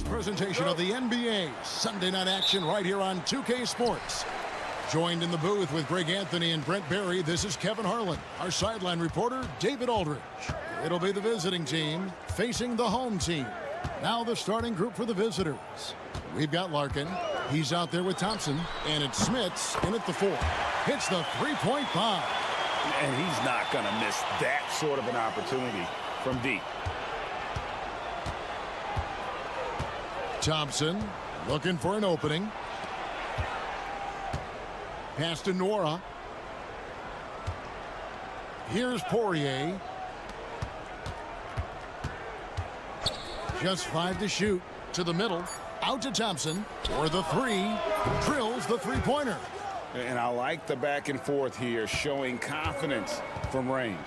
Presentation of the NBA Sunday night action right here on 2K Sports. Joined in the booth with Greg Anthony and Brent Barry, this is Kevin Harlan. Our sideline reporter, David Aldridge. It'll be the visiting team facing the home team. Now the starting group for the visitors. We've got Larkin. He's out there with Thompson. And it's Smits in at the 4. Hits the three-point bomb. And he's not going to miss that sort of an opportunity from deep. Thompson looking for an opening. Pass to Nora. Here's Poirier. Just 5 to shoot. To the middle. Out to Thompson. For the 3. Drills the three-pointer. And I like the back and forth here, showing confidence from range.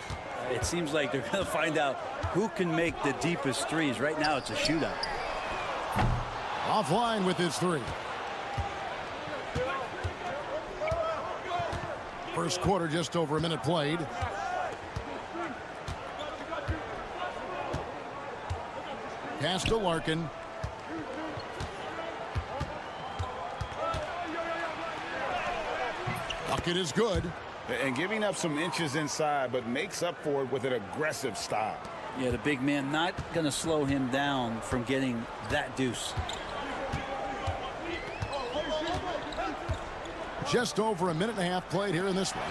It seems like they're going to find out who can make the deepest threes. Right now it's a shootout. Offline with his 3. First quarter, just over a minute played. Pass to Larkin. Bucket is good. And giving up some inches inside, but makes up for it with an aggressive style. Yeah, the big man not going to slow him down from getting that deuce. Just over a minute and a half played here in this one.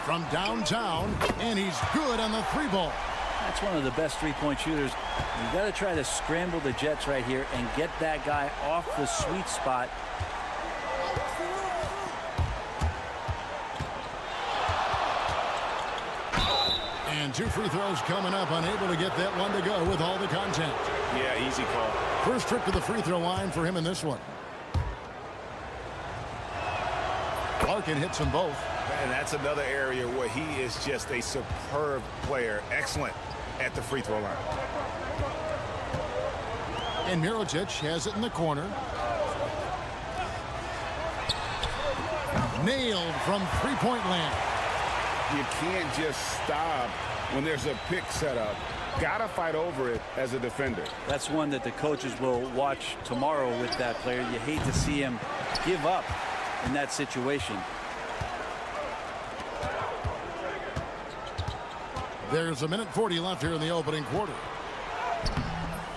From downtown, and he's good on the 3-ball. That's one of the best three-point shooters. You got to try to scramble the Jets right here and get that guy off the sweet spot. And 2 free throws coming up, unable to get that one to go with all the contact. Yeah, easy call. First trip to the free throw line for him in this one. Larkin hits them both. And that's another area where he is just a superb player. Excellent at the free throw line. And Mirotic has it in the corner. Nailed from three-point land. You can't just stop when there's a pick set up. Gotta fight over it as a defender. That's one that the coaches will watch tomorrow with that player. You hate to see him give up in that situation. There's a minute 40 left here in the opening quarter.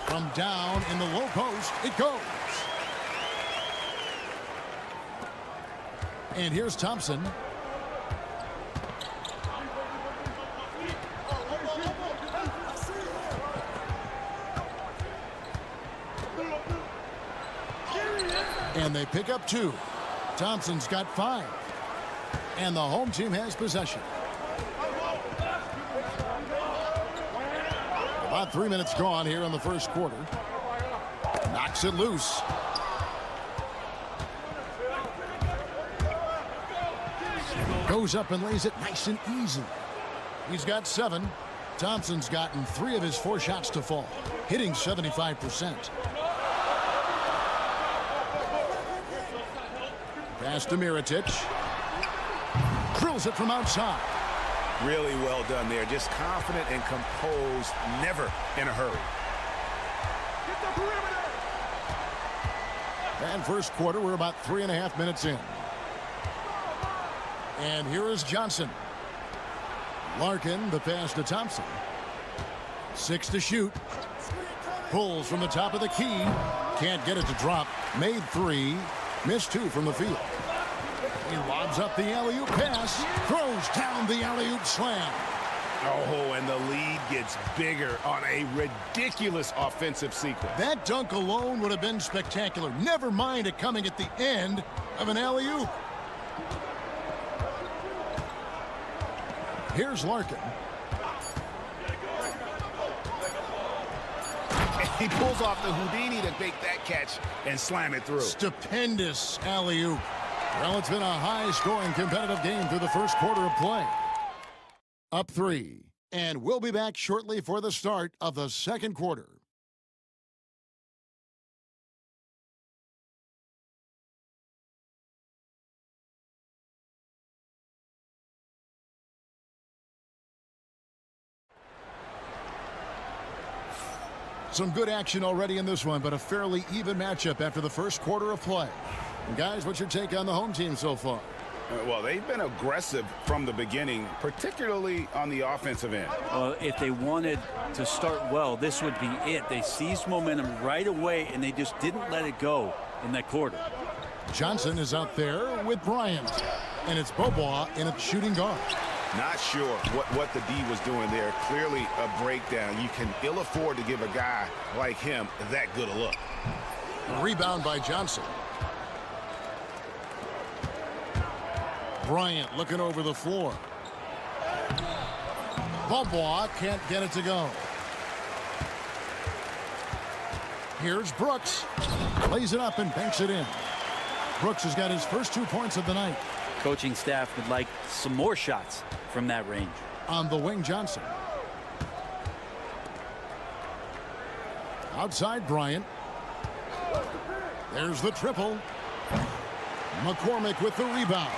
From down in the low post, it goes. And here's Thompson. And they pick up 2. Thompson's got 5. And the home team has possession. About 3 minutes gone here in the first quarter. Knocks it loose. Goes up and lays it nice and easy. He's got 7. Thompson's gotten 3 of his 4 shots to fall, hitting 75%. Pass to Mirotic. Drills it from outside. Really well done there. Just confident and composed, never in a hurry. And first quarter, we're about 3.5 minutes in. And here is Johnson. Larkin, the pass to Thompson. 6 to shoot. Pulls from the top of the key. Can't get it to drop. Made 3. Missed 2 from the field. He lobs up the alley-oop pass. Throws down the alley-oop slam. Oh, and the lead gets bigger on a ridiculous offensive sequence. That dunk alone would have been spectacular. Never mind it coming at the end of an alley-oop. Here's Larkin. He pulls off the Houdini to make that catch and slam it through. Stupendous alley-oop. Well, it's been a high-scoring competitive game through the first quarter of play. Up 3. And we'll be back shortly for the start of the second quarter. Some good action already in this one, but a fairly even matchup after the first quarter of play. And guys, what's your take on the home team so far? Well, they've been aggressive from the beginning, particularly on the offensive end. Well, if they wanted to start well, this would be it. They seized momentum right away, and they just didn't let it go in that quarter. Johnson is out there with Bryant, and it's Bobois in a shooting guard. Not sure what the D was doing there. Clearly a breakdown. You can ill afford to give a guy like him that good a look. Rebound by Johnson. Bryant looking over the floor. Bobois can't get it to go. Here's Brooks. Lays it up and banks it in. Brooks has got his first 2 points of the night. Coaching staff would like some more shots from that range. On the wing, Johnson. Outside, Bryant. There's the triple. McCormick with the rebound.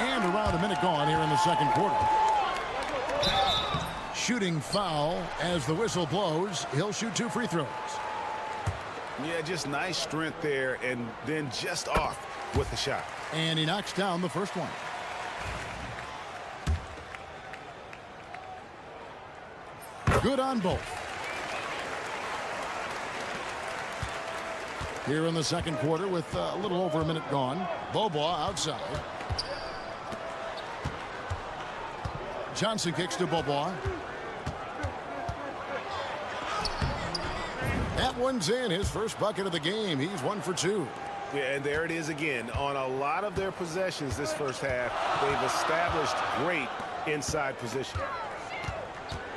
And around a minute gone here in the second quarter. Shooting foul as the whistle blows. He'll shoot 2 free throws. Yeah, just nice strength there, and then just off with the shot. And he knocks down the first one. Good on both. Here in the second quarter with a little over a minute gone. Bobois outside. Johnson kicks to Bobois. That one's in. His first bucket of the game. He's 1 for 2. Yeah, and there it is again. On a lot of their possessions this first half, they've established great inside position.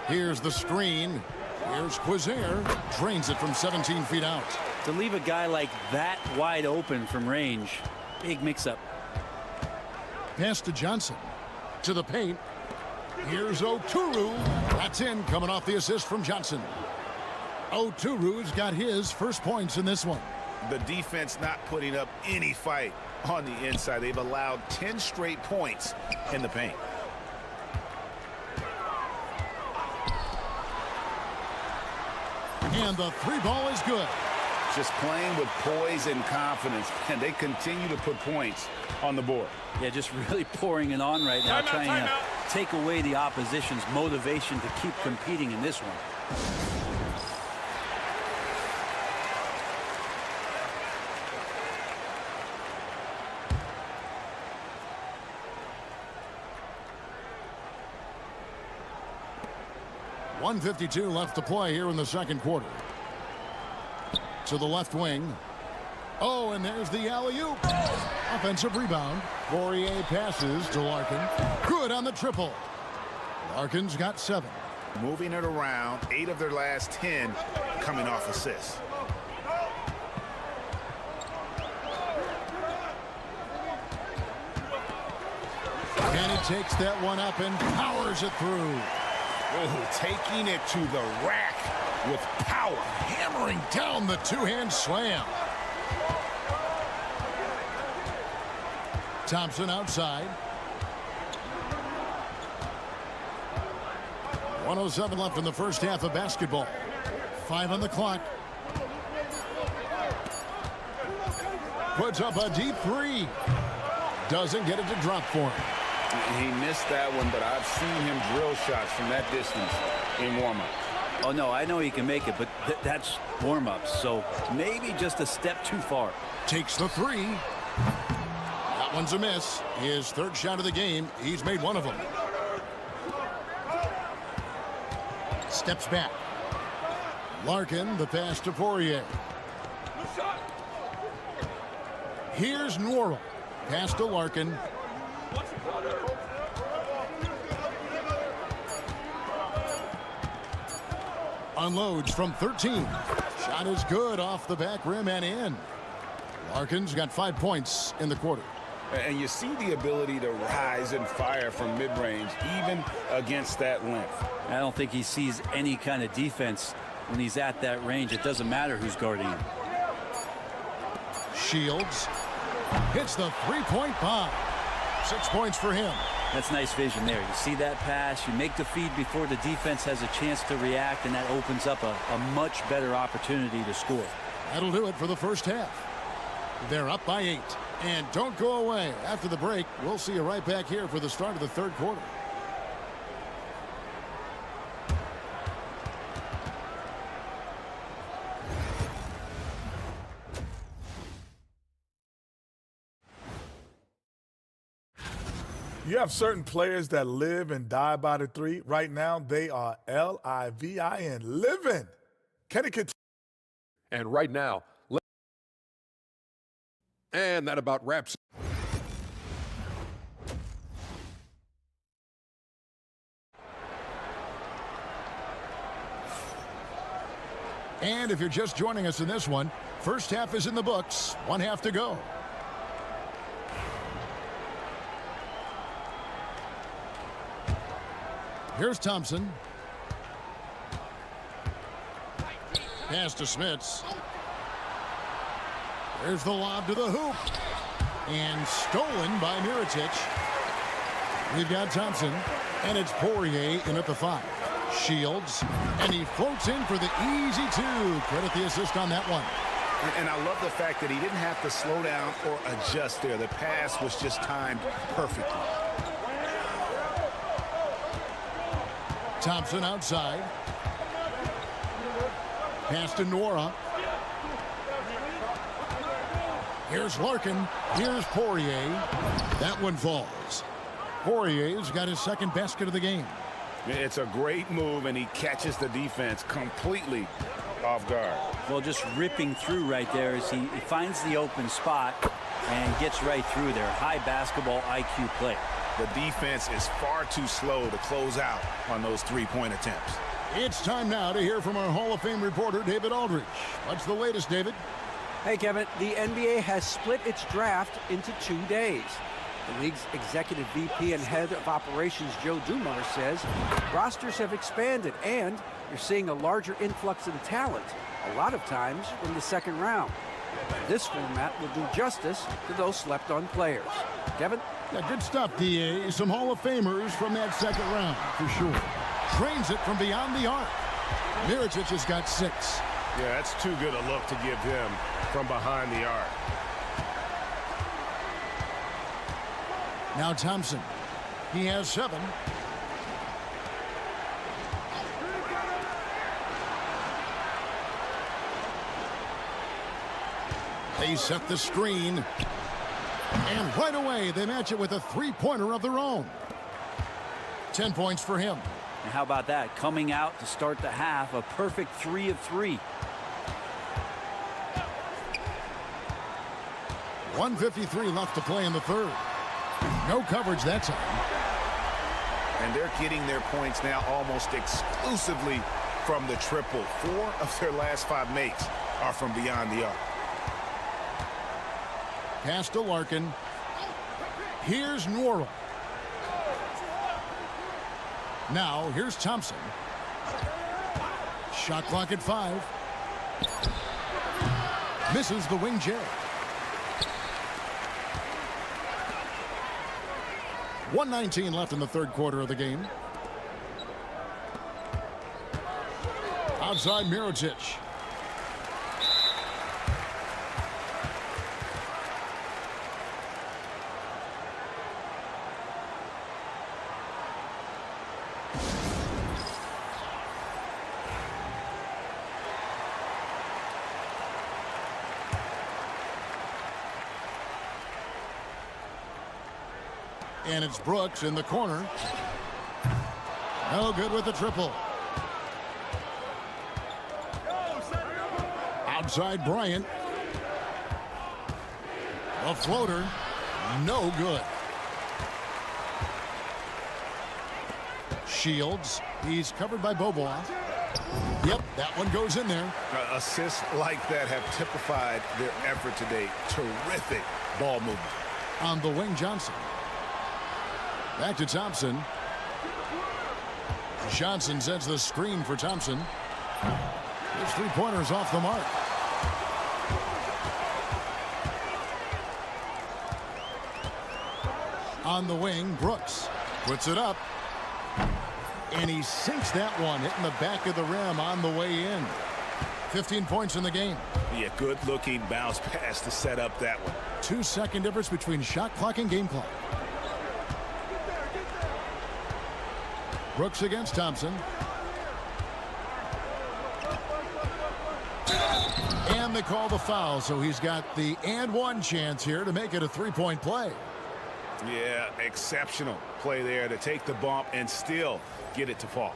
Here's the screen. Here's Quizier. Drains it from 17 feet out. To leave a guy like that wide open from range, big mix-up. Pass to Johnson. To the paint. Here's Oturu. That's in, coming off the assist from Johnson. Oturu's got his first points in this one. The defense not putting up any fight on the inside. They've allowed 10 straight points in the paint. And the 3 ball is good. Just playing with poise and confidence, and they continue to put points on the board. Yeah, just really pouring it on right now, trying to take away the opposition's motivation to keep competing in this one. .152 left to play here in the second quarter. To the left wing. Oh, and there's the alley-oop. Offensive rebound. Poirier passes to Larkin. Good on the triple. Larkin's got 7. Moving it around, 8 of their last 10 coming off assists. And he takes that one up and powers it through. Oh, taking it to the rack with power. Hammering down the 2-hand slam. Thompson outside. 1:07 left in the first half of basketball. 5 on the clock. Puts up a deep 3. Doesn't get it to drop for him. He missed that one, but I've seen him drill shots from that distance in warm-up. Oh, no, I know he can make it, but that's warm-ups, so maybe just a step too far. Takes the 3. That one's a miss. His 3rd shot of the game. He's made 1 of them. steps back. Larkin, the pass to Poirier. Here's Norrell. Pass to Larkin. Unloads from 13. Shot is good off the back rim and in. Larkin's got 5 points in the quarter. And you see the ability to rise and fire from mid-range, even against that length. I don't think he sees any kind of defense when he's at that range. It doesn't matter who's guarding him. Shields hits the three-point bomb. 6 points for him. That's nice vision there. You see that pass, you make the feed before the defense has a chance to react, and that opens up a much better opportunity to score. That'll do it for the first half. They're up by 8. And don't go away. After the break, we'll see you right back here for the start of the third quarter. You have certain players that live and die by the three. Right now, they are L-I-V-I-N, living. Kenny continue. And right now, and that about wraps it. And if you're just joining us in this one, first half is in the books. 1 half to go. Here's Thompson. Pass to Smits. There's the lob to the hoop. And stolen by Mirotic. We've got Thompson. And it's Poirier in at the 5. Shields. And he floats in for the easy 2. Credit the assist on that one. And I love the fact that he didn't have to slow down or adjust there. The pass was just timed perfectly. Thompson outside. Pass to Nora. Here's Larkin. Here's Poirier. That one falls. Poirier's got his second basket of the game. It's a great move, and he catches the defense completely off guard. Well, just ripping through right there as he finds the open spot and gets right through there. High basketball IQ play. The defense is far too slow to close out on those three-point attempts. It's time now to hear from our Hall of Fame reporter, David Aldridge. What's the latest, David? Hey, Kevin. The NBA has split its draft into 2 days. The league's executive VP and head of operations, Joe Dumars, says rosters have expanded and you're seeing a larger influx in talent, a lot of times from the second round. This format will do justice to those slept-on players. Kevin? Yeah, good stuff, D.A. Some Hall of Famers from that second round, for sure. Trains it from beyond the arc. Mirotic has got 6. Yeah, that's too good a look to give him from behind the arc. Now Thompson. He has 7. They set the screen. And right away, they match it with a three-pointer of their own. 10 points for him. And how about that? Coming out to start the half, a perfect 3 of 3. 1:53 left to play in the third. No coverage that time. And they're getting their points now almost exclusively from the triple. 4 of their last 5 makes are from beyond the arc. Pass to Larkin. Here's Norrell. Now, here's Thompson. Shot clock at 5. Misses the wing J. 1:19 left in the third quarter of the game. Outside Mirotic. And it's Brooks in the corner. No good with the triple. Outside Bryant. A floater. No good. Shields. He's covered by Bobois. Yep, that one goes in there. Assists like that have typified their effort today. Terrific ball movement. On the wing, Johnson. Back to Thompson. Johnson sets the screen for Thompson. His three-pointers off the mark. On the wing, Brooks puts it up. And he sinks that one, hitting the back of the rim on the way in. 15 points in the game. Yeah, good-looking bounce pass to set up that one. 2-second difference between shot clock and game clock. Brooks against Thompson. And they call the foul, so he's got the and one chance here to make it a three-point play. Yeah, exceptional play there to take the bump and still get it to fall.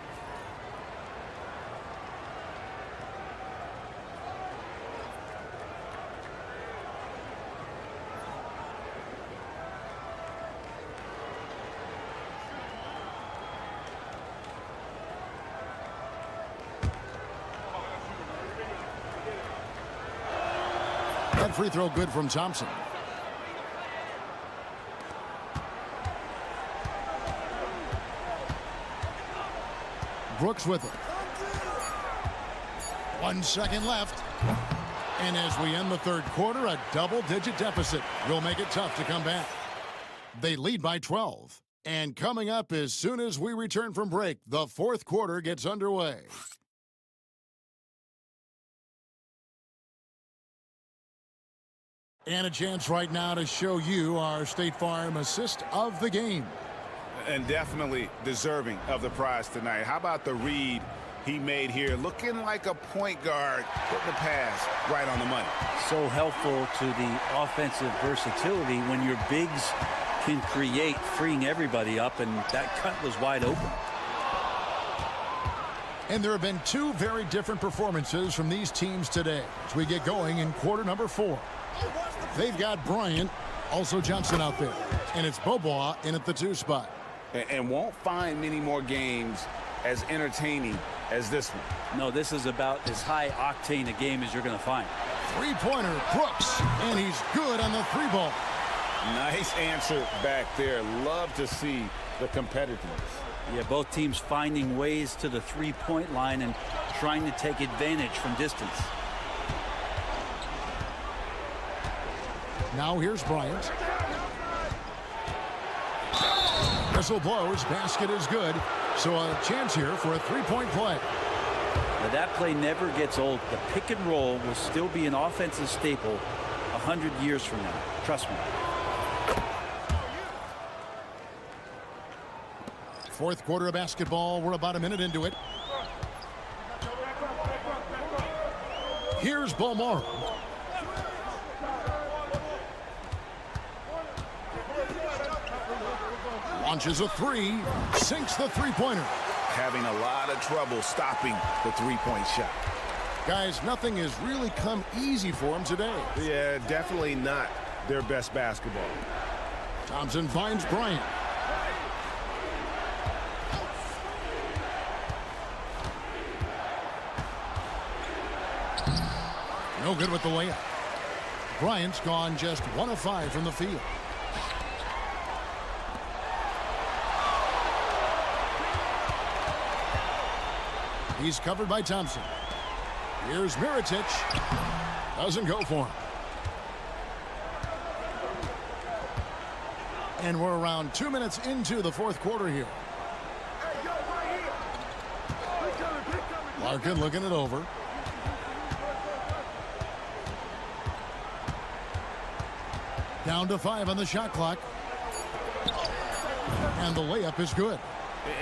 That free throw good from Thompson. Brooks with it. 1 second left. And as we end the third quarter, a double-digit deficit will make it tough to come back. They lead by 12. And coming up as soon as we return from break, the fourth quarter gets underway. And a chance right now to show you our State Farm assist of the game. And definitely deserving of the prize tonight. How about the read he made here? Looking like a point guard, putting the pass right on the money. So helpful to the offensive versatility when your bigs can create, freeing everybody up, and that cut was wide open. And there have been two very different performances from these teams today as we get going in quarter number 4. They've got Bryant, also Johnson out there, and it's Bobois in at the 2 spot. And won't find many more games as entertaining as this one. No, this is about as high octane a game as you're going to find. Three-pointer, Brooks, and he's good on the 3-ball. Nice answer back there. Love to see the competitiveness. Yeah, both teams finding ways to the 3-point line and trying to take advantage from distance. Now here's Bryant. Whistle blows, basket is good. So a chance here for a 3-point play. Now that play never gets old. The pick and roll will still be an offensive staple 100 years from now. Trust me. Fourth quarter of basketball. We're about a minute into it. Here's Balmore. Launches a 3, sinks the 3-pointer. Having a lot of trouble stopping the 3-point shot. Guys, nothing has really come easy for him today. Yeah, definitely not their best basketball. Thompson finds Bryant. No good with the layup. Bryant's gone just 1 of 5 from the field. He's covered by Thompson. Here's Mirotic. Doesn't go for him. And we're around 2 minutes into the fourth quarter here. Larkin looking it over. Down to 5 on the shot clock. And the layup is good.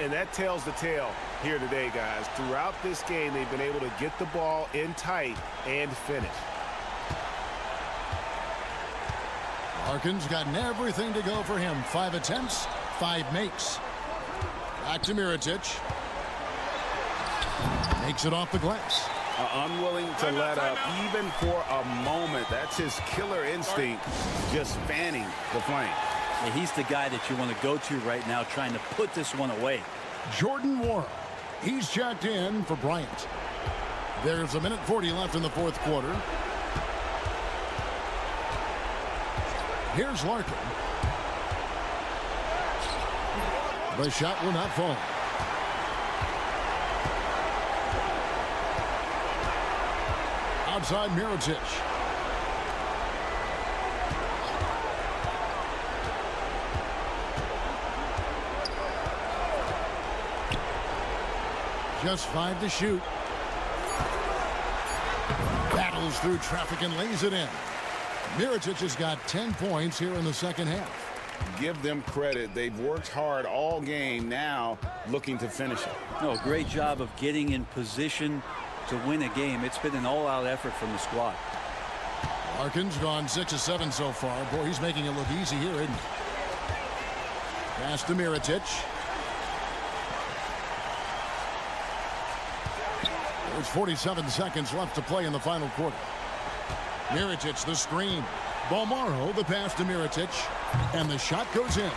And that tells the tale here today, guys. Throughout this game, they've been able to get the ball in tight and finish. Larkin's gotten everything to go for him. 5 attempts, 5 makes. Back to Mirotic. Makes it off the glass. Unwilling to let up even for a moment. That's his killer instinct, just fanning the flame. Yeah, he's the guy that you want to go to right now, trying to put this one away. Jordan Wara. He's checked in for Bryant. There's 1:40 left in the fourth quarter. Here's Larkin. The shot will not fall. Outside Mirotic. Just 5 to shoot. Battles through traffic and lays it in. Mirotic has got 10 points here in the second half. Give them credit. They've worked hard all game, now looking to finish it. No, great job of getting in position to win a game. It's been an all-out effort from the squad. Larkin's gone 6 of 7 so far. Boy, he's making it look easy here, isn't he? Pass to Mirotic. There's 47 seconds left to play in the final quarter. Mirotic, the screen. Bolmaro, the pass to Mirotic. And the shot goes in.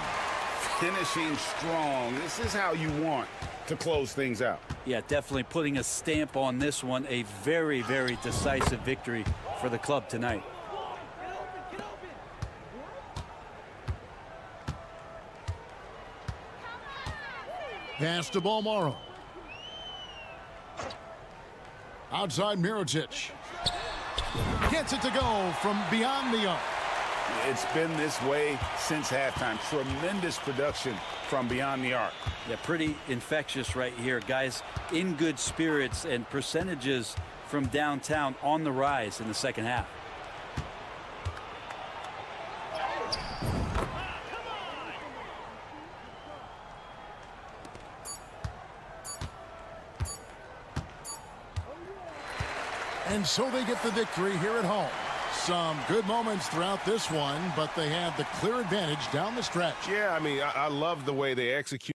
Finishing strong. This is how you want to close things out. Yeah, definitely putting a stamp on this one. A very, very decisive victory for the club tonight. Pass to Bolmaro. Outside Mirotic. Gets it to go from beyond the arc. It's been this way since halftime. Tremendous production from beyond the arc. Yeah, pretty infectious right here. Guys in good spirits, and percentages from downtown on the rise in the second half. And so they get the victory here at home. Some good moments throughout this one, but they have the clear advantage down the stretch. Yeah, I mean, I love the way they execute.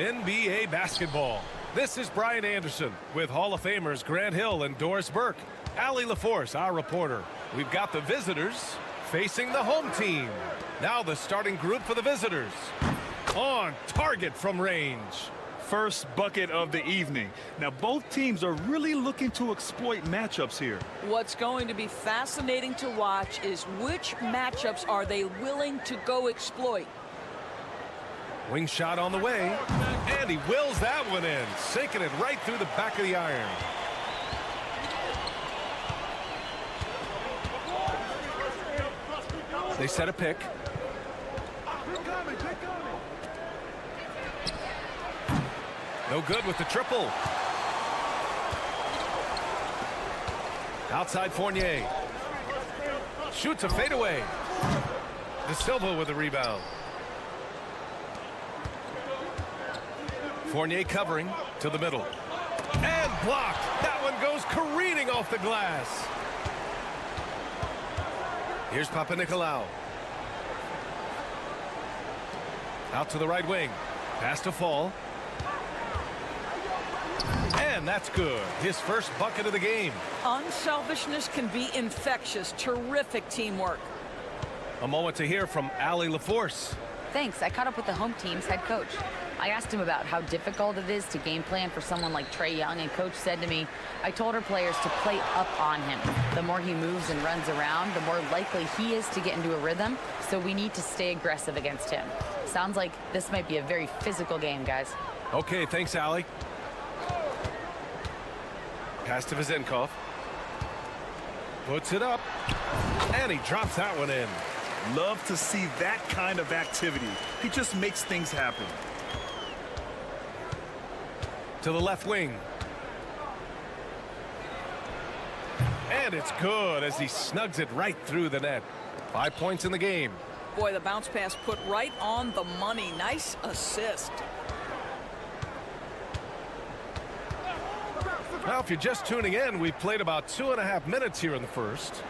NBA basketball. This is Brian Anderson with Hall of Famers Grant Hill and Doris Burke. Allie LaForce, our reporter. We've got the visitors facing the home team. Now the starting group for the visitors. On target from range. First bucket of the evening. Now both teams are really looking to exploit matchups here. What's going to be fascinating to watch is which matchups are they willing to go exploit. Wing shot on the way, and he wills that one in, sinking it right through the back of the iron. They set a pick. No good with the triple. Outside Fournier. Shoots a fadeaway. De Silva with the rebound. Fournier covering to the middle. And blocked. That one goes careening off the glass. Here's Papanikolaou. Out to the right wing. Pass to Fall. And that's good. His first bucket of the game. Unselfishness can be infectious. Terrific teamwork. A moment to hear from Allie LaForce. Thanks. I caught up with the home team's head coach. I asked him about how difficult it is to game plan for someone like Trae Young, and coach said to me, I told our players to play up on him. The more he moves and runs around, the more likely he is to get into a rhythm, so we need to stay aggressive against him. Sounds like this might be a very physical game, guys. Okay, thanks, Allie. Pass to Vezenkov. Puts it up. And he drops that one in. Love to see that kind of activity. He just makes things happen. To the left wing. And it's good as he snugs it right through the net. 5 points in the game. Boy, the bounce pass put right on the money. Nice assist. Now, if you're just tuning in, we've played about 2.5 minutes here in the first.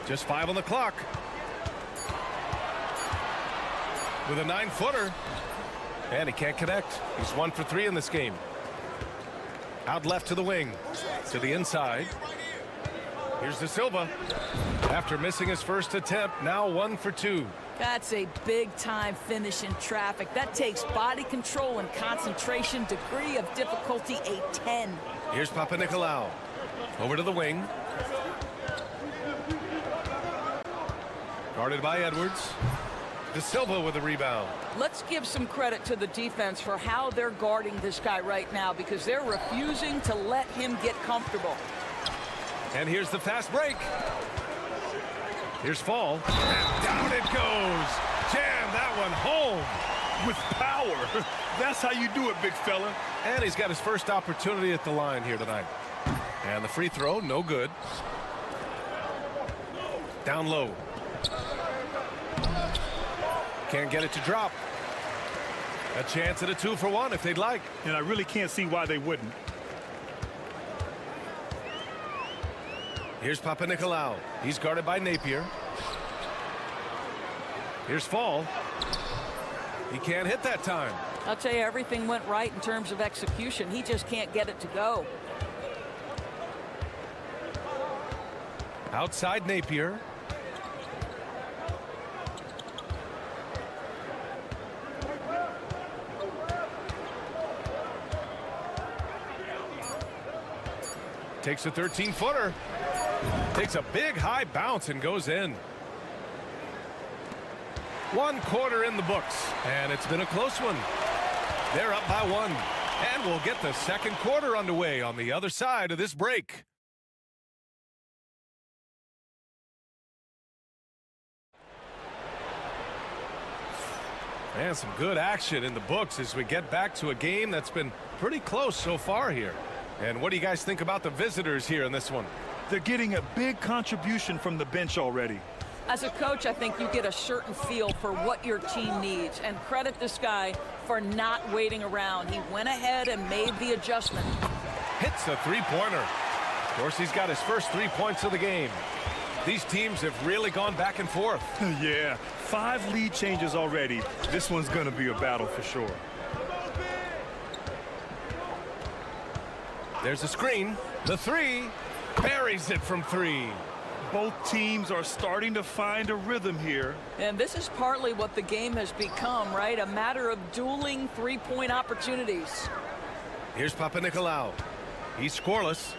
Just 5 on the clock. With a 9-footer. And he can't connect. He's 1 for 3 in this game. Out left to the wing. To the inside. Here's De Silva. After missing his first attempt, now 1 for 2. That's a big-time finish in traffic. That takes body control and concentration. Degree of difficulty, a 10. Here's Papanikolaou. Over to the wing. Guarded by Edwards. De Silva with the rebound. Let's give some credit to the defense for how they're guarding this guy right now, because they're refusing to let him get comfortable. And here's the fast break. Here's Fall. And down it goes. Jam that one home. With power. That's how you do it, big fella. And he's got his first opportunity at the line here tonight. And the free throw, no good. Down low. Can't get it to drop. A chance at a 2-for-1 if they'd like. And I really can't see why they wouldn't. Here's Papanikolaou. He's guarded by Napier. Here's Fall. He can't hit that time. I'll tell you, everything went right in terms of execution. He just can't get it to go. Outside Napier. Takes a 13-footer. Takes a big high bounce and goes in. 1 quarter in the books, and it's been a close one. They're up by 1, and we'll get the second quarter underway on the other side of this break. And some good action in the books as we get back to a game that's been pretty close so far here. And what do you guys think about the visitors here in this one? They're getting a big contribution from the bench already. As a coach, I think you get a certain feel for what your team needs, and credit this guy for not waiting around. He went ahead and made the adjustment. Hits a 3-pointer. Of course, he's got his first 3 points of the game. These teams have really gone back and forth. Yeah, 5 lead changes already. This one's going to be a battle for sure. There's a screen. The three. Buries it from 3. Both teams are starting to find a rhythm here. And this is partly what the game has become, right? A matter of dueling three-point opportunities. Here's Papanikolaou. He's scoreless.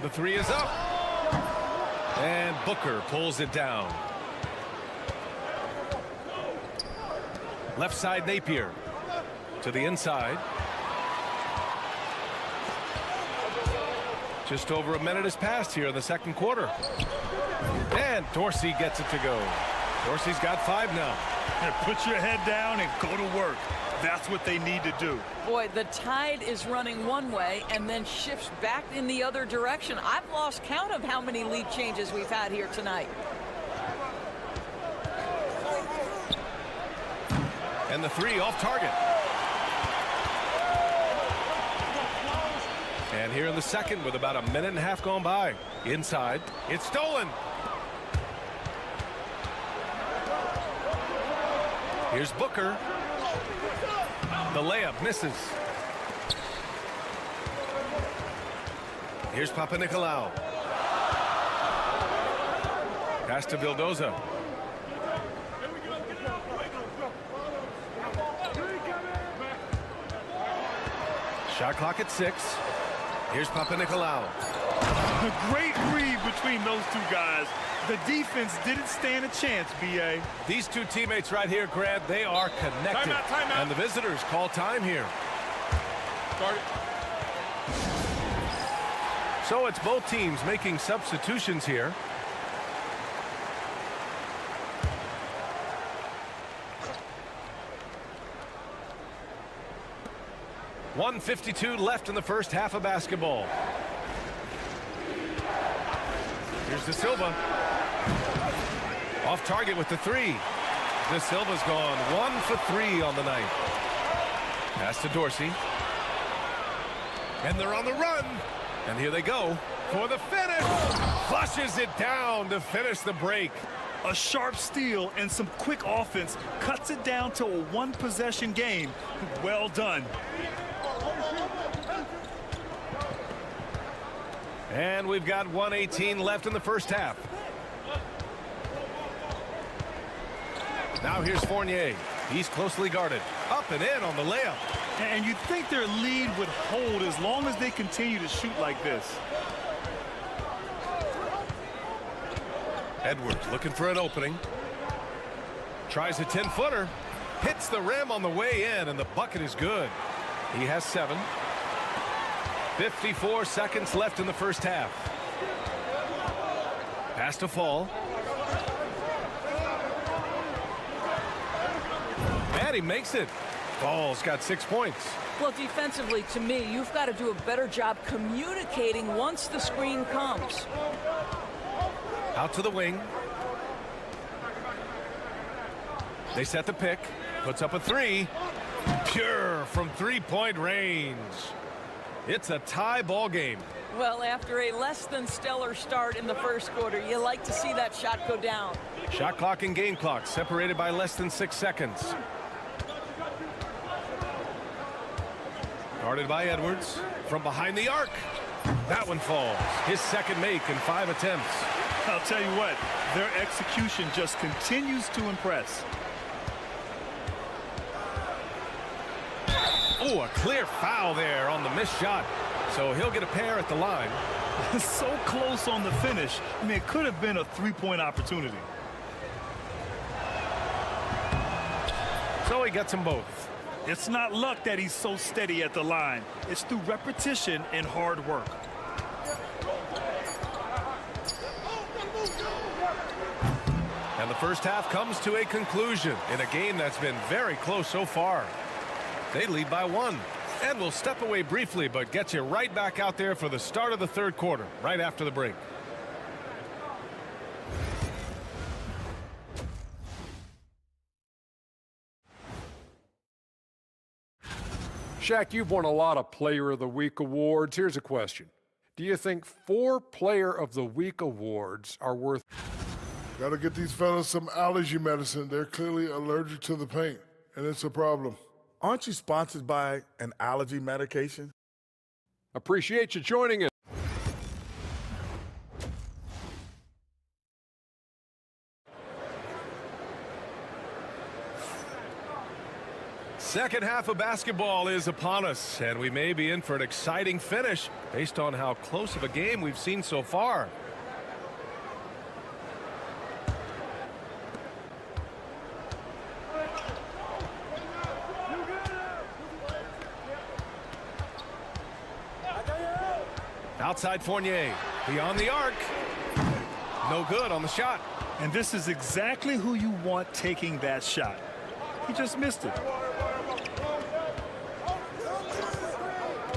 The 3 is up. And Booker pulls it down. Left side Napier. To the inside. Just over a minute has passed here in the second quarter. And Dorsey gets it to go. Dorsey's got 5 now. And put your head down and go to work. That's what they need to do. Boy, the tide is running one way and then shifts back in the other direction. I've lost count of how many lead changes we've had here tonight. And the 3 off target. And here in the second with about a minute and a half gone by. Inside. It's stolen. Here's Booker. The layup misses. Here's Papanikolaou. Pass to Vildoza. Shot clock at 6. Here's Papanikolaou. A great read between those 2 guys. The defense didn't stand a chance, B.A. These 2 teammates right here, Grant, they are connected. Timeout. And the visitors call time here. Start. So it's both teams making substitutions here. .152 left in the first half of basketball. Here's De Silva. Off target with the 3. De Silva's gone 1 for 3 on the night. Pass to Dorsey. And they're on the run. And here they go for the finish. Flushes it down to finish the break. A sharp steal and some quick offense cuts it down to a 1-possession game. Well done. And we've got 1:18 left in the first half. Now here's Fournier. He's closely guarded. Up and in on the layup. And you'd think their lead would hold as long as they continue to shoot like this. Edwards looking for an opening. Tries a 10-footer. Hits the rim on the way in, and the bucket is good. He has 7. 54 seconds left in the first half. Pass to Fall. And he makes it. Fall's got 6 points. Well, defensively, to me, you've got to do a better job communicating once the screen comes. Out to the wing. They set the pick. Puts up a 3. Pure from 3-point range. It's a tie ball game. Well, after a less than stellar start in the first quarter, you like to see that shot go down. Shot clock and game clock separated by less than 6 seconds. Guarded by Edwards from behind the arc. That one falls. His second make in 5 attempts. I'll tell you what, their execution just continues to impress. Oh, a clear foul there on the missed shot. So he'll get a pair at the line. So close on the finish. I mean, it could have been a 3-point opportunity. So he gets them both. It's not luck that he's so steady at the line. It's through repetition and hard work. And the first half comes to a conclusion in a game that's been very close so far. They lead by 1. And we'll step away briefly, but get you right back out there for the start of the third quarter, right after the break. Shaq, you've won a lot of Player of the Week awards. Here's a question. Do you think 4 Player of the Week awards are worth? Gotta get these fellas some allergy medicine. They're clearly allergic to the paint, and it's a problem. Aren't you sponsored by an allergy medication? Appreciate you joining us. Second half of basketball is upon us, and we may be in for an exciting finish based on how close of a game we've seen so far. Outside Fournier, beyond the arc. No good on the shot. And this is exactly who you want taking that shot. He just missed it.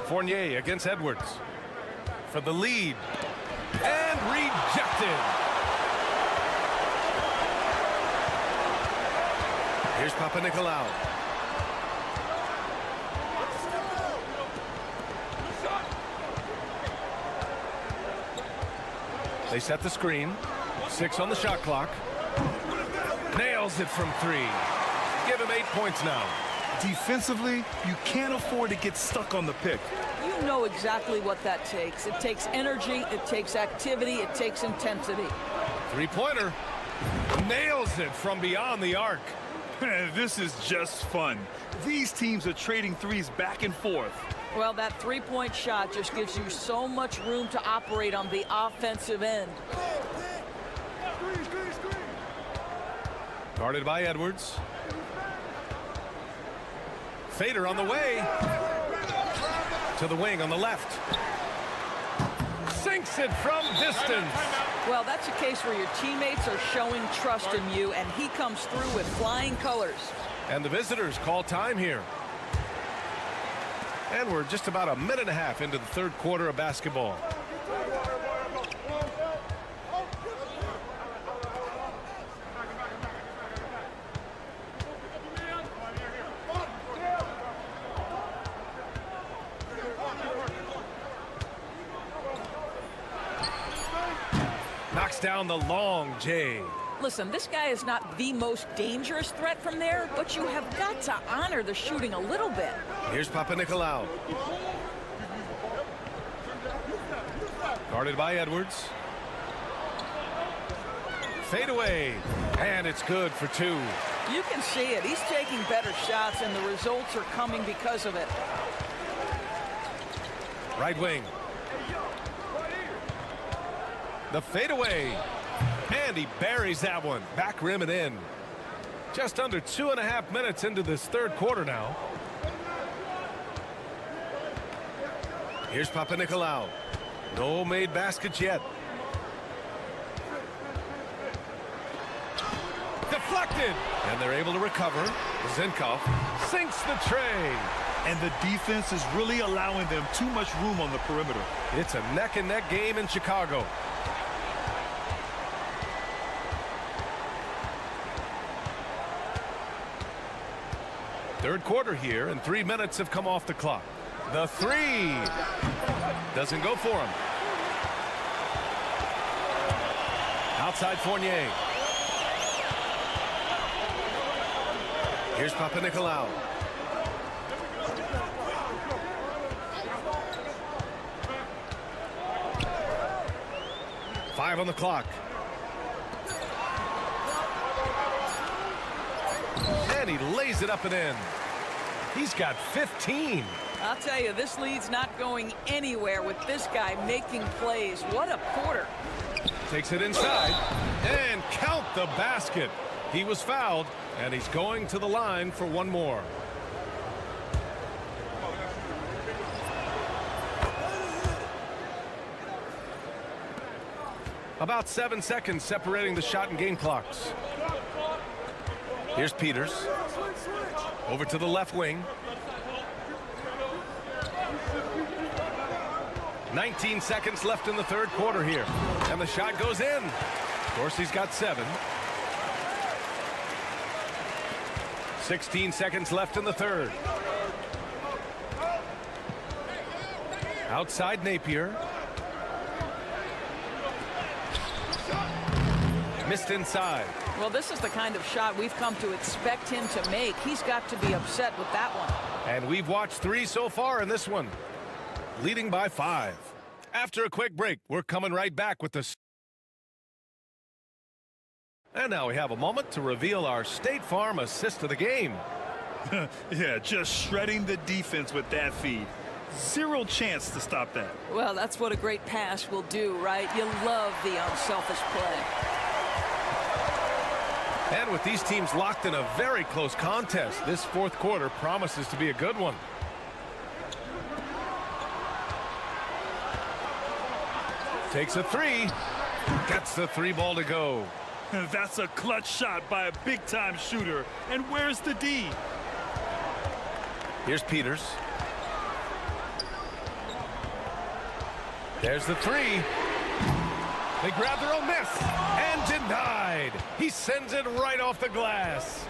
Fournier against Edwards for the lead, and rejected. Here's Papanikolaou. They set the screen. 6 on the shot clock. Nails it from 3. Give him 8 points now. Defensively, you can't afford to get stuck on the pick. You know exactly what that takes. It takes energy, it takes activity, it takes intensity. 3-pointer. Nails it from beyond the arc. This is just fun. These teams are trading threes back and forth. Well, that three-point shot just gives you so much room to operate on the offensive end. Guarded by Edwards. Fader on the way. To the wing on the left. Sinks it from distance. Well, that's a case where your teammates are showing trust in you, and he comes through with flying colors. And the visitors call time here. And we're just about a minute and a half into the third quarter of basketball. Knocks down the long J. Listen, this guy is not the most dangerous threat from there, but you have got to honor the shooting a little bit. Here's Papanikolaou. Guarded by Edwards. Fade away. And it's good for 2. You can see it. He's taking better shots, and the results are coming because of it. Right wing. The fadeaway. And he buries that one. Back rim and in. Just under 2.5 minutes into this third quarter now. Here's Papanikolaou. No made baskets yet. Deflected. And they're able to recover. Zinkov sinks the tray. And the defense is really allowing them too much room on the perimeter. It's a neck-and-neck game in Chicago. Third quarter here, and 3 minutes have come off the clock. The 3 doesn't go for him. Outside Fournier. Here's Papanikolaou. Five on the clock. And he lays it up and in. He's got 15. I'll tell you, this lead's not going anywhere with this guy making plays. What a quarter. Takes it inside and count the basket. He was fouled, and he's going to the line for one more. About 7 seconds separating the shot and game clocks. Here's Peters. Over to the left wing. 19 seconds left in the third quarter here. And the shot goes in. Of course, he's got 7. 16 seconds left in the third. Outside Napier. Missed inside. Well, this is the kind of shot we've come to expect him to make. He's got to be upset with that one. And we've watched 3 so far in this one. Leading by 5. After a quick break, we're coming right back with the... And now we have a moment to reveal our State Farm assist of the game. Yeah, just shredding the defense with that feed. Zero chance to stop that. Well, that's what a great pass will do, right? You love the unselfish play. And with these teams locked in a very close contest, this fourth quarter promises to be a good one. Takes a 3. Gets the 3 ball to go. That's a clutch shot by a big-time shooter. And where's the D? Here's Peters. There's the 3. They grab their own miss. And denied. He sends it right off the glass.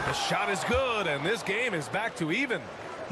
The shot is good, and this game is back to even.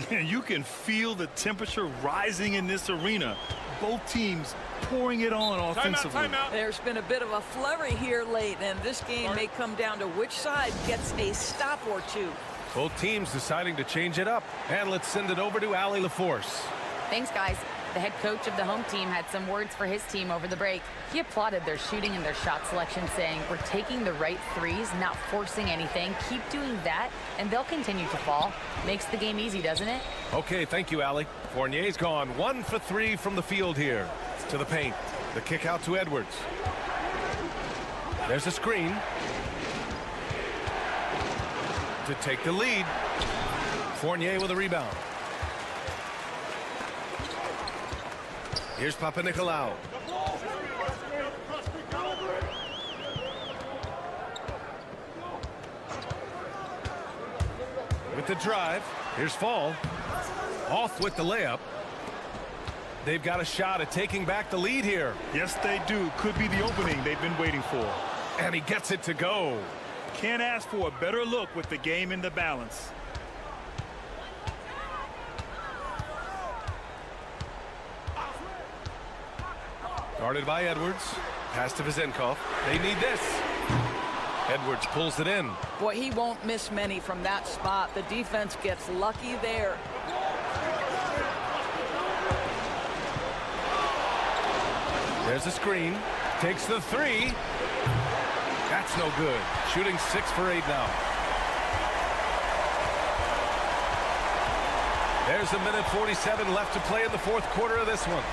You can feel the temperature rising in this arena. Both teams pouring it on offensively. Timeout. There's been a bit of a flurry here late, and this game may come down to which side gets a stop or two. Both teams deciding to change it up. And let's send it over to Allie LaForce. Thanks, guys. The head coach of the home team had some words for his team over the break. He applauded their shooting and their shot selection, saying, "We're taking the right threes, not forcing anything. Keep doing that, and they'll continue to fall." Makes the game easy, doesn't it? Okay, thank you, Allie. Fournier's gone 1 for 3 from the field here. To the paint. The kick out to Edwards. There's a screen. To take the lead. Fournier with a rebound. Here's Papanikolaou. With the drive. Here's Fall. Off with the layup. They've got a shot at taking back the lead here. Yes, they do. Could be the opening they've been waiting for. And he gets it to go. Can't ask for a better look with the game in the balance. Guarded by Edwards. Pass to Vezenkov. They need this. Edwards pulls it in. Boy, he won't miss many from that spot. The defense gets lucky there. There's a screen. Takes the 3. That's no good. Shooting 6 for 8 now. There's a minute 47 left to play in the fourth quarter of this one.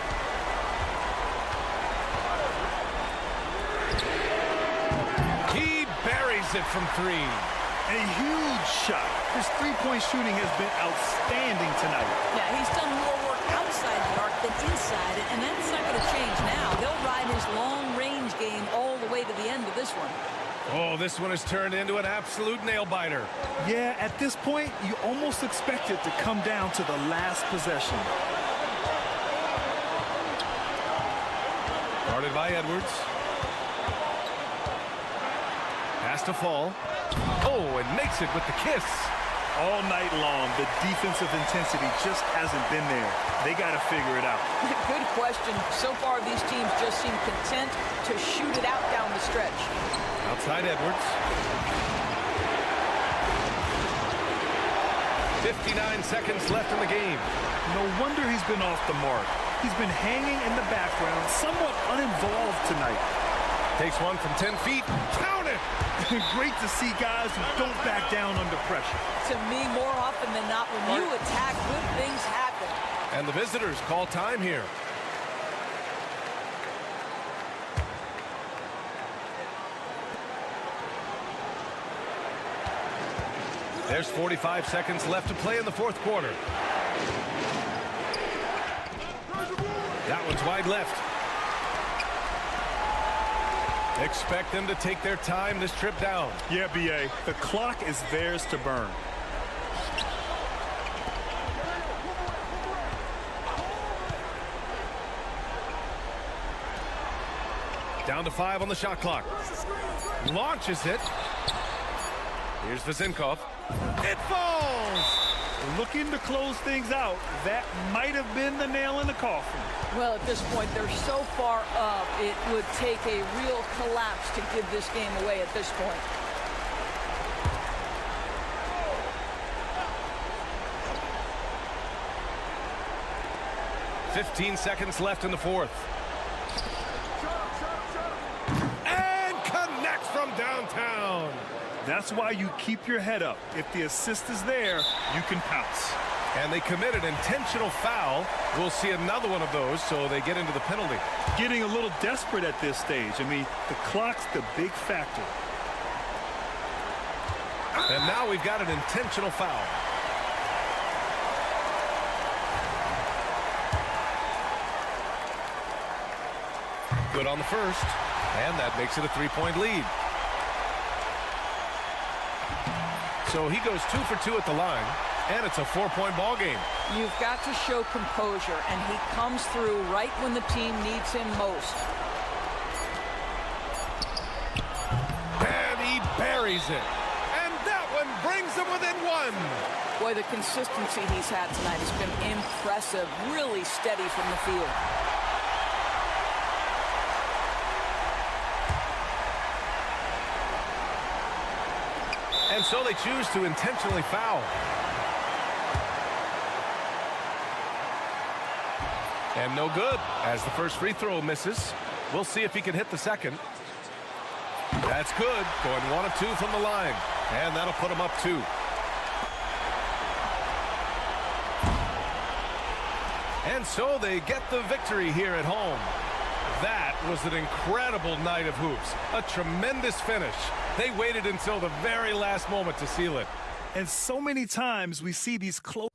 He buries it from 3. A huge shot. His three-point shooting has been outstanding tonight. Yeah, he's done more work outside the arc than inside it, and that's not going to change now. He'll ride his long-range game all the way to the end of this one. Oh, this one has turned into an absolute nail-biter. Yeah, at this point, you almost expect it to come down to the last possession. Guarded by Edwards. Pass to Fall. Oh, and makes it with the kiss. All night long, the defensive intensity just hasn't been there. They got to figure it out. Good question. So far, these teams just seem content to shoot it out down the stretch. Outside Edwards. 59 seconds left in the game. No wonder he's been off the mark. He's been hanging in the background, somewhat uninvolved tonight. Takes one from 10 feet. Count it! Great to see guys who don't back down under pressure. To me, more often than not, when you attack, good things happen. And the visitors call time here. There's 45 seconds left to play in the fourth quarter. That one's wide left. Expect them to take their time this trip down. Yeah, B.A. The clock is theirs to burn. Down to 5 on the shot clock. Launches it. Here's Vezenkov. It falls! Looking to close things out, that might have been the nail in the coffin. Well, at this point, they're so far up, it would take a real collapse to give this game away at this point. "15 seconds left in the fourth. And connects from downtown. That's why you keep your head up. If the assist is there, you can pounce. And they committed intentional foul. We'll see another one of those, so they get into the penalty. Getting a little desperate at this stage. I mean, the clock's the big factor. And now we've got an intentional foul. Good on the first, and that makes it a 3-point lead. So he goes 2 for 2 at the line, and it's a 4-point ball game. You've got to show composure, and he comes through right when the team needs him most. And he buries it. And that one brings them within one. Boy, the consistency he's had tonight has been impressive, really steady from the field. And so they choose to intentionally foul. And no good, as the first free throw misses. We'll see if he can hit the second. That's good, going 1 of 2 from the line. And that'll put him up 2. And so they get the victory here at home. That was an incredible night of hoops. A tremendous finish. They waited until the very last moment to seal it. And so many times we see these close.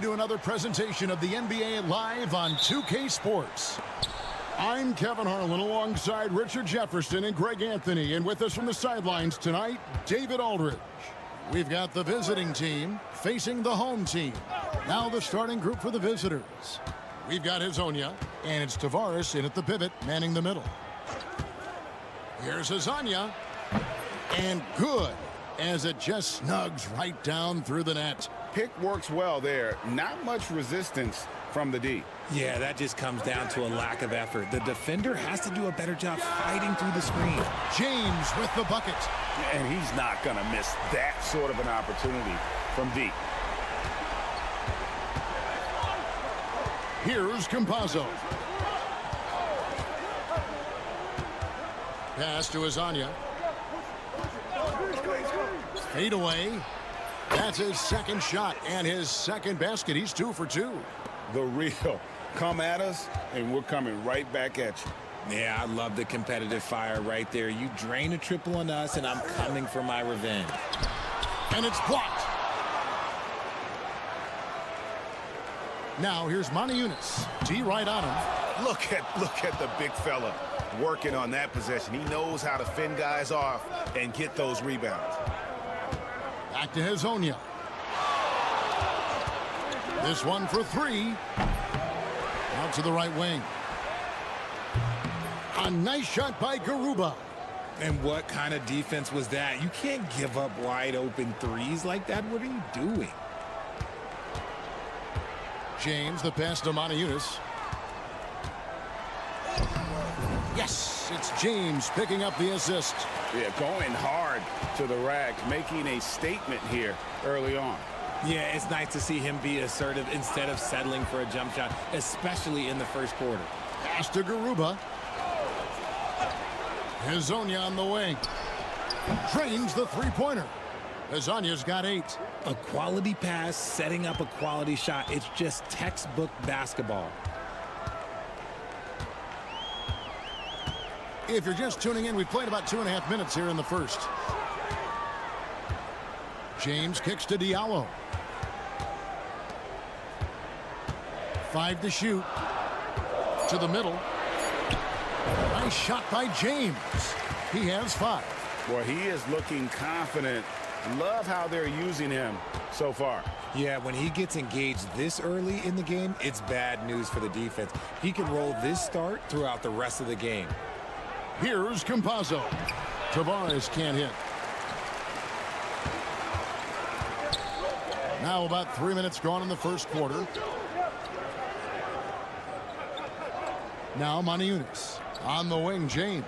To another presentation of the NBA live on 2K Sports. I'm Kevin Harlan alongside Richard Jefferson and Greg Anthony, and with us from the sidelines tonight, David Aldridge. We've got the visiting team facing the home team. Now the starting group for the visitors. We've got Hezonja, and it's Tavares in at the pivot, manning the middle. Here's Hezonja, and good, as it just snugs right down through the net. Pick works well there. Not much resistance from the D. Yeah, that just comes down to a lack of effort. The defender has to do a better job fighting through the screen. James with the bucket. And he's not going to miss that sort of an opportunity from D. Here's Campazzo. Pass to Hezonja. Fade away. That's his second shot and his second basket. He's 2 for 2. The real. Come at us, and we're coming right back at you. Yeah, I love the competitive fire right there. You drain a triple on us, and I'm coming for my revenge. And it's blocked. Now here's Moniunas. D right on him. Look at the big fella working on that possession. He knows how to fend guys off and get those rebounds. Back to Hezonja. This one for 3. Out to the right wing. A nice shot by Garuba. And what kind of defense was that? You can't give up wide open threes like that. What are you doing? James, the pass to Moniunas. Yes, it's James picking up the assist. Yeah, going hard to the rack, making a statement here early on. Yeah, it's nice to see him be assertive instead of settling for a jump shot, especially in the first quarter. Pass to Garuba. Hezonja on the wing. Drains the three-pointer. Hezonja's got 8. A quality pass, setting up a quality shot. It's just textbook basketball. If you're just tuning in, we've played about 2.5 minutes here in the first. James kicks to Diallo. 5 to shoot. To the middle. Nice shot by James. He has 5. Boy, he is looking confident. Love how they're using him so far. Yeah, when he gets engaged this early in the game, it's bad news for the defense. He can roll this start throughout the rest of the game. Here's Campazzo. Tavares can't hit. Now about 3 minutes gone in the first quarter. Now Maniunas. On the wing, James.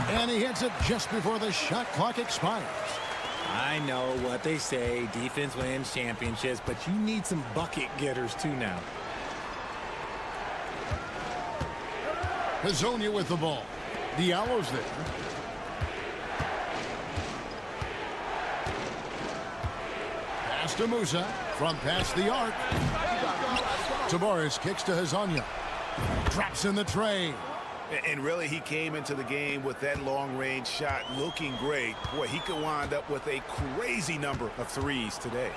And he hits it just before the shot clock expires. I know what they say, defense wins championships, but you need some bucket getters too now. Hazonia with the ball. Diallo's there. Pass to Musa from past the arc. Tavares kicks to Hazonia. Drops in the tray. And really, he came into the game with that long-range shot looking great. Boy, he could wind up with a crazy number of threes today.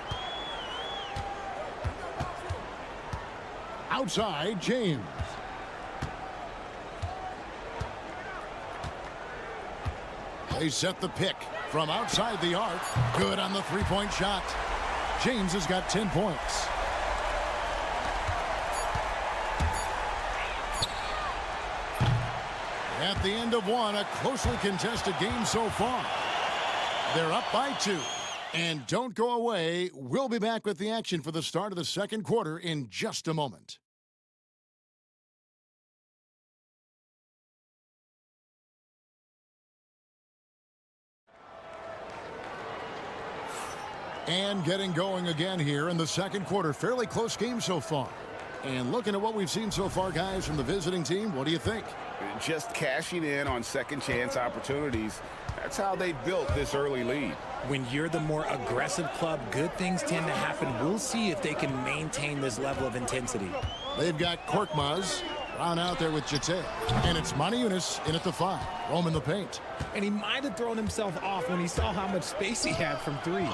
Outside, James. They set the pick from outside the arc. Good on the three-point shot. James has got 10 points. At the end of one, a closely contested game so far. They're up by 2. And don't go away. We'll be back with the action for the start of the second quarter in just a moment. And getting going again here in the second quarter. Fairly close game so far. And looking at what we've seen so far, guys, from the visiting team, what do you think? Just cashing in on second chance opportunities. That's how they built this early lead. When you're the more aggressive club, good things tend to happen. We'll see if they can maintain this level of intensity. They've got Korkmaz Brown out there with Jete. And it's Maniunas in at the 5. Roaming the paint. And he might have thrown himself off when he saw how much space he had from 3.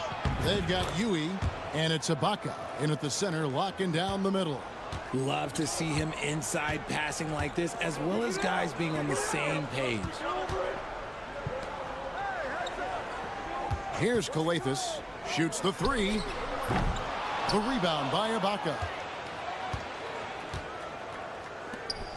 They've got Yui, and it's Ibaka in at the center, locking down the middle. Love to see him inside passing like this, as well as guys being on the same page. Here's Kalathis. Shoots the 3. The rebound by Ibaka.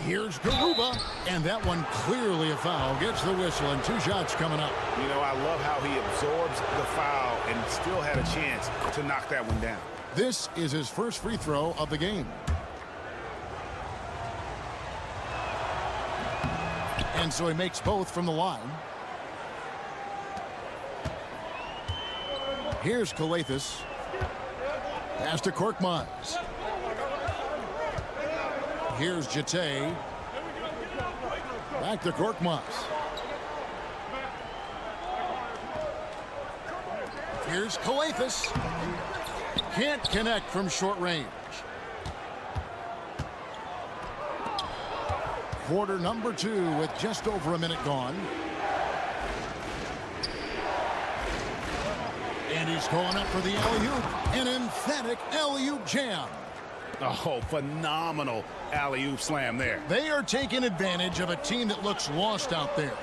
Here's Garuba, and that one clearly a foul. Gets the whistle, and 2 shots coming up. You know, I love how he absorbs the foul and still had a chance to knock that one down. This is his first free throw of the game. And so he makes both from the line. Here's Kalathis. Pass to Korkmaz. Here's Jete. Back to Korkmaz. Here's Kalathis. Can't connect from short range. Quarter number 2 with just over a minute gone. And he's going up for the alley-oop. An emphatic alley-oop jam. Oh, phenomenal alley-oop slam there. They are taking advantage of a team that looks lost out there.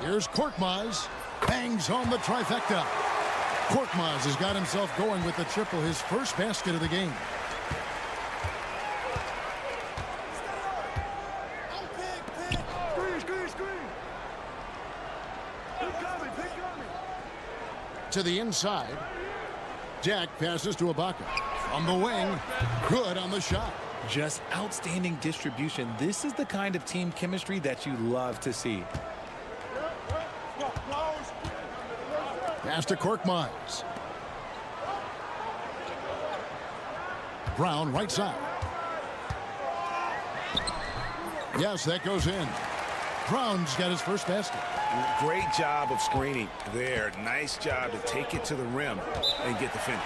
Here's Korkmaz. Bangs home the trifecta. Korkmaz has got himself going with the triple, his first basket of the game. To the inside. Jack passes to Ibaka. From the wing. Good on the shot. Just outstanding distribution. This is the kind of team chemistry that you love to see. Pass to Korkmaz. Brown right side. Yes, that goes in. Brown's got his first basket. Great job of screening there. Nice job to take it to the rim and get the finish.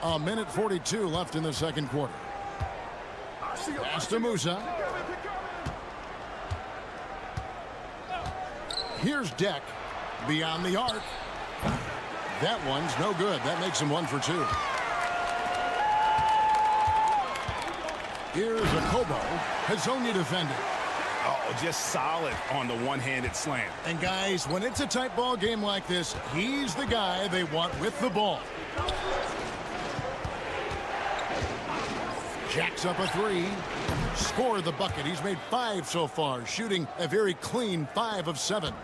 A minute 42 left in the second quarter. Pass to Musa. Here's Deck. Beyond the arc. That one's no good. That makes him 1 for 2. Here's a Kobo. Hazonia defending. Oh, just solid on the one-handed slam. And guys, when it's a tight ball game like this, he's the guy they want with the ball. Jacks up a 3. Scored the bucket. He's made 5 so far, shooting a very clean 5 of 7.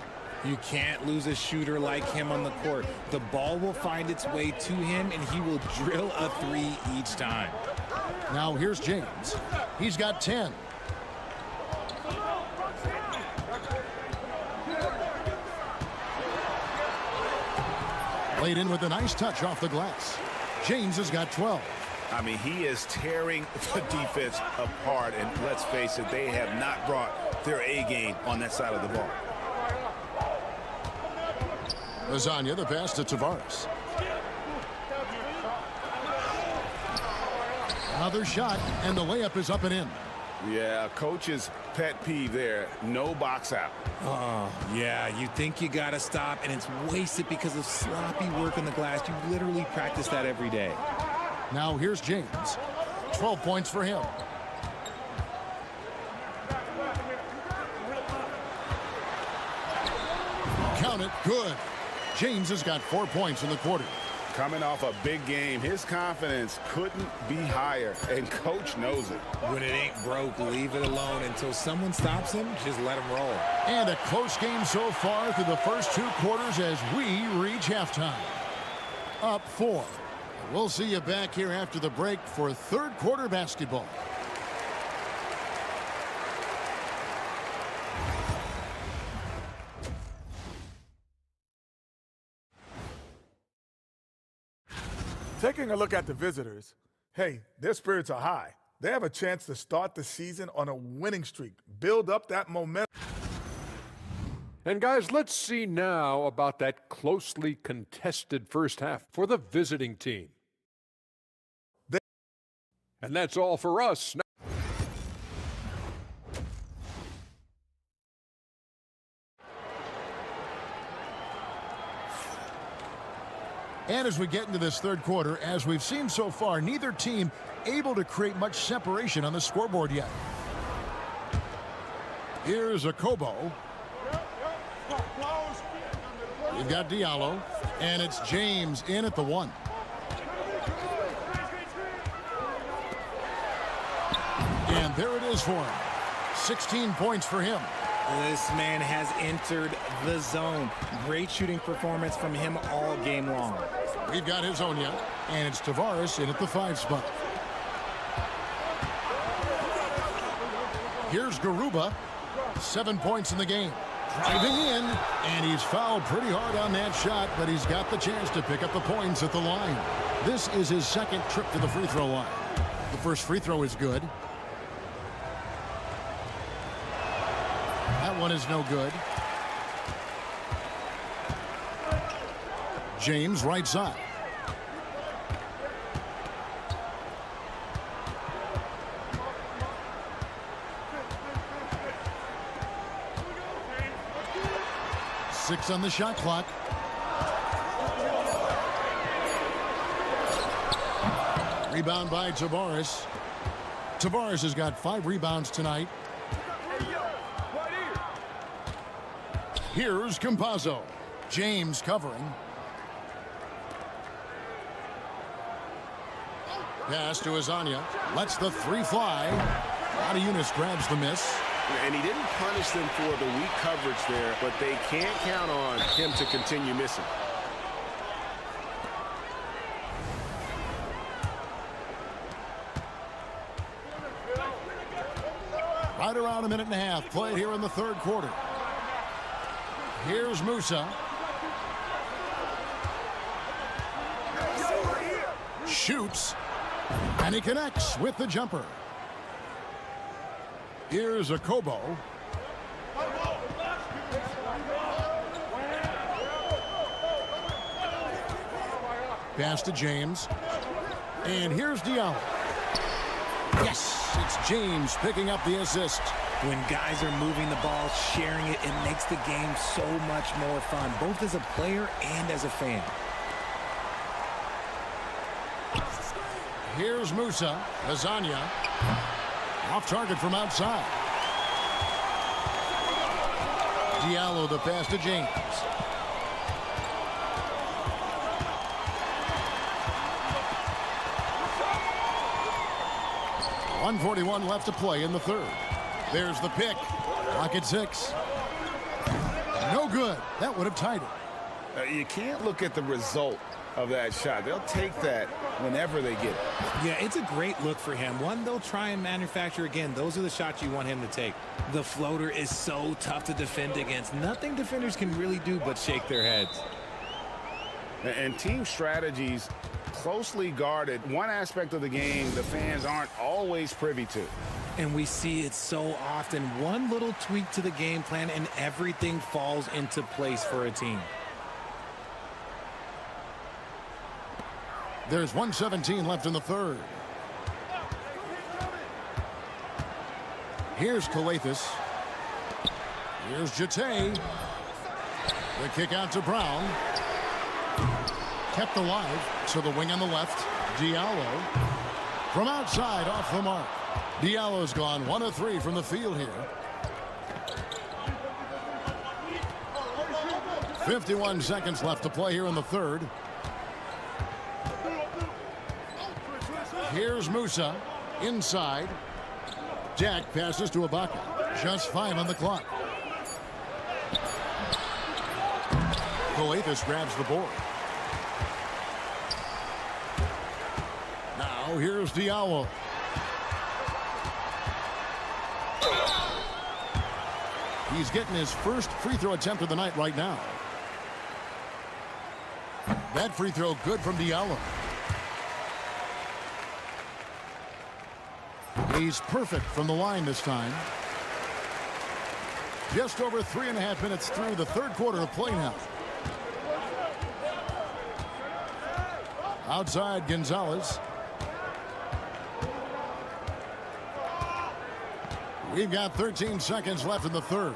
You can't lose a shooter like him on the court. The ball will find its way to him, and he will drill a 3 each time. Now here's James. He's got 10. Played in with a nice touch off the glass. James has got 12. I mean, he is tearing the defense apart, and let's face it, they have not brought their A game on that side of the ball. Lasagna, the pass to Tavares. Another shot, and the layup is up and in. Yeah, coach's pet peeve there. No box out. Oh, yeah, you think you got to stop, and it's wasted because of sloppy work on the glass. You literally practice that every day. Now here's James. 12 points for him. Count it. Good. James has got 4 points in the quarter. Coming off a big game, his confidence couldn't be higher, and coach knows it. When it ain't broke, leave it alone until someone stops him. Just let him roll. And a close game so far through the first 2 quarters as we reach halftime. Up 4. We'll see you back here after the break for third quarter basketball. Taking a look at the visitors, hey, their spirits are high. They have a chance to start the season on a winning streak, build up that momentum. And guys, let's see now about that closely contested first half for the visiting team. And that's all for us. And as we get into this third quarter, as we've seen so far, neither team able to create much separation on the scoreboard yet. Here's a Kobo. You've got Diallo, and it's James in at the 1. And there it is for him. 16 points for him. This man has entered the zone. Great shooting performance from him all game long. We've got Hazonia, and it's Tavares in at the 5 spot. Here's Garuba. 7 points in the game. Driving in, and he's fouled pretty hard on that shot, but he's got the chance to pick up the points at the line. This is his second trip to the free throw line. The first free throw is good. That one is no good. James right side. Six on the shot clock. Rebound by Tavares. Tavares has got 5 rebounds tonight. Here's Campazzo. James covering. Pass to Hazonia. Lets the 3 fly. Adiunas grabs the miss. And he didn't punish them for the weak coverage there, but they can't count on him to continue missing. Right around a minute and a half played here in the third quarter. Here's Musa. Shoots. And he connects with the jumper. Here's a Kobo. Pass to James. And here's Diallo. Yes, it's James picking up the assist. When guys are moving the ball, sharing it, it makes the game so much more fun, both as a player and as a fan. Here's Musa. Lasagna. Off target from outside. Diallo the pass to James. .141 left to play in the third. There's the pick. Clock at 6. No good. That would have tied it. You can't look at the result of that shot. They'll take that whenever they get it. Yeah, it's a great look for him. One they'll try and manufacture again. Those are the shots you want him to take. The floater is so tough to defend against. Nothing defenders can really do but shake their heads. And team strategies closely guarded. One aspect of the game the fans aren't always privy to. And we see it so often. One little tweak to the game plan and everything falls into place for a team. There's 1:17 left in the third. Here's Kalathis. Here's Jete. The kick out to Brown. Kept alive. So the wing on the left. Diallo. From outside, off the mark. Diallo's gone 1 of 3 from the field here. 51 seconds left to play here in the third. Here's Musa. Inside. Jack passes to Ibaka. Just 5 on the clock. Kalathis grabs the board. Now here's Diallo. He's getting his first free throw attempt of the night right now. That free throw good from Diallo. He's perfect from the line this time. Just over 3.5 minutes through the third quarter of play now. Outside Gonzalez. We've got 13 seconds left in the third.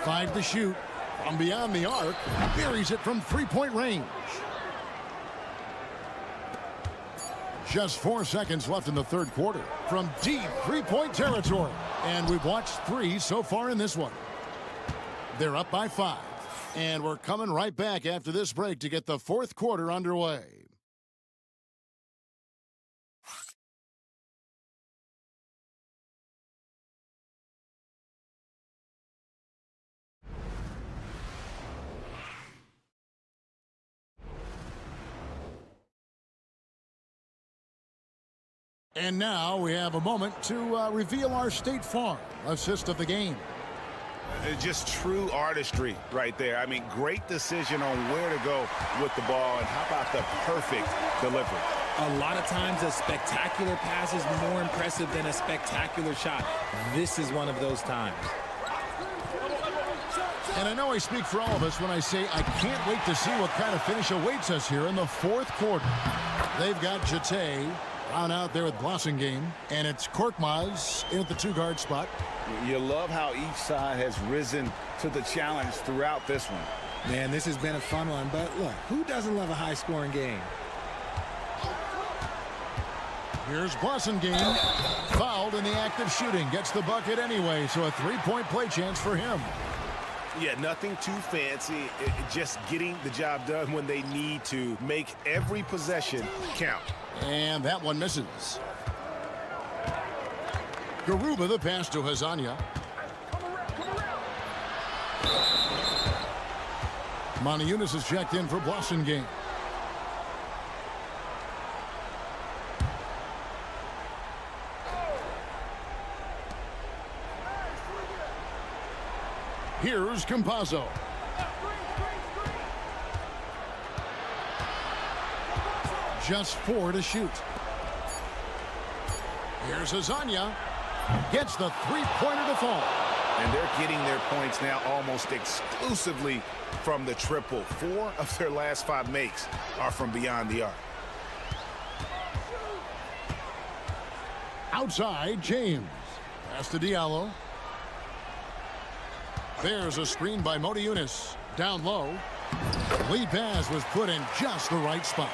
5 to shoot. From beyond the arc. Buries it from three-point range. Just 4 seconds left in the third quarter. From deep three-point territory. And we've watched 3 so far in this one. They're up by 5. And we're coming right back after this break to get the fourth quarter underway. And now we have a moment to reveal our State Farm assist of the game. Just true artistry right there. I mean, great decision on where to go with the ball, and how about the perfect delivery? A lot of times a spectacular pass is more impressive than a spectacular shot. This is one of those times. And I know I speak for all of us when I say I can't wait to see what kind of finish awaits us here in the fourth quarter. They've got Jete on out there with Blossingame, and it's Korkmaz in at the 2-guard spot. You love how each side has risen to the challenge throughout this one. Man, this has been a fun one, but look, who doesn't love a high-scoring game? Here's Blossingame, fouled in the act of shooting, gets the bucket anyway, so a 3-point play chance for him. Yeah, nothing too fancy, just getting the job done when they need to. Make every possession count. And that one misses. Garuba the pass to Hazanya. Moniunas is checked in for Blossingame. Here's Campazzo. Just 4 to shoot. Here's Hazanya. Gets the three-pointer to fall. And they're getting their points now almost exclusively from the triple. 4 of their last 5 makes are from beyond the arc. Outside, James. Pass to Diallo. There's a screen by Moniunas. Down low. Lead pass was put in just the right spot.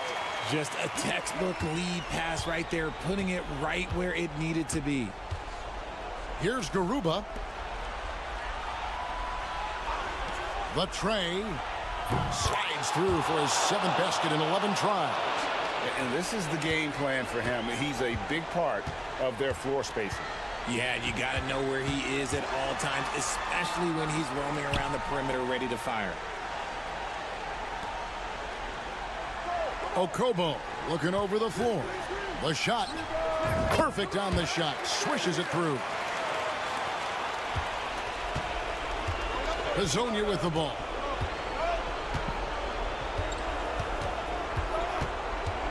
Just a textbook lead pass right there, putting it right where it needed to be. Here's Garuba. The tray. Slides through for his 7th basket in 11 tries. And this is the game plan for him. He's a big part of their floor spacing. Yeah, you got to know where he is at all times, especially when he's roaming around the perimeter ready to fire. Okobo looking over the floor. The shot. Perfect on the shot. Swishes it through. Hazonia with the ball.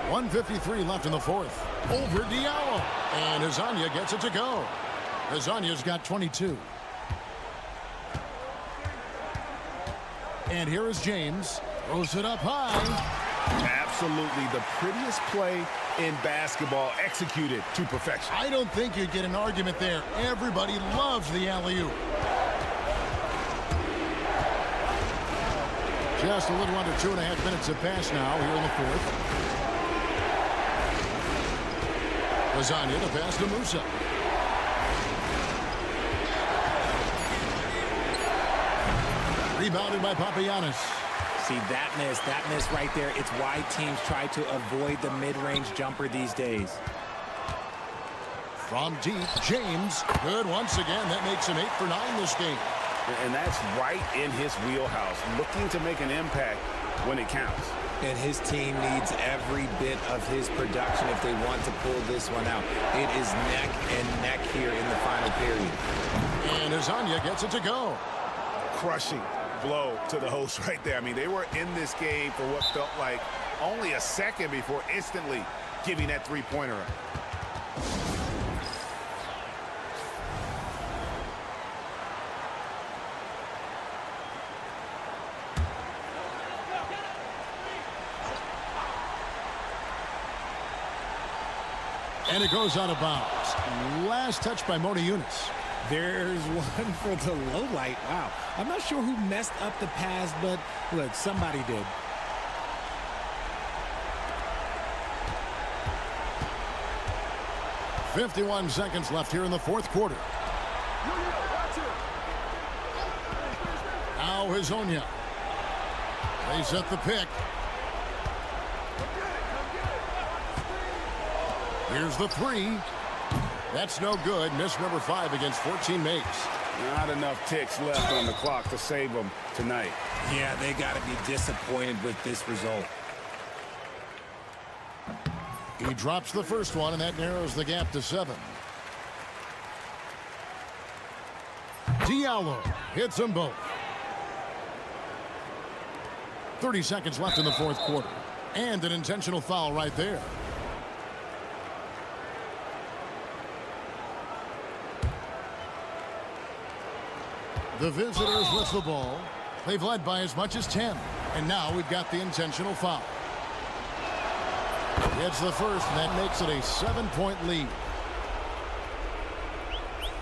.153 left in the fourth. Over Diallo. And Hazonia gets it to go. Hazonia's got 22. And here is James. Throws it up high. Absolutely the prettiest play in basketball, executed to perfection. I don't think you'd get an argument there. Everybody loves the alley-oop. Just a little under 2.5 minutes have passed now here in the fourth. Lasagna to pass to Musa. Rebounded by Papagiannis. See, that miss right there, it's why teams try to avoid the mid-range jumper these days. From deep, James. Good once again. That makes him 8 for 9 this game. And that's right in his wheelhouse, looking to make an impact when it counts. And his team needs every bit of his production if they want to pull this one out. It is neck and neck here in the final period. And Hazonia gets it to go. Crushing blow to the host right there. I mean, they were in this game for what felt like only a second before instantly giving that three-pointer up. And it goes out of bounds. Last touch by Mona Yunus. There's one for the low light. Wow. I'm not sure who messed up the pass, but look, somebody did. .51 seconds left here in the fourth quarter. Now Hazonia. They set the pick. Here's the three. That's no good. Miss number 5 against 14 makes. Not enough ticks left on the clock to save them tonight. Yeah, they got to be disappointed with this result. He drops the first one, and that narrows the gap to 7. Diallo hits them both. 30 seconds left in the fourth quarter. And an intentional foul right there. The visitors with the ball. They've led by as much as 10. And now we've got the intentional foul. It's the first, and that makes it a 7-point lead.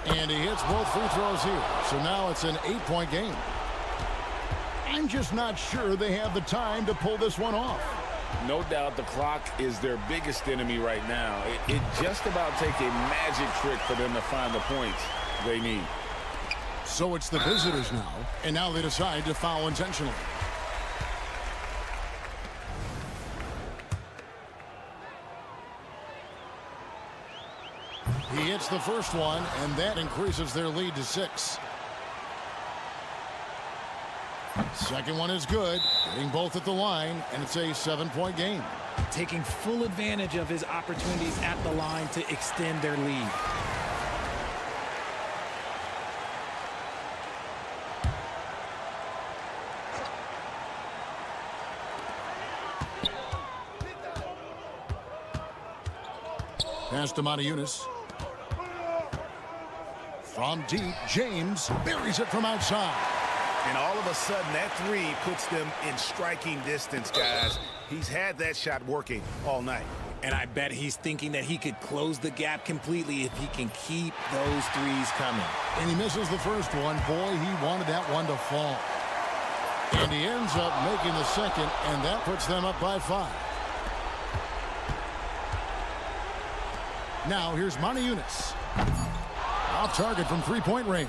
And he hits both free throws here. So now it's an 8-point game. I'm just not sure they have the time to pull this one off. No doubt the clock is their biggest enemy right now. It just about takes a magic trick for them to find the points they need. So it's the visitors now, and now they decide to foul intentionally. He hits the first one, and that increases their lead to 6. Second one is good, hitting both at the line, and it's a 7-point game. Taking full advantage of his opportunities at the line to extend their lead. Pass to Mona Yunus. From deep, James buries it from outside. And all of a sudden, that three puts them in striking distance, guys. He's had that shot working all night. And I bet he's thinking that he could close the gap completely if he can keep those threes coming. And he misses the first one. Boy, he wanted that one to fall. And he ends up making the second, and that puts them up by 5. Now here's Yunus. Off target from three-point range.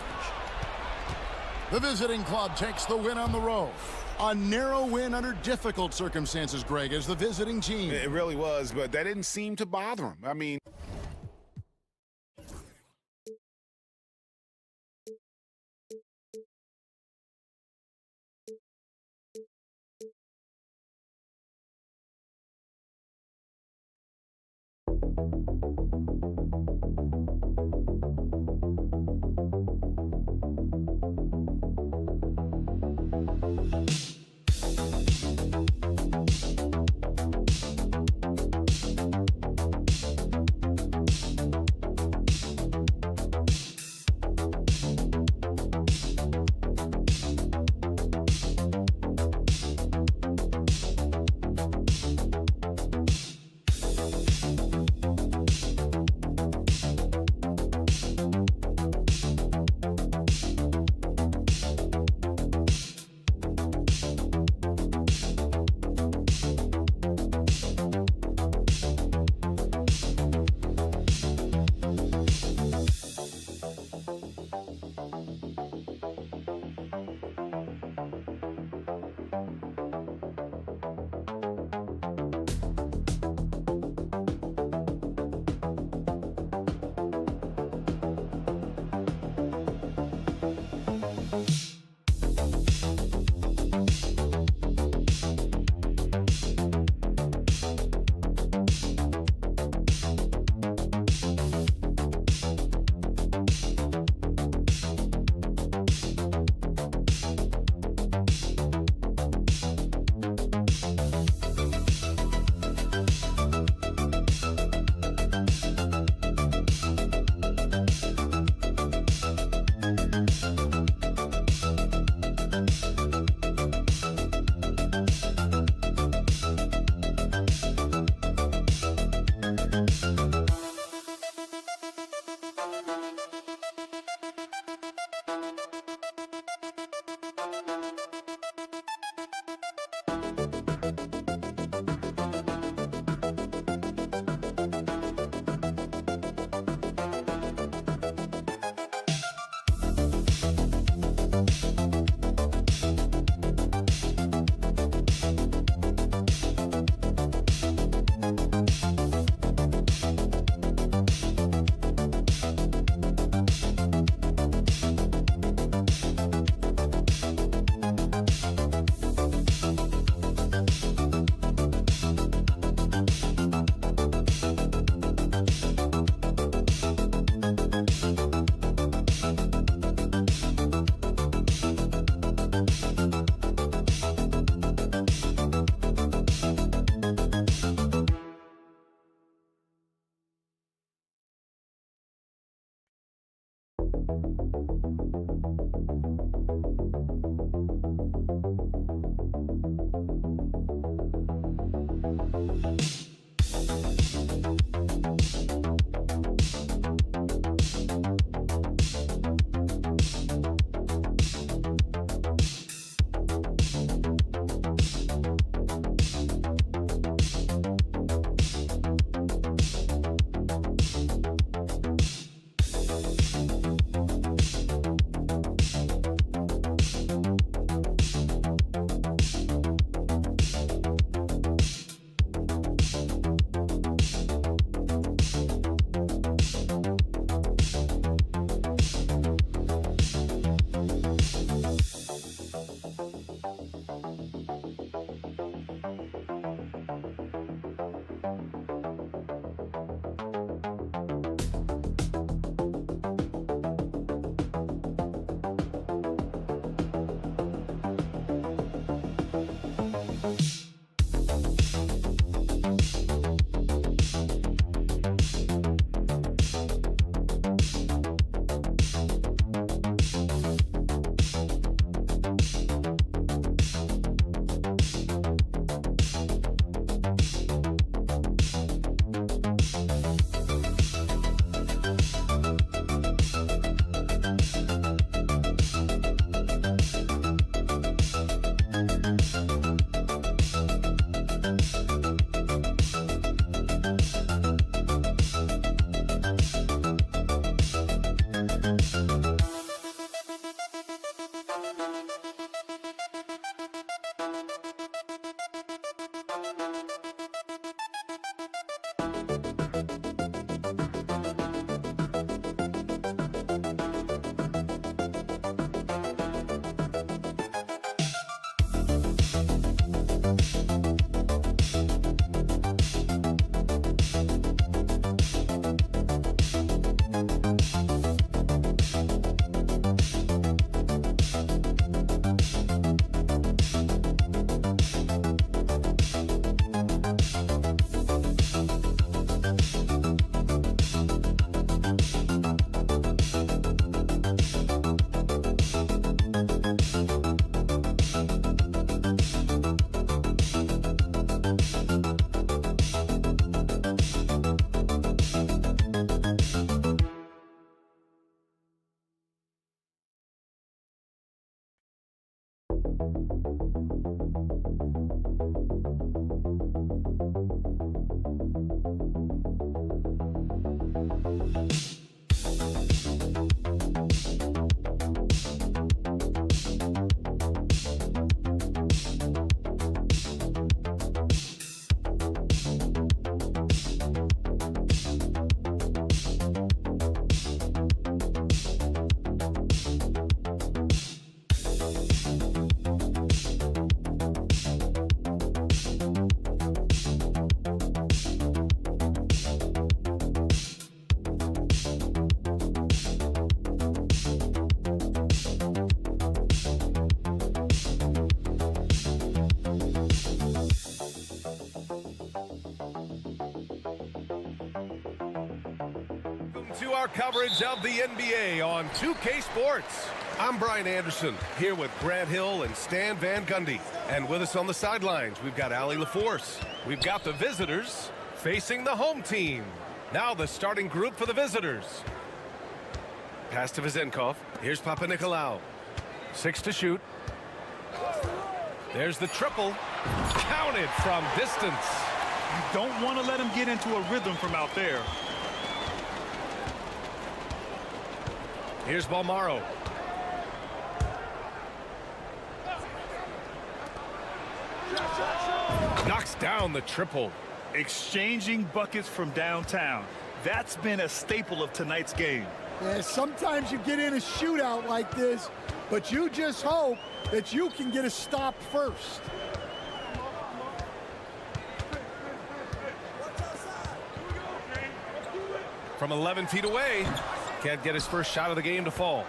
The visiting club takes the win on the road. A narrow win under difficult circumstances, Greg, as the visiting team. It really was, but that didn't seem to bother him. I mean, To our coverage of the NBA on 2K Sports. I'm Brian Anderson, here with Grant Hill and Stan Van Gundy. And with us on the sidelines, we've got Allie LaForce. We've got the visitors facing the home team. Now the starting group for the visitors. Pass to Vezenkov. Here's Papanikolaou. 6 to shoot. There's the triple. Counted from distance. You don't want to let him get into a rhythm from out there. Here's Balmaro. Knocks down the triple. Exchanging buckets from downtown. That's been a staple of tonight's game. Yeah, sometimes you get in a shootout like this, but you just hope that you can get a stop first. From 11 feet away. Can't get his first shot of the game to fall.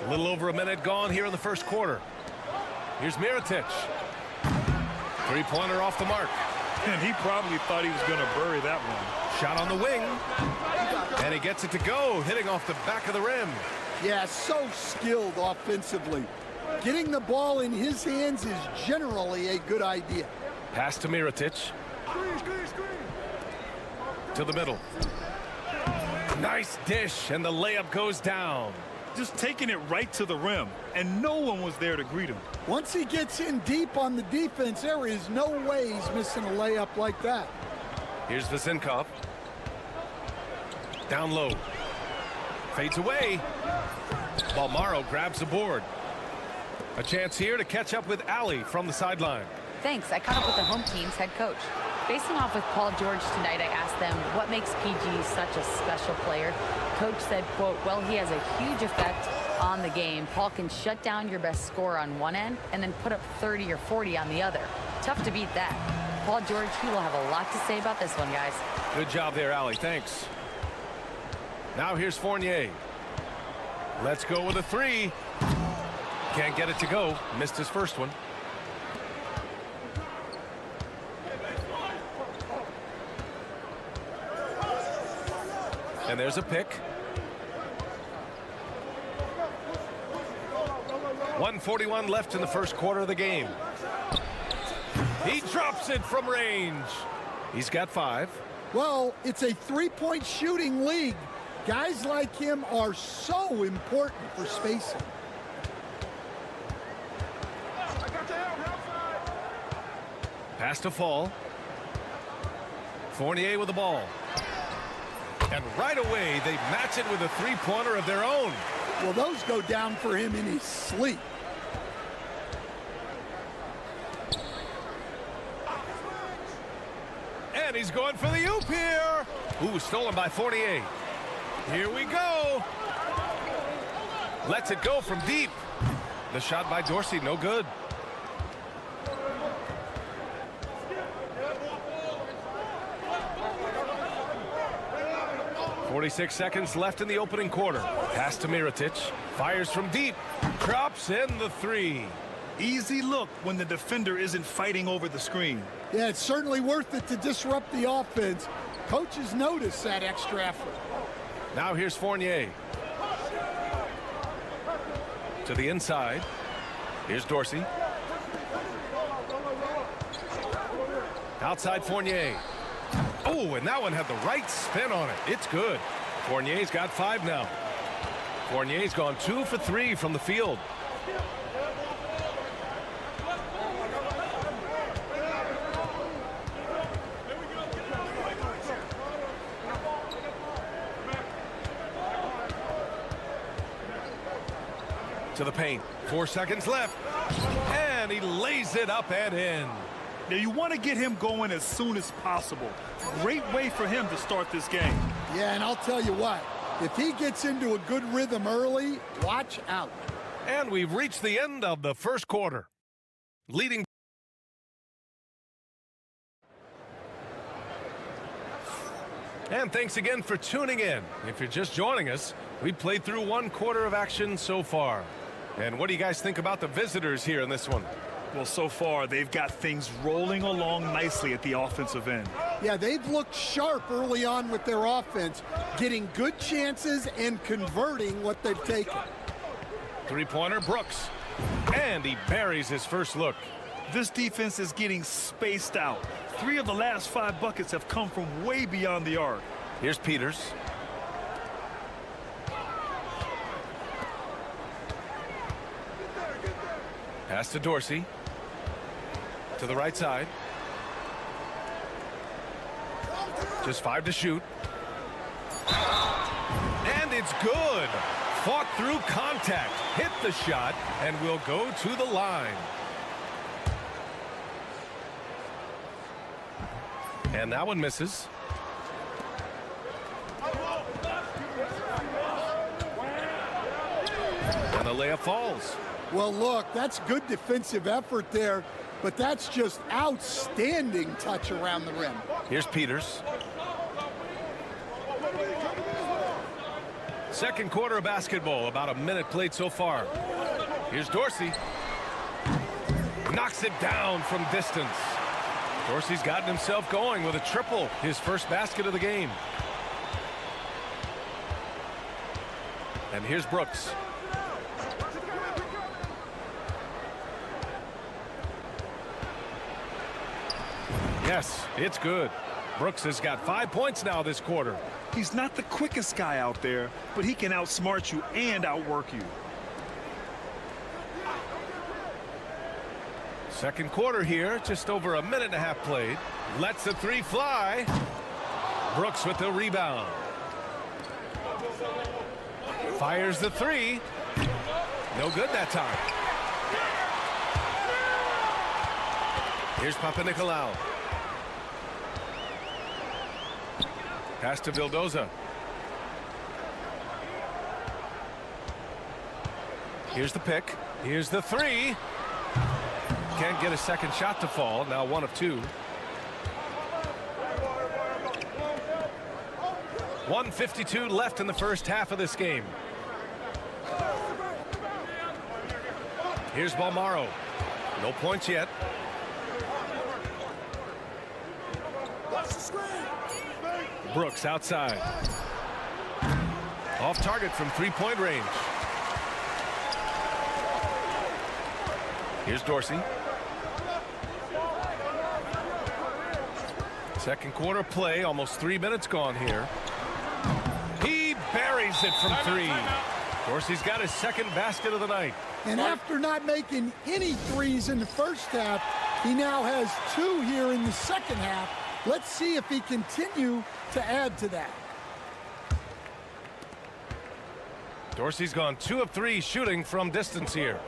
A little over a minute gone here in the first quarter. Here's Mirotic. Three-pointer off the mark. And he probably thought he was going to bury that one. Shot on the wing. And he gets it to go, hitting off the back of the rim. Yeah, so skilled offensively. Getting the ball in his hands is generally a good idea. Pass to Mirotic. To the middle. Nice dish, and the layup goes down. Just taking it right to the rim, and no one was there to greet him. Once he gets in deep on the defense, there is no way he's missing a layup like that. Here's Vezenkov. Down low. Fades away. Balmaro grabs the board. A chance here to catch up with Allie from the sideline. Thanks. I caught up with the home team's head coach. Facing off with Paul George tonight, I asked them what makes PG such a special player. Coach said, quote, well, he has a huge effect on the game. Paul can shut down your best scorer on one end and then put up 30 or 40 on the other. Tough to beat that. Paul George, he will have a lot to say about this one, guys. Good job there, Allie. Thanks. Now here's Fournier. Let's go with a three. Can't get it to go. Missed his first one. And there's a pick. 1:41 left in the first quarter of the game. He drops it from range. He's got 5. Well, it's a three-point shooting league. Guys like him are so important for spacing. Pass to Fall. Fournier with the ball. And right away, they match it with a three-pointer of their own. Well, those go down for him in his sleep. And he's going for the oop here. Ooh, stolen by Fournier. Here we go. Lets it go from deep. The shot by Dorsey, no good. 46 seconds left in the opening quarter. Pass to Mirotic. Fires from deep. Drops in the three. Easy look when the defender isn't fighting over the screen. Yeah, it's certainly worth it to disrupt the offense. Coaches notice that extra effort. Now here's Fournier. To the inside. Here's Dorsey. Outside Fournier. Oh, and that one had the right spin on it. It's good. Fournier's got 5 now. Fournier's gone 2 for 3 from the field. To the paint. 4 seconds left. And he lays it up and in. Now you want to get him going as soon as possible. Great way for him to start this game. Yeah, and I'll tell you what, if he gets into a good rhythm early, watch out. And we've reached the end of the first quarter. Leading. And thanks again for tuning in. If you're just joining us, we played through 1 quarter of action so far. And what do you guys think about the visitors here in this one? Well, so far, they've got things rolling along nicely at the offensive end. Yeah, they've looked sharp early on with their offense, getting good chances and converting what they've taken. Three-pointer, Brooks. And he buries his first look. This defense is getting spaced out. 3 of the last 5 buckets have come from way beyond the arc. Here's Peters. Pass to Dorsey. To the right side. Just 5 to shoot. And it's good. Fought through contact. Hit the shot and will go to the line. And that one misses. And the layup falls. Well, look, that's good defensive effort there, but that's just outstanding touch around the rim. Here's Peters. Second quarter of basketball, about a minute played so far. Here's Dorsey. Knocks it down from distance. Dorsey's gotten himself going with a triple, his first basket of the game. And here's Brooks. Yes, it's good. Brooks has got 5 points now this quarter. He's not the quickest guy out there, but he can outsmart you and outwork you. Second quarter here, just over a minute and a half played. Lets the 3 fly. Brooks with the rebound. Fires the 3. No good that time. Here's Panathinaikos. Pass to Vildoza. Here's the pick. Here's the 3. Can't get a second shot to fall. Now 1 of 2. 1:52 left in the first half of this game. Here's Balmaro. No points yet. Brooks outside. Off target from 3-point range. Here's Dorsey. Second quarter play, almost 3 minutes gone here. He buries it from 3. Dorsey's got his second basket of the night. And after not making any threes in the first half, he now has 2 here in the second half. Let's see if he continue to add to that. Dorsey's gone 2 of 3 shooting from distance here.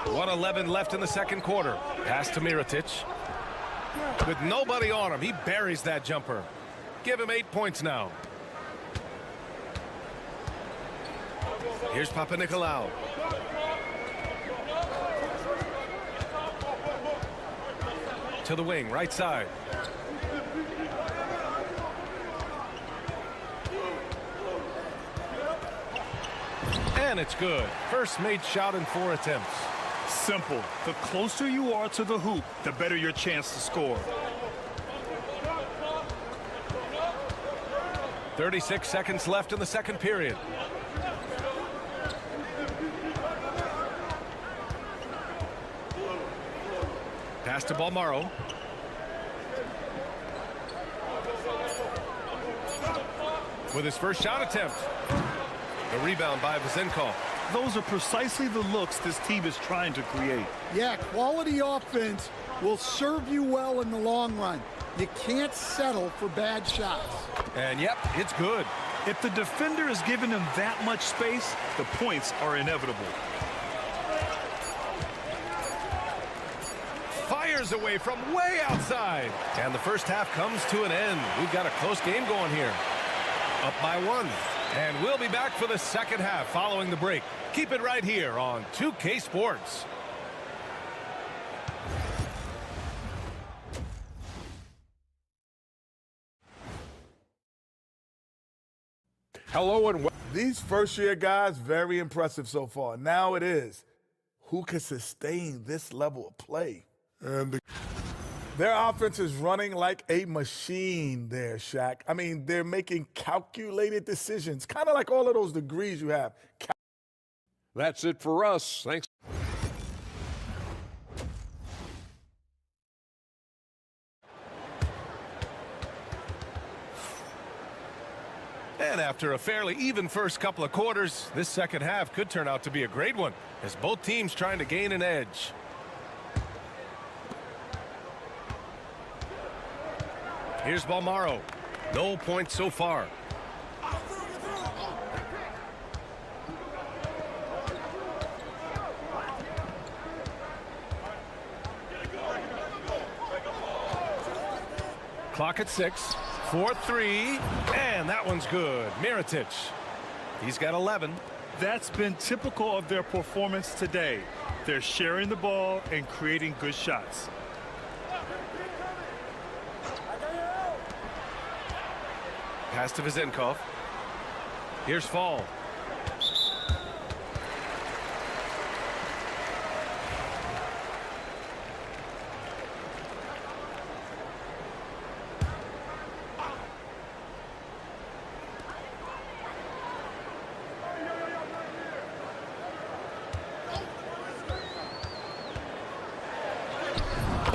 1:11 left in the second quarter. Pass to Mirotic. With nobody on him, he buries that jumper. Give him 8 points now. Here's Panathinaikos. To the wing, right side. And it's good. First made shot in 4 attempts. Simple. The closer you are to the hoop, the better your chance to score. 36 seconds left in the second period. Pass to Balmaro. with his first shot attempt. The rebound by Vezenkov. Those are precisely the looks this team is trying to create. Yeah, quality offense will serve you well in the long run. You can't settle for bad shots. And yep, it's good. If the defender is giving him that much space, the points are inevitable. Fires away from way outside. And the first half comes to an end. We've got a close game going here. Up by 1. And we'll be back for the second half following the break. Keep it right here on 2K Sports. Hello and welcome. These first-year guys, very impressive so far. Now it is, who can sustain this level of play? And their offense is running like a machine there, Shaq. I mean, they're making calculated decisions, kind of like all of those degrees you have. That's it for us. Thanks. And after a fairly even first couple of quarters, this second half could turn out to be a great one, as both teams trying to gain an edge. Here's Balmaro. No points so far. Clock at 6. 4-3, and that one's good. Mirotic. He's got 11. That's been typical of their performance today. They're sharing the ball and creating good shots. Pass to Vezenkov. Here's Fall.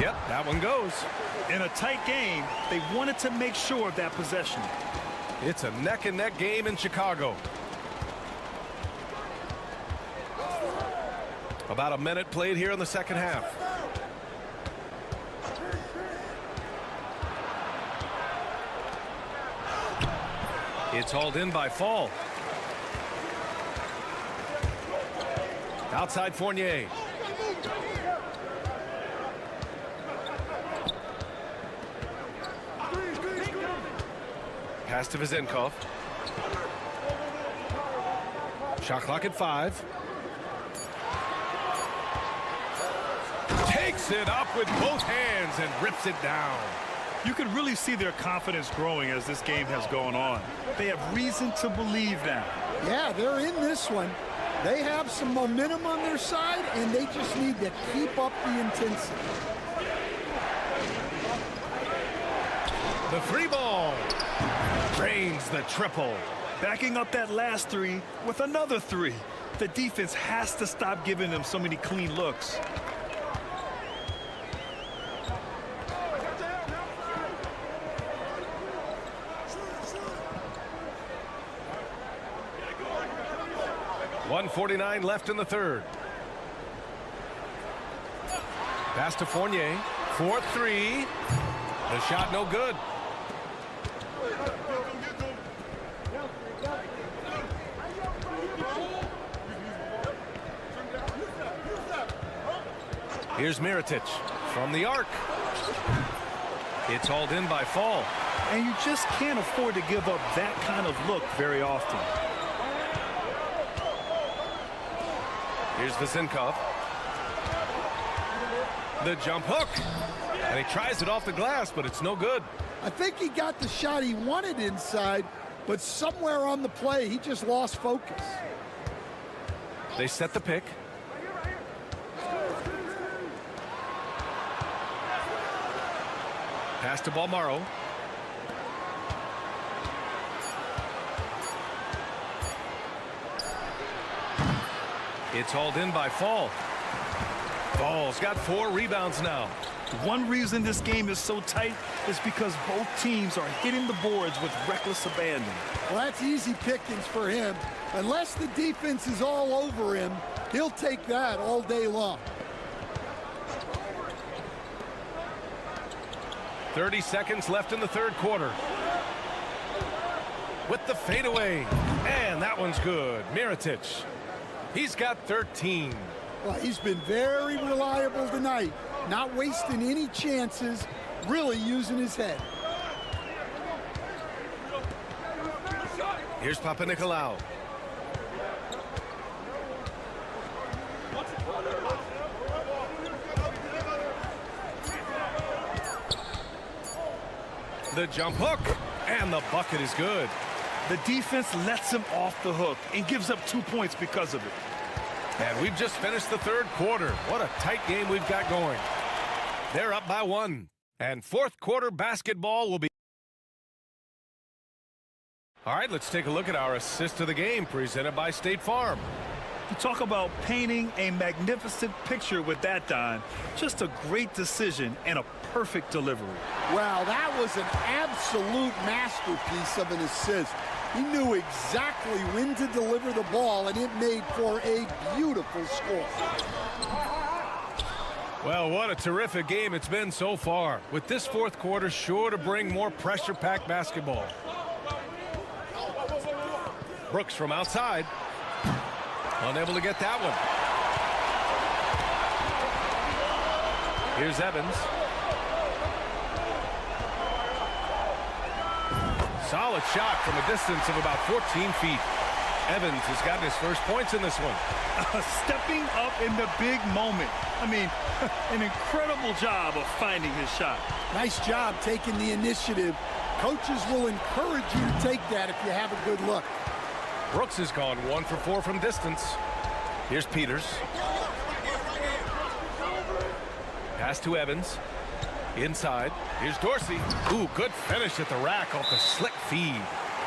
Yep, that one goes. In a tight game, they wanted to make sure of that possession. It's a neck-and-neck game in Chicago. About a minute played here in the second half. It's hauled in by Fall. Outside Fournier. Pass to Vezenkov. Shot clock at 5. Takes it up with both hands and rips it down. You can really see their confidence growing as this game has gone on. They have reason to believe now. Yeah, they're in this one. They have some momentum on their side, and they just need to keep up the intensity. The free ball. Drains the triple. Backing up that last 3 with another 3. The defense has to stop giving them so many clean looks. .149 left in the third. Pass to Fournier. 4-3. The shot no good. Here's Mirotic from the arc. It's hauled in by Fall. And you just can't afford to give up that kind of look very often. Here's Vezenkov. The jump hook. And he tries it off the glass, but it's no good. I think he got the shot he wanted inside, but somewhere on the play, he just lost focus. They set the pick. Pass to Balmaro. It's hauled in by Fall. Ball's got 4 rebounds now. One reason this game is so tight is because both teams are hitting the boards with reckless abandon. Well, that's easy pickings for him. Unless the defense is all over him, he'll take that all day long. 30 seconds left in the third quarter. With the fadeaway. And that one's good. Mirotic. He's got 13. Well, he's been very reliable tonight. Not wasting any chances. Really using his head. Here's Papanikolaou. The jump hook, and the bucket is good. The defense lets him off the hook and gives up 2 points because of it. And we've just finished the third quarter. What a tight game we've got going. They're up by 1. And fourth quarter basketball will be... All right, let's take a look at our assist of the game presented by State Farm. You talk about painting a magnificent picture with that, Don. Just a great decision and a perfect delivery. Wow, that was an absolute masterpiece of an assist. He knew exactly when to deliver the ball, and it made for a beautiful score. Well, what a terrific game it's been so far. With this fourth quarter sure to bring more pressure-packed basketball. Brooks from outside. Unable to get that one. Here's Evans. Solid shot from a distance of about 14 feet. Evans has gotten his first points in this one. Stepping up in the big moment. I mean, an incredible job of finding his shot. Nice job taking the initiative. Coaches will encourage you to take that if you have a good look. Brooks has gone 1 for 4 from distance. Here's Peters. Pass to Evans. Inside. Here's Dorsey. Ooh, good finish at the rack off the slick feed.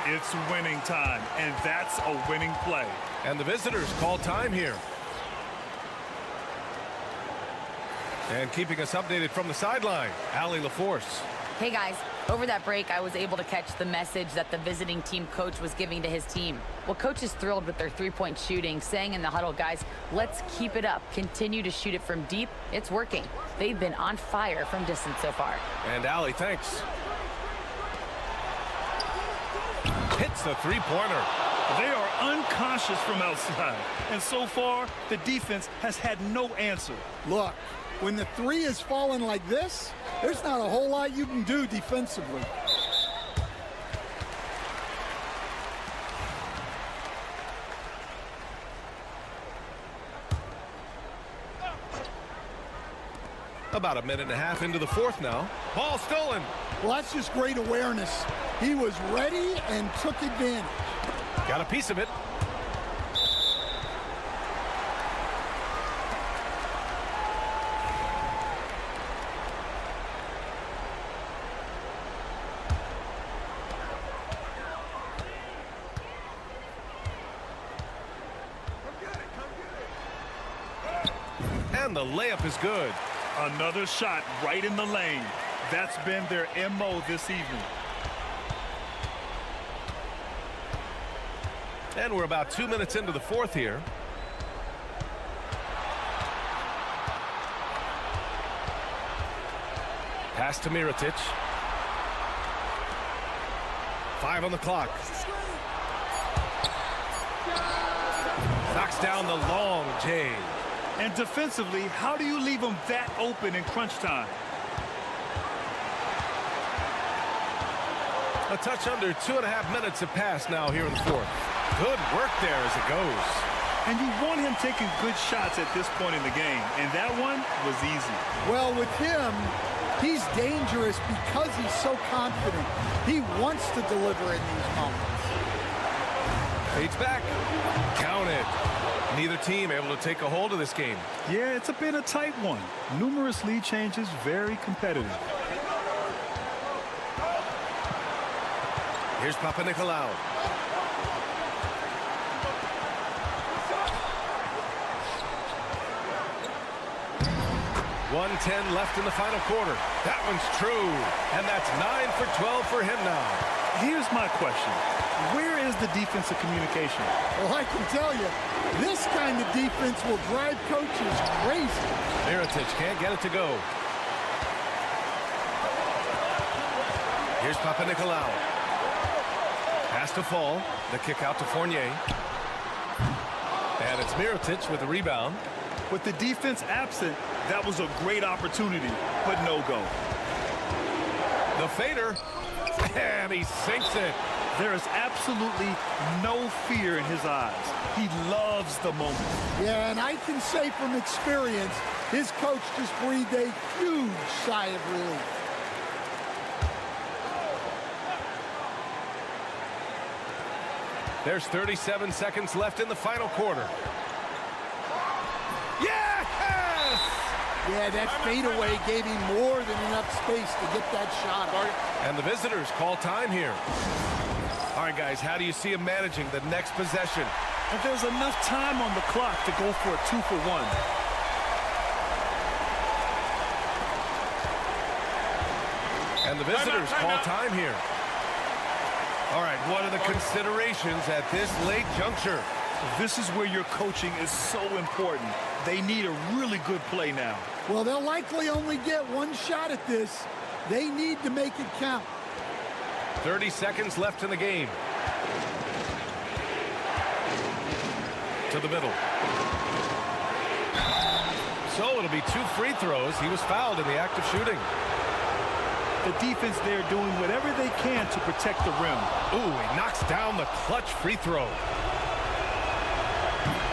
It's winning time, and that's a winning play. And the visitors call time here. And keeping us updated from the sideline, Allie LaForce. Hey guys, over that break I was able to catch the message that the visiting team coach was giving to his team. Well, coach is thrilled with their three-point shooting, saying in the huddle, guys, let's keep it up. Continue to shoot it from deep. It's working. They've been on fire from distance so far. And Allie, thanks. Hits the three-pointer. They are unconscious from outside. And so far, the defense has had no answer. Look, when the three is falling like this, there's not a whole lot you can do defensively. About a minute and a half into the fourth now. Ball stolen. Well, that's just great awareness. He was ready and took advantage. Got a piece of it. And the layup is good. Another shot right in the lane. That's been their MO this evening. And we're about 2 minutes into the fourth here. Pass to Mirotic. 5 on the clock. Knocks down the long J. And defensively, how do you leave them that open in crunch time? A touch under 2.5 minutes have passed now here in the fourth. Good work there as it goes. And you want him taking good shots at this point in the game, and that one was easy. Well, with him, he's dangerous because he's so confident. He wants to deliver in these moments. Fades back. Count it. Neither team able to take a hold of this game. Yeah, it's been a tight one. Numerous lead changes, very competitive. Here's Papanikolaou. 1:10 left in the final quarter. That one's true. And that's 9 for 12 for him now. Here's my question. Where is the defensive communication? Well, I can tell you, this kind of defense will drive coaches crazy. Mirotic can't get it to go. Here's Papanikolaou. Pass to fall. The kick out to Fournier. And it's Mirotic with the rebound. With the defense absent, that was a great opportunity, but no go. The fader. And he sinks it. There is absolutely no fear in his eyes. He loves the moment. Yeah, and I can say from experience, his coach just breathed a huge sigh of relief. There's 37 seconds left in the final quarter. Yes! Yeah, that fadeaway gave him more than enough space to get that shot. And the visitors call time here. All right, guys, how do you see him managing the next possession? And there's enough time on the clock to go for a 2-for-1. And the visitors call time here. All right, what are the considerations at this late juncture? This is where your coaching is so important. They need a really good play now. Well, they'll likely only get one shot at this. They need to make it count. 30 seconds left in the game. To the middle. So it'll be 2 free throws. He was fouled in the act of shooting. The defense there doing whatever they can to protect the rim. Ooh, he knocks down the clutch free throw.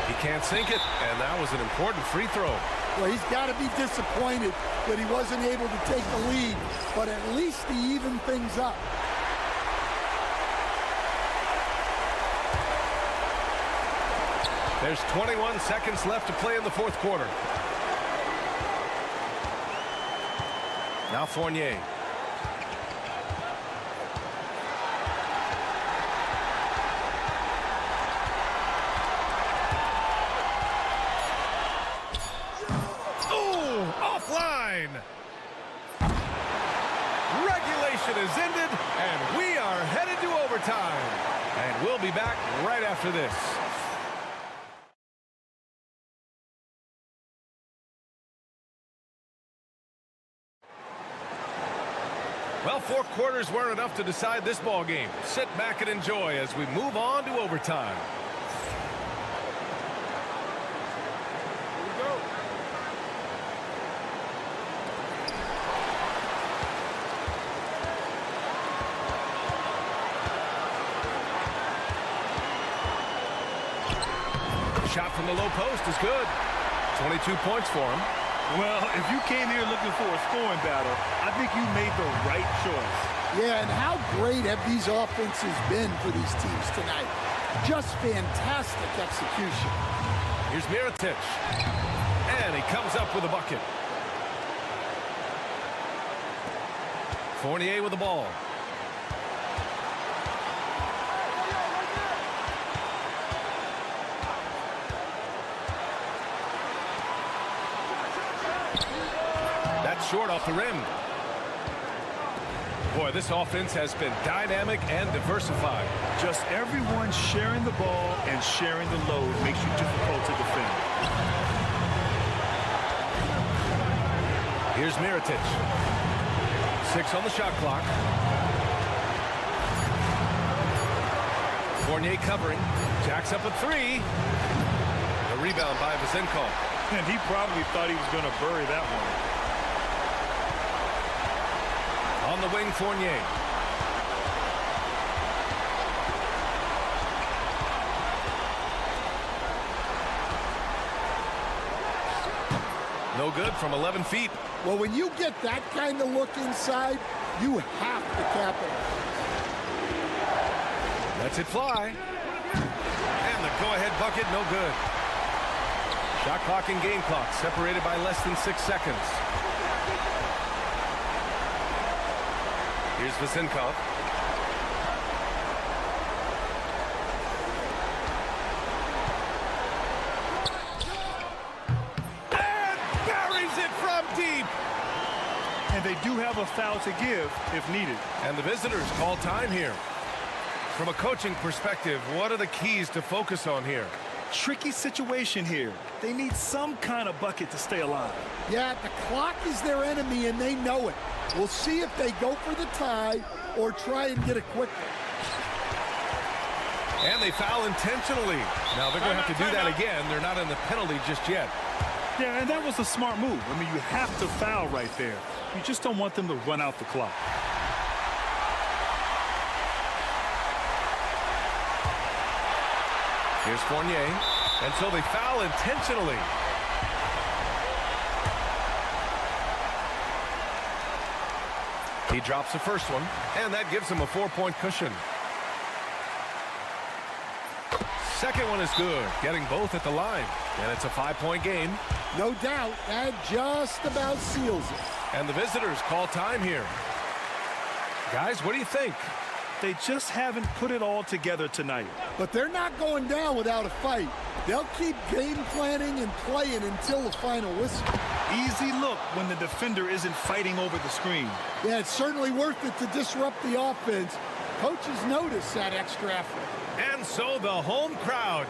He can't sink it, and that was an important free throw. Well, he's got to be disappointed that he wasn't able to take the lead, but at least he evened things up. There's 21 seconds left to play in the fourth quarter. Now Fournier. Regulation is ended, and we are headed to overtime. And we'll be back right after this. Well, 4 quarters weren't enough to decide this ball game. Sit back and enjoy as we move on to overtime. Shot from the low post is good. 22 points for him. Well, if you came here looking for a scoring battle, I think you made the right choice. Yeah, and how great have these offenses been for these teams tonight? Just fantastic execution. Here's Mirotic. And he comes up with a bucket. Fournier with the ball. Short off the rim. Boy, this offense has been dynamic and diversified. Just everyone sharing the ball and sharing the load makes you difficult to defend. Here's Mirotic. 6 on the shot clock. Fournier covering. Jacks up a 3. The rebound by Vasenkov. And he probably thought he was going to bury that one. On the wing, Fournier. No good from 11 feet. Well, when you get that kind of look inside, you have to capitalize. Lets it fly. And the go-ahead bucket, no good. Shot clock and game clock separated by less than 6 seconds. Here's Vasenkov. And buries it from deep. And they do have a foul to give if needed. And the visitors call time here. From a coaching perspective, what are the keys to focus on here? Tricky situation here. They need some kind of bucket to stay alive. Yeah, the clock is their enemy, and they know it. We'll see if they go for the tie or try and get it quickly. And they foul intentionally. Now they're going to have to do that again. They're not in the penalty just yet. Yeah, and that was a smart move. I mean, you have to foul right there. You just don't want them to run out the clock. Here's Fournier. And so they foul intentionally. He drops the first one, and that gives him a 4-point cushion. Second one is good, getting both at the line. And it's a 5-point game. No doubt, that just about seals it. And the visitors call time here. Guys, what do you think? They just haven't put it all together tonight. But they're not going down without a fight. They'll keep game planning and playing until the final whistle. Easy look when the defender isn't fighting over the screen. Yeah, it's certainly worth it to disrupt the offense. Coaches notice that extra effort. And so the home crowd.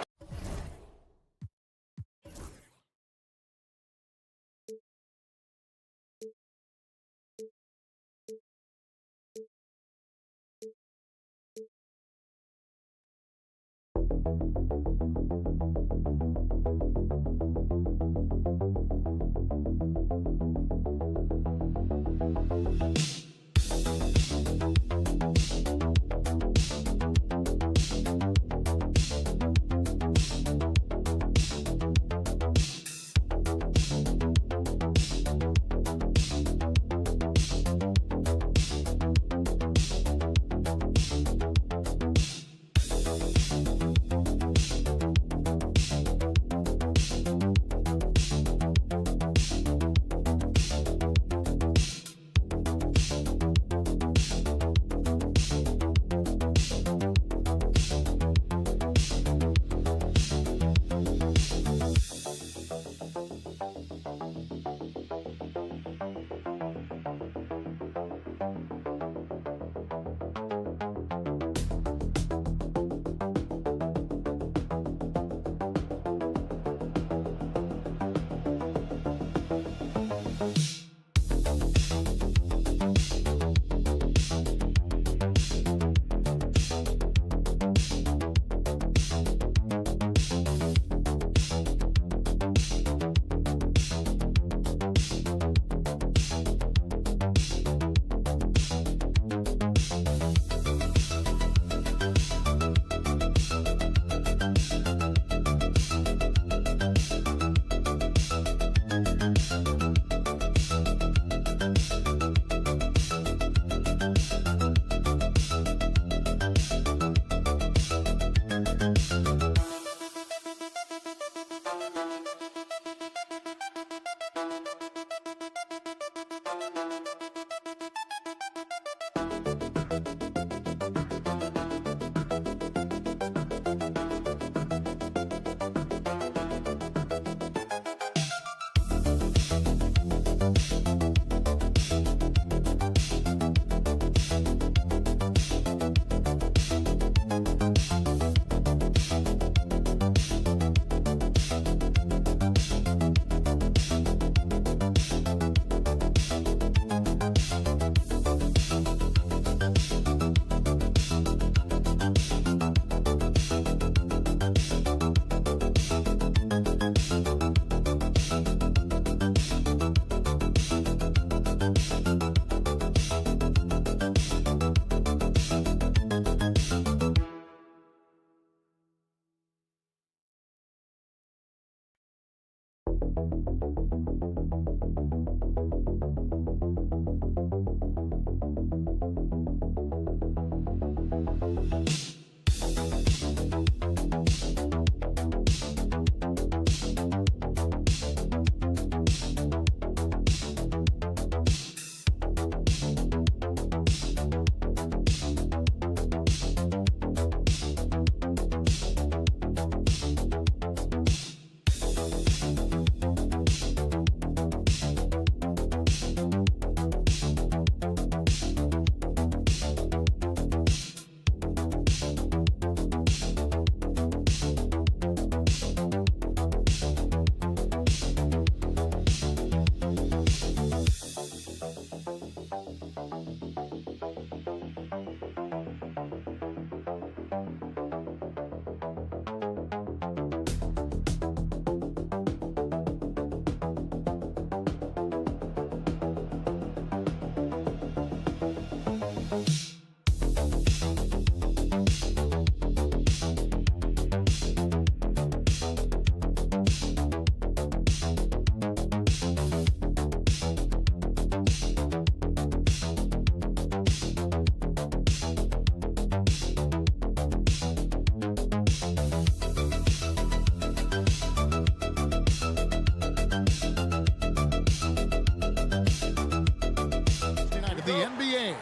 of the NBA.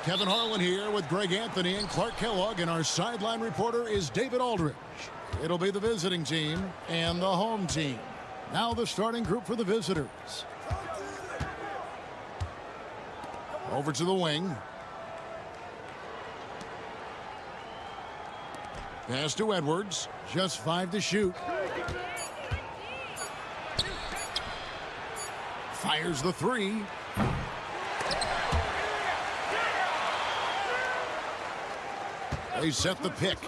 Kevin Harlan here with Greg Anthony and Clark Kellogg, and our sideline reporter is David Aldridge. It'll be the visiting team and the home team. Now the starting group for the visitors. Over to the wing. Pass to Edwards. Just 5 to shoot. Fires the 3. They set the pick.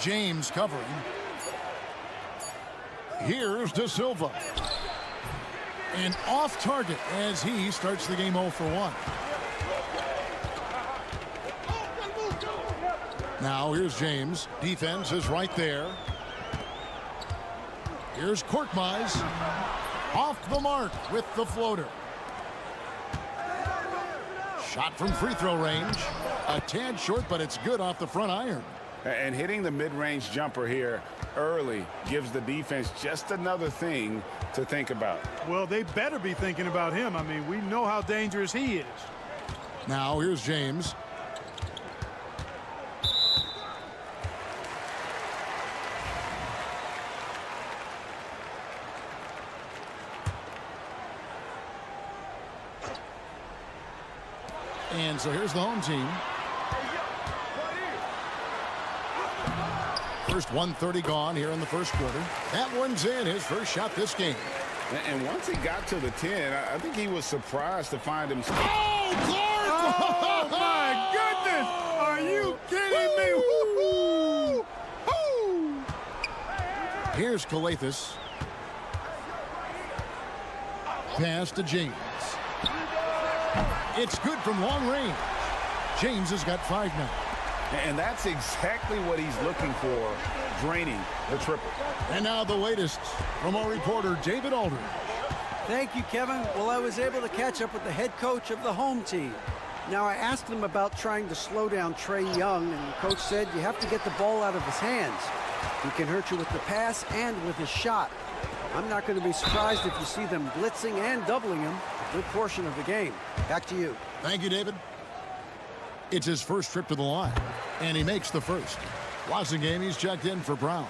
James covering. Here's De Silva. And off target as he starts the game 0 for 1. Now here's James. Defense is right there. Here's Korkmaz. Off the mark with the floater. Shot from free throw range. A tad short, but it's good off the front iron. And hitting the mid-range jumper here early gives the defense just another thing to think about. Well, they better be thinking about him. I mean, we know how dangerous he is. Now here's James. And so here's the home team. First 1:30 gone here in the first quarter. That one's in, his first shot this game. And once he got to the 10, I think he was surprised to find himself. Oh, Clark! Oh, my goodness! Are you kidding me? Woo-hoo! Woo! Here's Kalathis. Pass to James. It's good from long range. James has got 5 now. And that's exactly what he's looking for, draining the triple. And now the latest from our reporter, David Aldridge. Thank you, Kevin. Well, I was able to catch up with the head coach of the home team. Now, I asked him about trying to slow down Trae Young, and the coach said you have to get the ball out of his hands. He can hurt you with the pass and with his shot. I'm not going to be surprised if you see them blitzing and doubling him a good portion of the game. Back to you. Thank you, David. It's his first trip to the line, and he makes the first. Watching game, he's checked in for Brown.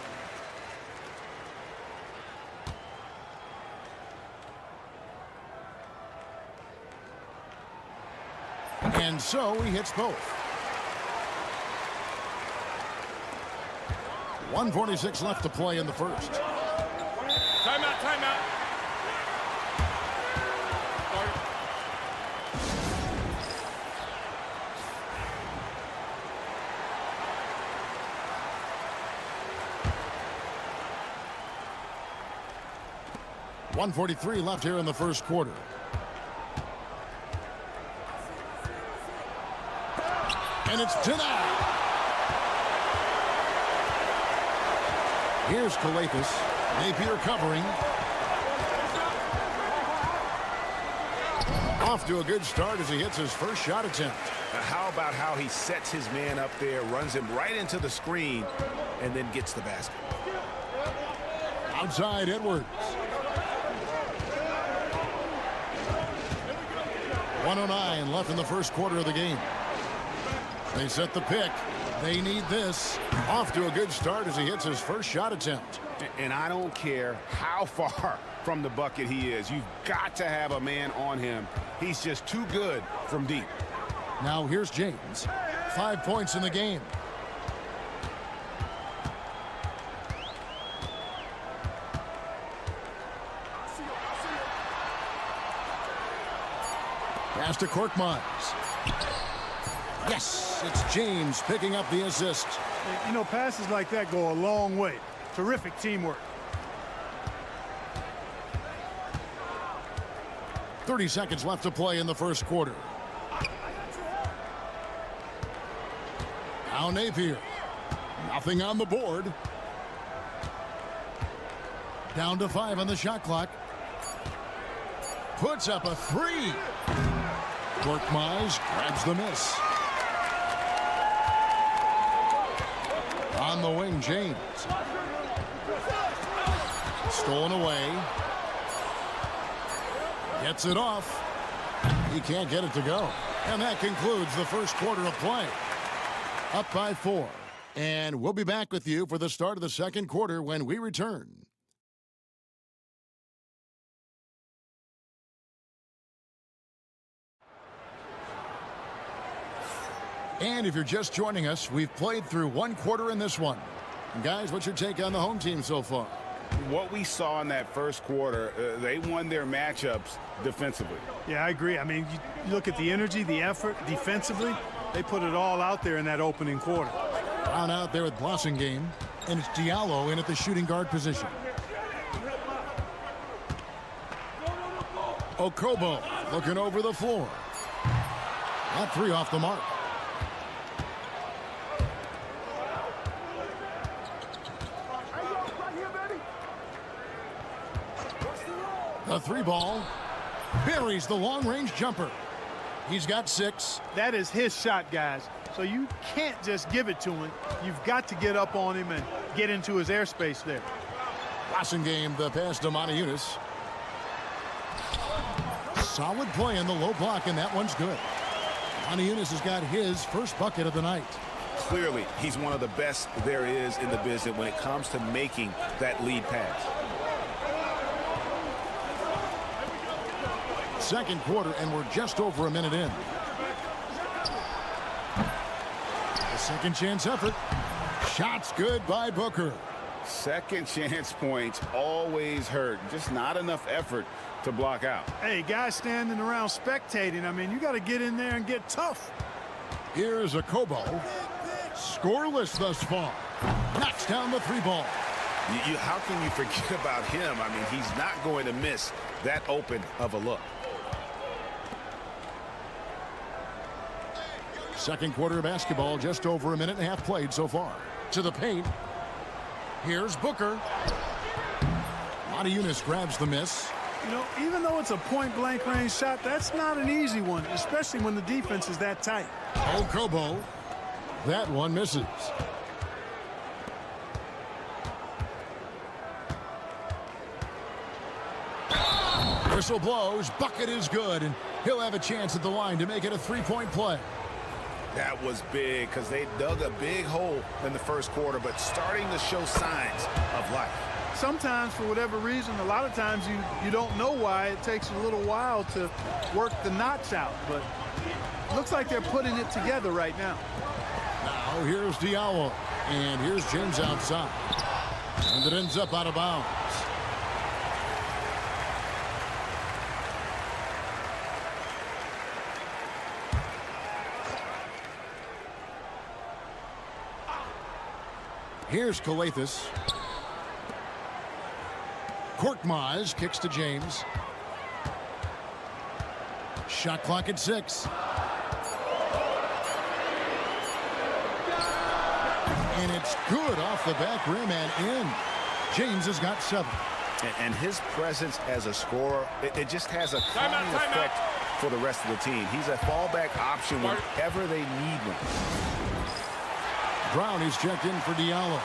And so he hits both. 1:46 left to play in the first. Timeout, timeout. 1:43 left here in the first quarter. And it's denied. Here's Kalathis. Napier covering. Off to a good start as he hits his first shot attempt. Now, how about how he sets his man up there, runs him right into the screen, and then gets the basket. Outside Edwards. 1:09 left in the first quarter of the game. They set the pick. They need this. Off to a good start as he hits his first shot attempt. And I don't care how far from the bucket he is. You've got to have a man on him. He's just too good from deep. Now here's James. 5 points in the game. Pass to Korkmaz. Yes, it's James picking up the assist. You know, passes like that go a long way. Terrific teamwork. 30 seconds left to play in the first quarter. Now Napier. Nothing on the board. Down to 5 on the shot clock. Puts up a 3. Korkmaz grabs the miss. On the wing, James. Stolen away. Gets it off. He can't get it to go. And that concludes the first quarter of play. Up by 4. And we'll be back with you for the start of the second quarter when we return. And if you're just joining us, we've played through one quarter in this one. And guys, what's your take on the home team so far? What we saw in that first quarter, they won their matchups defensively. Yeah, I agree. I mean, you look at the energy, the effort defensively, they put it all out there in that opening quarter. Brown out there with Blossingame, and it's Diallo in at the shooting guard position. Okobo looking over the floor. That 3 off the mark. The 3 ball buries the long-range jumper. He's got 6. That is his shot, guys. So you can't just give it to him. You've got to get up on him and get into his airspace there. Blossingame the pass to Matajunas. Solid play in the low block, and that one's good. Matajunas has got his first bucket of the night. Clearly, he's one of the best there is in the business when it comes to making that lead pass. Second quarter, and we're just over a minute in. The second chance effort. Shots good by Booker. Second chance points always hurt. Just not enough effort to block out. Hey, guys standing around spectating, I mean, you got to get in there and get tough. Here's a Kobo. Scoreless thus far. Knocks down the 3 ball. How can you forget about him? I mean, he's not going to miss that open of a look. Second quarter of basketball, just over a minute and a half played so far. To the paint. Here's Booker. Matajunas grabs the miss. You know, even though it's a point-blank range shot, that's not an easy one, especially when the defense is that tight. Okobo. That one misses. Whistle blows. Bucket is good, and he'll have a chance at the line to make it a 3-point play. That was big because they dug a big hole in the first quarter, but starting to show signs of life. Sometimes, for whatever reason, a lot of times you don't know why. It takes a little while to work the knots out, but it looks like they're putting it together right now. Now here's Diallo, and here's James outside. And it ends up out of bounds. Here's Kalathis. Korkmaz kicks to James. Shot clock at 6. And it's good off the back rim and in. James has got 7. And his presence as a scorer, it just has a calming effect for the rest of the team. He's a fallback option whenever they need one. Brown is checked in for Diallo.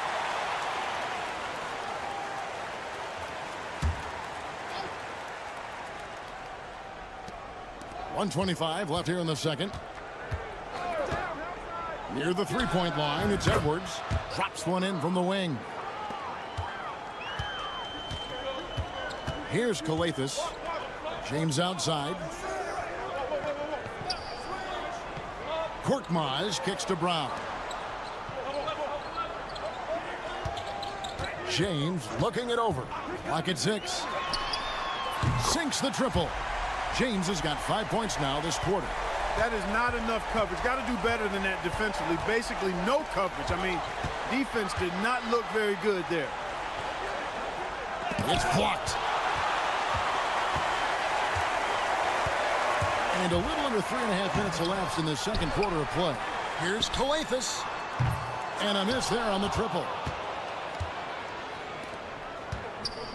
.125 left here in the second. Near the 3-point line, it's Edwards. Drops one in from the wing. Here's Kalathis. James outside. Korkmaz kicks to Brown. James looking it over. Clock at 6. Sinks the triple. James has got 5 points now this quarter. That is not enough coverage. Got to do better than that defensively. Basically no coverage. I mean, defense did not look very good there. It's blocked. And a little under 3.5 minutes elapsed in the second quarter of play. Here's Kalathis. And a miss there on the triple.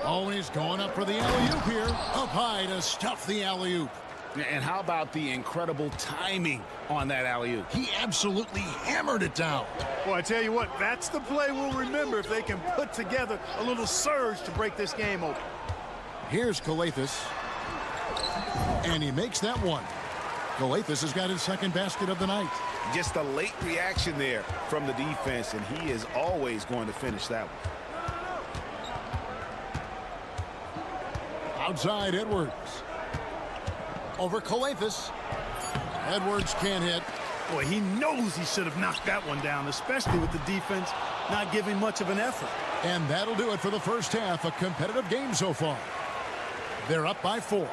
Oh, he's going up for the alley-oop here. Up high to stuff the alley-oop. And how about the incredible timing on that alley-oop? He absolutely hammered it down. Well, I tell you what, that's the play we'll remember if they can put together a little surge to break this game open. Here's Kalathis. And he makes that one. Calathes has got his second basket of the night. Just a late reaction there from the defense, and he is always going to finish that one. Outside Edwards. Over Calathes. Edwards can't hit. Boy, he knows he should have knocked that one down, especially with the defense not giving much of an effort. And that'll do it for the first half. A competitive game so far. They're up by 4.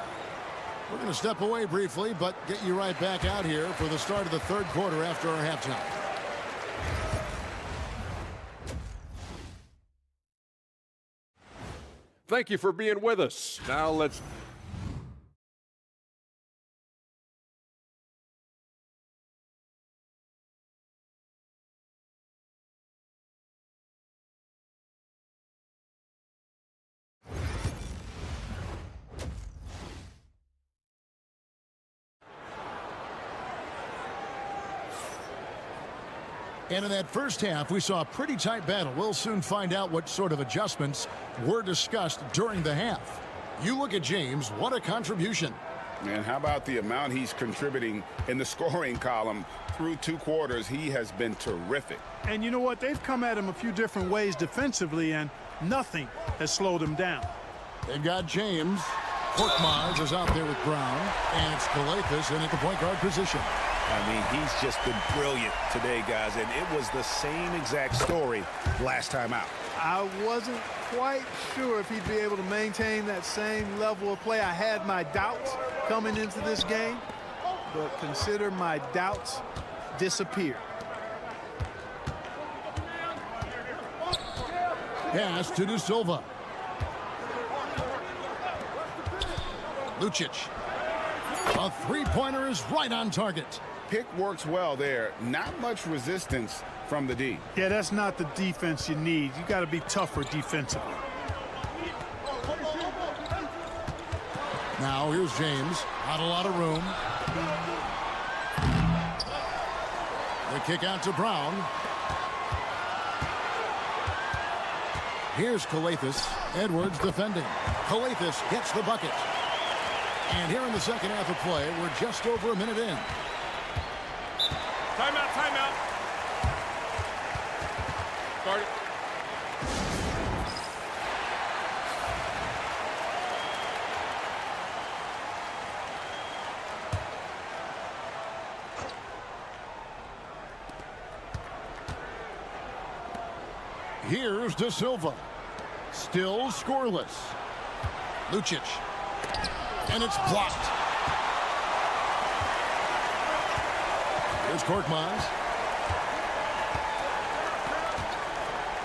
We're going to step away briefly, but get you right back out here for the start of the third quarter after our halftime. Thank you for being with us. Now let's... And in that first half, we saw a pretty tight battle. We'll soon find out what sort of adjustments were discussed during the half. You look at James, what a contribution. And how about the amount he's contributing in the scoring column through 2 quarters? He has been terrific. And you know what? They've come at him a few different ways defensively, and nothing has slowed him down. They've got James. Korkmaz is out there with Brown. And it's Calathes in at the point guard position. I mean, he's just been brilliant today, guys, and it was the same exact story last time out. I wasn't quite sure if he'd be able to maintain that same level of play. I had my doubts coming into this game, but consider my doubts disappear. Pass to De Silva. Lucic. A three-pointer is right on target. Pick works well there. Not much resistance from the D. Yeah, that's not the defense you need. You got to be tougher defensively. Now here's James. Not a lot of room. The kick out to Brown. Here's Calathes. Edwards defending. Calathes gets the bucket. And here in the second half of play, we're just over a minute in. Timeout, timeout. Start it. Here's De Silva. Still scoreless. Lucic. And it's blocked. Here's Korkmaz.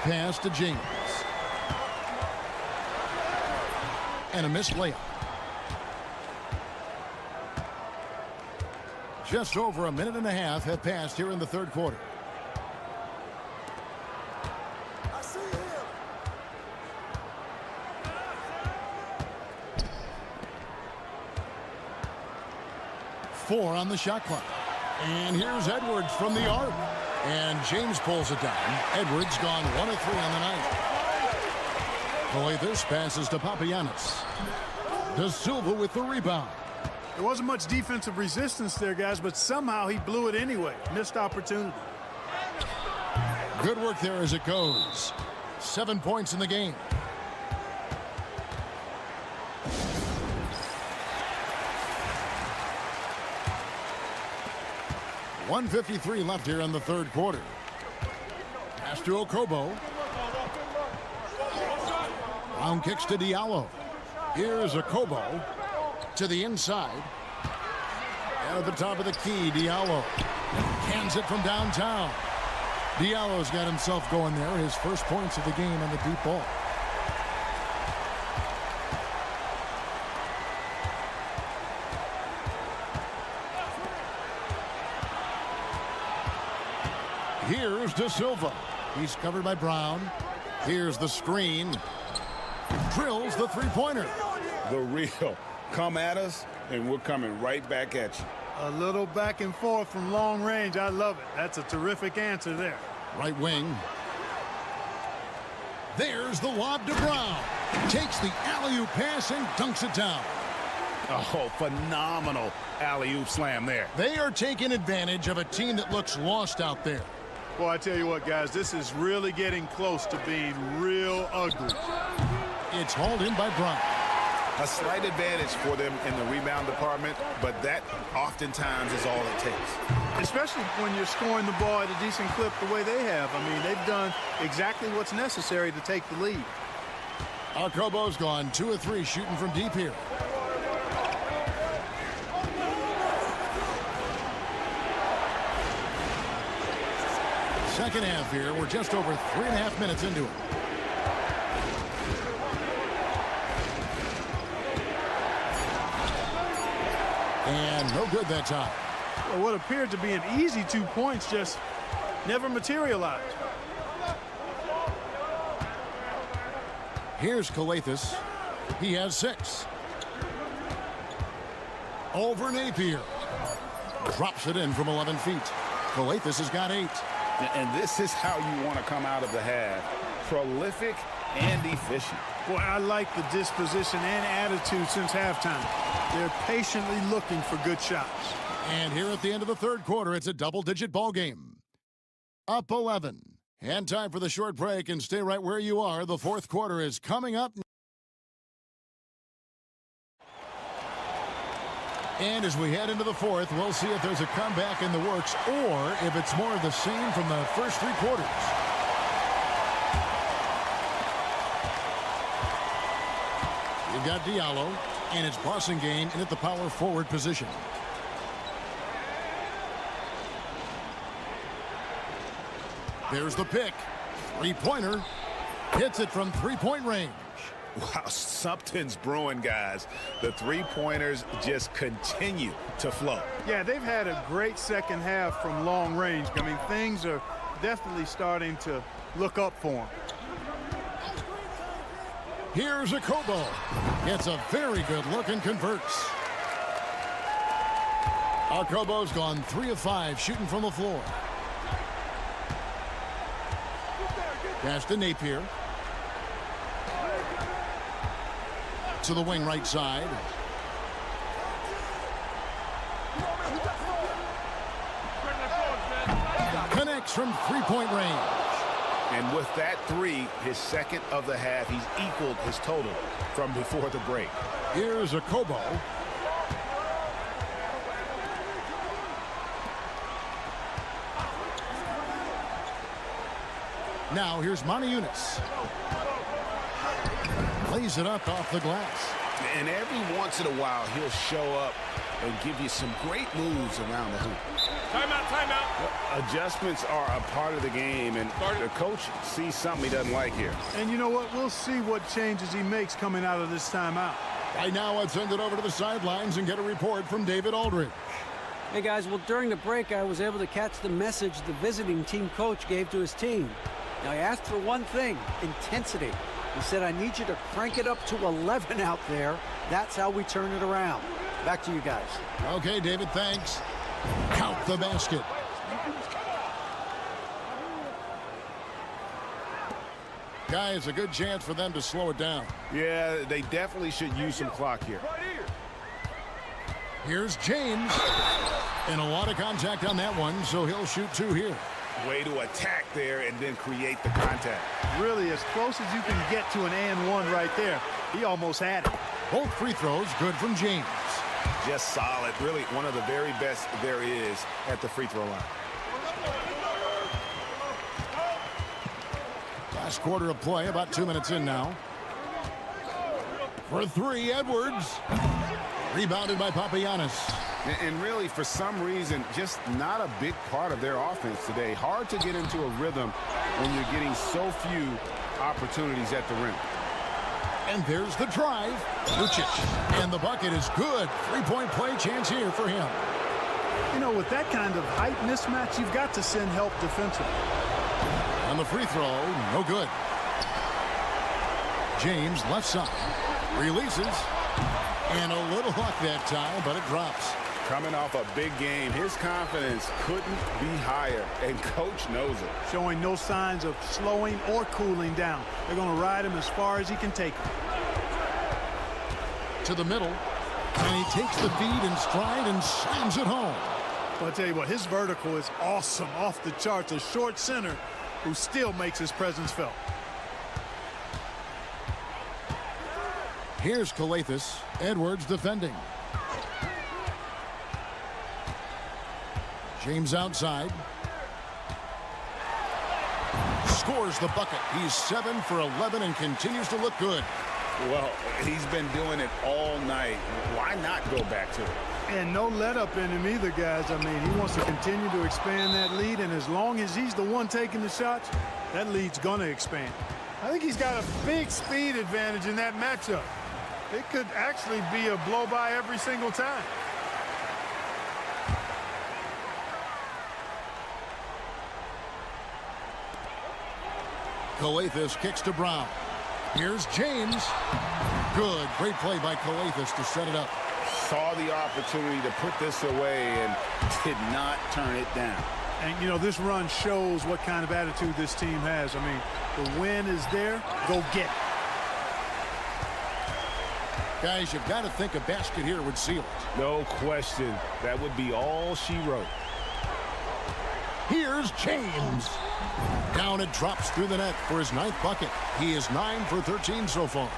Pass to James. And a missed layup. Just over a minute and a half have passed here in the third quarter. Four on the shot clock. And here's Edwards from the arc. And James pulls it down. Edwards gone 1 of 3 on the night. Calathes passes to Papagiannis. De Silva with the rebound. There wasn't much defensive resistance there, guys, but somehow he blew it anyway. Missed opportunity. Good work there as it goes. 7 points in the game. .153 left here in the third quarter. Pass to Okobo. Brown kicks to Diallo. Here's Okobo to the inside. And at the top of the key, Diallo cans it from downtown. Diallo's got himself going there. His first points of the game on the deep ball. Here's De Silva. He's covered by Brown. Here's the screen. Drills the three-pointer. The real. Come at us, and we're coming right back at you. A little back and forth from long range. I love it. That's a terrific answer there. Right wing. There's the lob to Brown. Takes the alley-oop pass and dunks it down. Oh, phenomenal alley-oop slam there. They are taking advantage of a team that looks lost out there. Well, I tell you what, guys, this is really getting close to being real ugly. It's hauled in by Bryant. A slight advantage for them in the rebound department, but that oftentimes is all it takes. Especially when you're scoring the ball at a decent clip the way they have. I mean, they've done exactly what's necessary to take the lead. Arcobo's gone 2 of 3 shooting from deep here. Second half here. We're just over 3.5 minutes into it. And no good that time. Well, what appeared to be an easy 2 points just never materialized. Here's Calathes. He has 6. Over Napier. Drops it in from 11 feet. Calathes has got 8. And this is how you want to come out of the half. Prolific and efficient. Boy, I like the disposition and attitude since halftime. They're patiently looking for good shots. And here at the end of the third quarter, it's a double-digit ball game. Up 11. And time for the short break, and stay right where you are. The fourth quarter is coming up. And as we head into the fourth, we'll see if there's a comeback in the works or if it's more of the same from the first 3 quarters. You've got Diallo, and it's Bossingame in at the power forward position. There's the pick. 3-pointer. Hits it from 3-point range. Wow, something's brewing, guys. The 3-pointers just continue to flow. Yeah, they've had a great second half from long range. I mean, things are definitely starting to look up for them. Here's Okobo. Gets a very good look and converts. Okobo's gone 3 of 5 shooting from the floor. Pass to Napier. To the wing right side. Connects from 3-point range. And with that 3, his second of the half, he's equaled his total from before the break. Here's Okobo. Now here's Moniunas. Lays it up off the glass. And every once in a while, he'll show up and give you some great moves around the hoop. Timeout, timeout. Adjustments are a part of the game, and the coach sees something he doesn't like here. And you know what? We'll see what changes he makes coming out of this timeout. Right now, I'd send it over to the sidelines and get a report from David Aldridge. Hey, guys, well, during the break, I was able to catch the message the visiting team coach gave to his team. Now, he asked for one thing, intensity. He said, I need you to crank it up to 11 out there. That's how we turn it around. Back to you guys. Okay, David, thanks. Count the basket. Guys, a good chance for them to slow it down. Yeah, they definitely should use some clock here. Here's James. And a lot of contact on that one, so he'll shoot 2 here. Way to attack there and then create the contact. Really, as close as you can get to an and one right there. He almost had it. Both free throws good from James. Just solid. Really one of the very best there is at the free throw line. Last quarter of play, about 2 minutes in now. For 3, Edwards. Rebounded by Papagiannis. And really, for some reason, just not a big part of their offense today. Hard to get into a rhythm when you're getting so few opportunities at the rim. And there's the drive. Lucic. And the bucket is good. 3-point play chance here for him. You know, with that kind of height mismatch, you've got to send help defensively. On the free throw, no good. James left side. Releases. And a little luck that time, but it drops. Coming off a big game, his confidence couldn't be higher, and coach knows it. Showing no signs of slowing or cooling down. They're going to ride him as far as he can take him. To the middle. And he takes the feed in stride and slams it home. But I'll tell you what, his vertical is awesome, off the charts. A short center who still makes his presence felt. Here's Calathis. Edwards defending. James outside. Scores the bucket. He's 7 for 11 and continues to look good. Well, he's been doing it all night. Why not go back to it? And no let up in him either, guys. I mean, he wants to continue to expand that lead, and as long as he's the one taking the shots, that lead's going to expand. I think he's got a big speed advantage in that matchup. It could actually be a blow-by every single time. Calathis kicks to Brown. Here's James. Good. Great play by Calathis to set it up. Saw the opportunity to put this away and did not turn it down. And, you know, this run shows what kind of attitude this team has. I mean, the win is there. Go get it. Guys, you've got to think a basket here would seal it. No question. That would be all she wrote. Here's James. Down it drops through the net for his 9th bucket. He is 9 for 13 so far.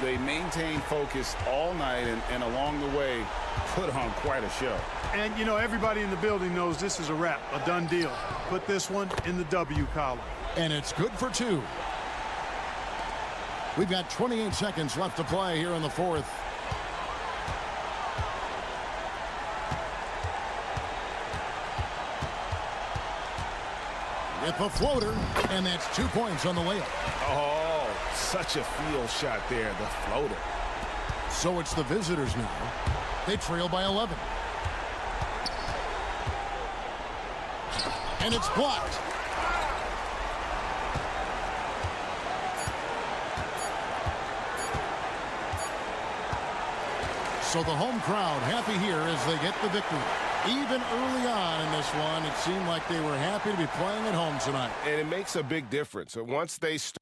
They maintained focus all night and along the way put on quite a show. And, you know, everybody in the building knows this is a wrap, a done deal. Put this one in the W column. And it's good for 2. We've got 28 seconds left to play here in the 4th. With a floater, and that's 2 points on the layup. Oh, such a field shot there, the floater. So it's the visitors now. They trail by 11. And it's blocked. So the home crowd happy here as they get the victory. Even early on in this one, it seemed like they were happy to be playing at home tonight. And it makes a big difference. Once they start.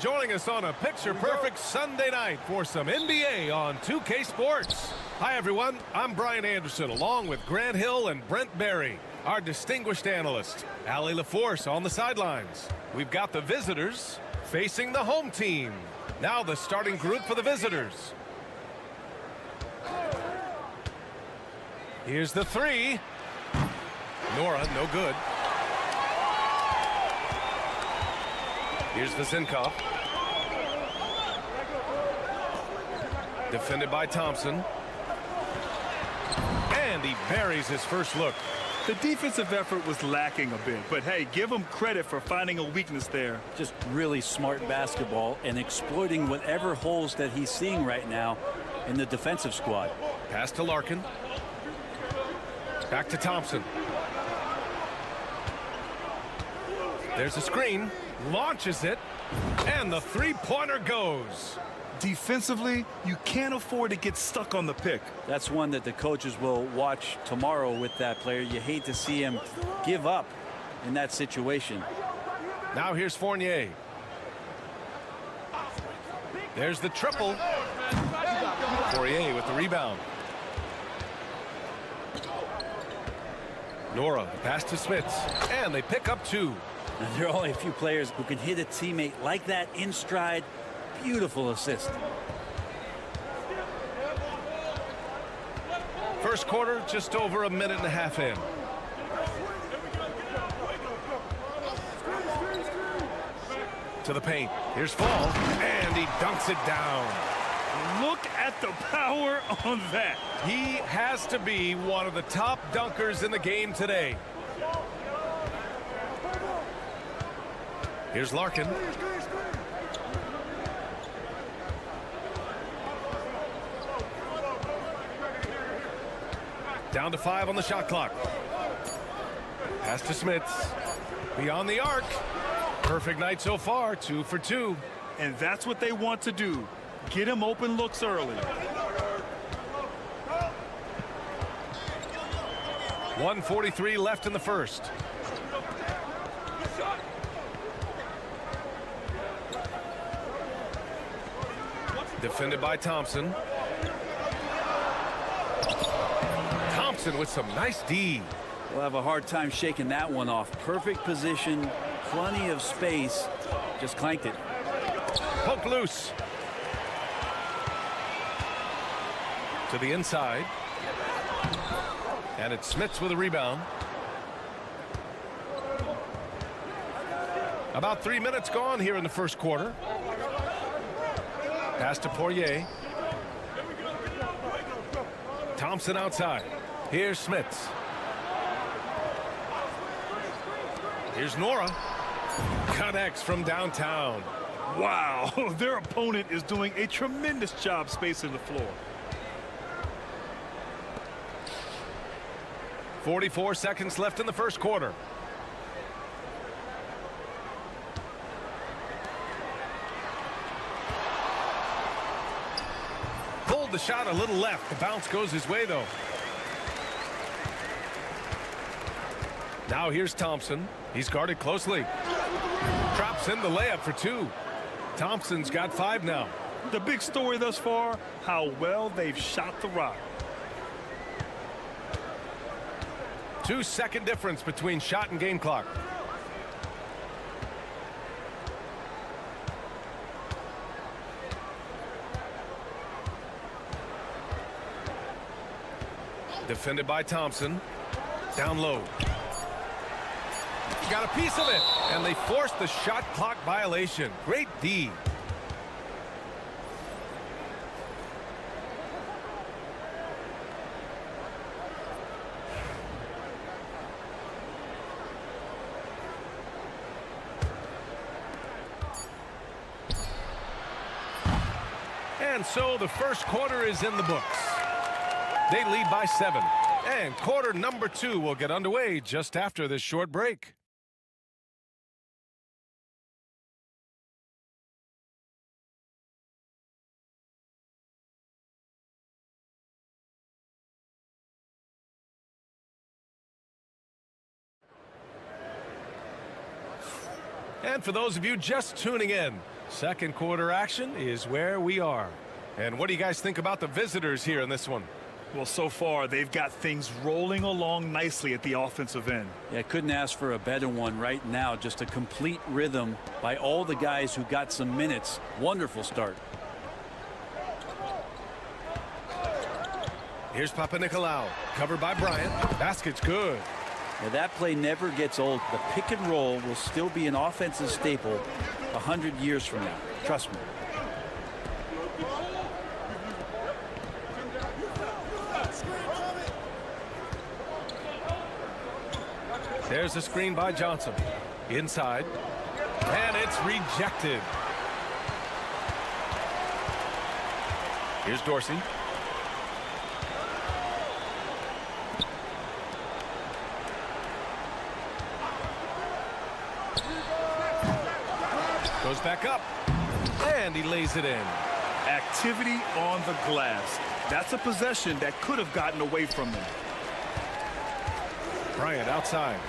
Joining us on a picture-perfect Sunday night for some NBA on 2K Sports. Hi, everyone. I'm Brian Anderson, along with Grant Hill and Brent Barry, our distinguished analyst. Ali LaForce on the sidelines. We've got the visitors facing the home team. Now the starting group for the visitors. Here's the three. Nora, no good. Here's Vasenkov. Defended by Thompson. And he buries his first look. The defensive effort was lacking a bit, but hey, give him credit for finding a weakness there. Just really smart basketball and exploiting whatever holes that he's seeing right now in the defensive squad. Pass to Larkin. Back to Thompson. There's a screen. Launches it, and the three-pointer goes. Defensively, you can't afford to get stuck on the pick. That's one that the coaches will watch tomorrow with that player. You hate to see him give up in that situation. Now here's Fournier. There's the triple. Fournier with the rebound. Nora, the pass to Smits, and they pick up two. There are only a few players who can hit a teammate like that in stride. Beautiful assist. First quarter, just over a minute and a half in. To the paint. Here's Fall, and he dunks it down. Look at the power on that. He has to be one of the top dunkers in the game today. Here's Larkin. Down to 5 on the shot clock. Pass to Smits. Beyond the arc. Perfect night so far, 2 for 2. And that's what they want to do. Get him open looks early. 1:43 left in the first. Defended by Thompson. Thompson with some nice D. We'll have a hard time shaking that one off. Perfect position, plenty of space. Just clanked it. Poke loose. To the inside. And it's Smits with a rebound. About 3 minutes gone here in the first quarter. Pass to Poirier. Thompson outside. Here's Smits. Here's Nora. Connects from downtown. Wow, their opponent is doing a tremendous job spacing the floor. 44 seconds left in the first quarter. Pulled the shot a little left. The bounce goes his way, though. Now here's Thompson. He's guarded closely. Drops in the layup for 2. Thompson's got 5 now. The big story thus far, how well they've shot the rock. 2-second difference between shot and game clock. Defended by Thompson. Down low. Got a piece of it, and they forced the shot clock violation. Great D. And so the first quarter is in the books. They lead by 7. And quarter number 2 will get underway just after this short break. And for those of you just tuning in, second quarter action is where we are. And what do you guys think about the visitors here in this one? Well, so far, they've got things rolling along nicely at the offensive end. Yeah, couldn't ask for a better one right now. Just a complete rhythm by all the guys who got some minutes. Wonderful start. Here's Papa-Nicolau, covered by Bryant. Basket's good. Yeah, that play never gets old. The pick and roll will still be an offensive staple 100 years from now. Trust me. There's a screen by Johnson. Inside. And it's rejected. Here's Dorsey. Goes back up. And he lays it in. Activity on the glass. That's a possession that could have gotten away from them. Bryant outside.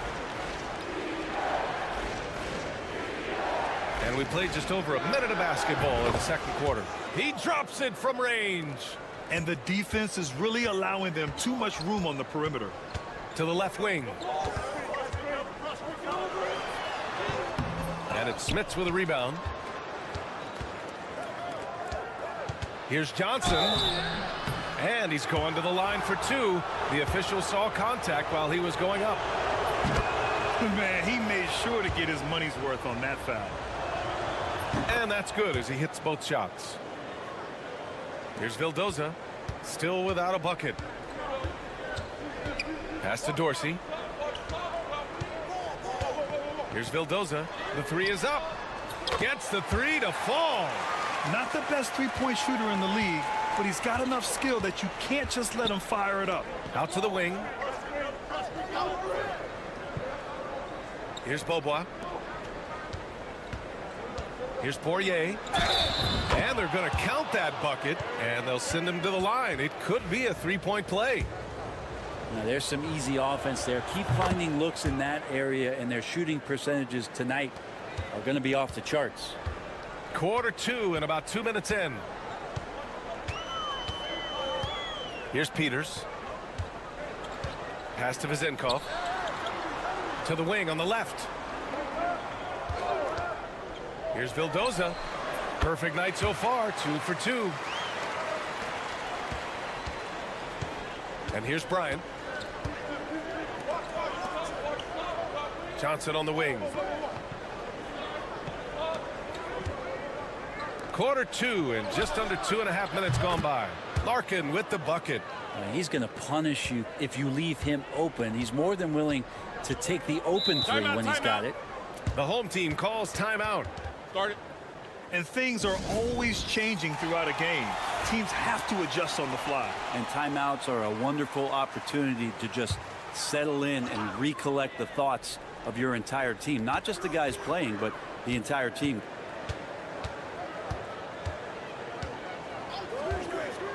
And we played just over a minute of basketball in the second quarter. He drops it from range. And the defense is really allowing them too much room on the perimeter. To the left wing. And it's Smits with a rebound. Here's Johnson. And he's going to the line for 2. The official saw contact while he was going up. Man, he made sure to get his money's worth on that foul. And that's good as he hits both shots. Here's Vildoza, still without a bucket. Pass to Dorsey. Here's Vildoza. The 3 is up. Gets the 3 to fall. Not the best three-point shooter in the league, but he's got enough skill that you can't just let him fire it up. Out to the wing. Here's Beaubois. Here's Poirier. And they're going to count that bucket, and they'll send him to the line. It could be a three-point play. Now, there's some easy offense there. Keep finding looks in that area, and their shooting percentages tonight are going to be off the charts. Quarter 2 and about 2 minutes in. Here's Peters. Pass to Vezenkov. To the wing on the left. Here's Vildoza. Perfect night so far, 2 for 2. And here's Bryant. Johnson on the wing. Quarter 2 and just under 2.5 minutes gone by. Larkin with the bucket. He's going to punish you if you leave him open. He's more than willing to take the open 3 when he's got it. The home team calls timeout. Start it. and things are always changing throughout a game. Teams have to adjust on the fly. And timeouts are a wonderful opportunity to just settle in and recollect the thoughts of your entire team. Not just the guys playing, but the entire team.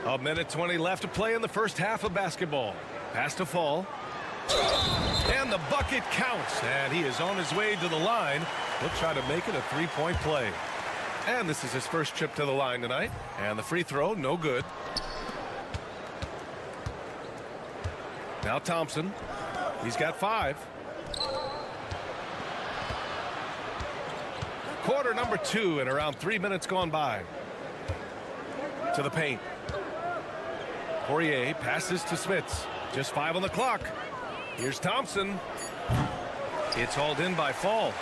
A minute 20 left to play in the first half of basketball. Pass to Fall. And the bucket counts. And he is on his way to the line. He'll try to make it a three-point play. And this is his first trip to the line tonight. And the free throw, no good. Now Thompson. He's got 5. Quarter number 2 and around 3 minutes gone by. To the paint. Poirier passes to Smits. Just 5 on the clock. Here's Thompson. It's hauled in by Fall.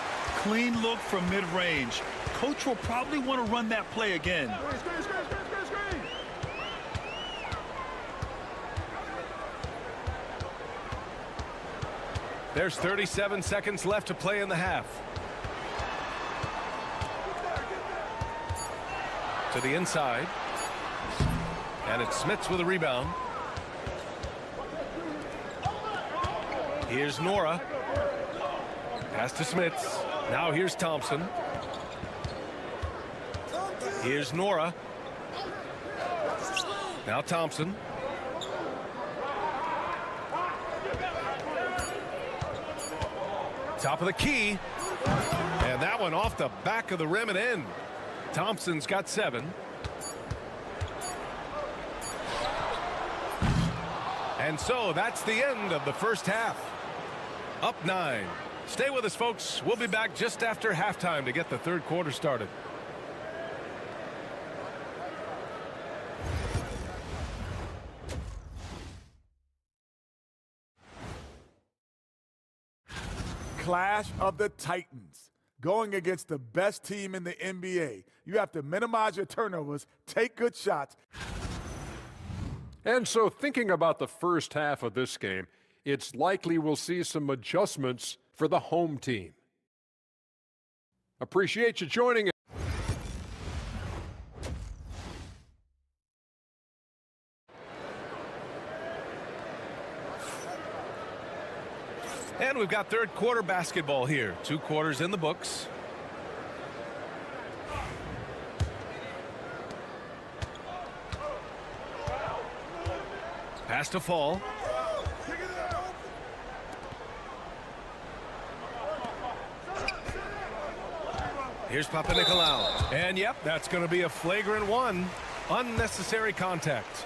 Clean look from mid-range. Coach will probably want to run that play again. There's 37 seconds left to play in the half. To the inside. And it's Smits with a rebound. Here's Nora. Pass to Smits. Now here's Thompson. Here's Nora. Now Thompson. Top of the key. And that one off the back of the rim and in. Thompson's got 7. And so that's the end of the first half. Up 9. Stay with us, folks. We'll be back just after halftime to get the third quarter started. Clash of the Titans. Going against the best team in the NBA. You have to minimize your turnovers, take good shots. And so thinking about the first half of this game, it's likely we'll see some adjustments for the home team. Appreciate you joining us. And we've got third quarter basketball here. 2 quarters in the books. Pass to Fall. Here's Papanikolaou. And yep, that's going to be a flagrant 1. Unnecessary contact.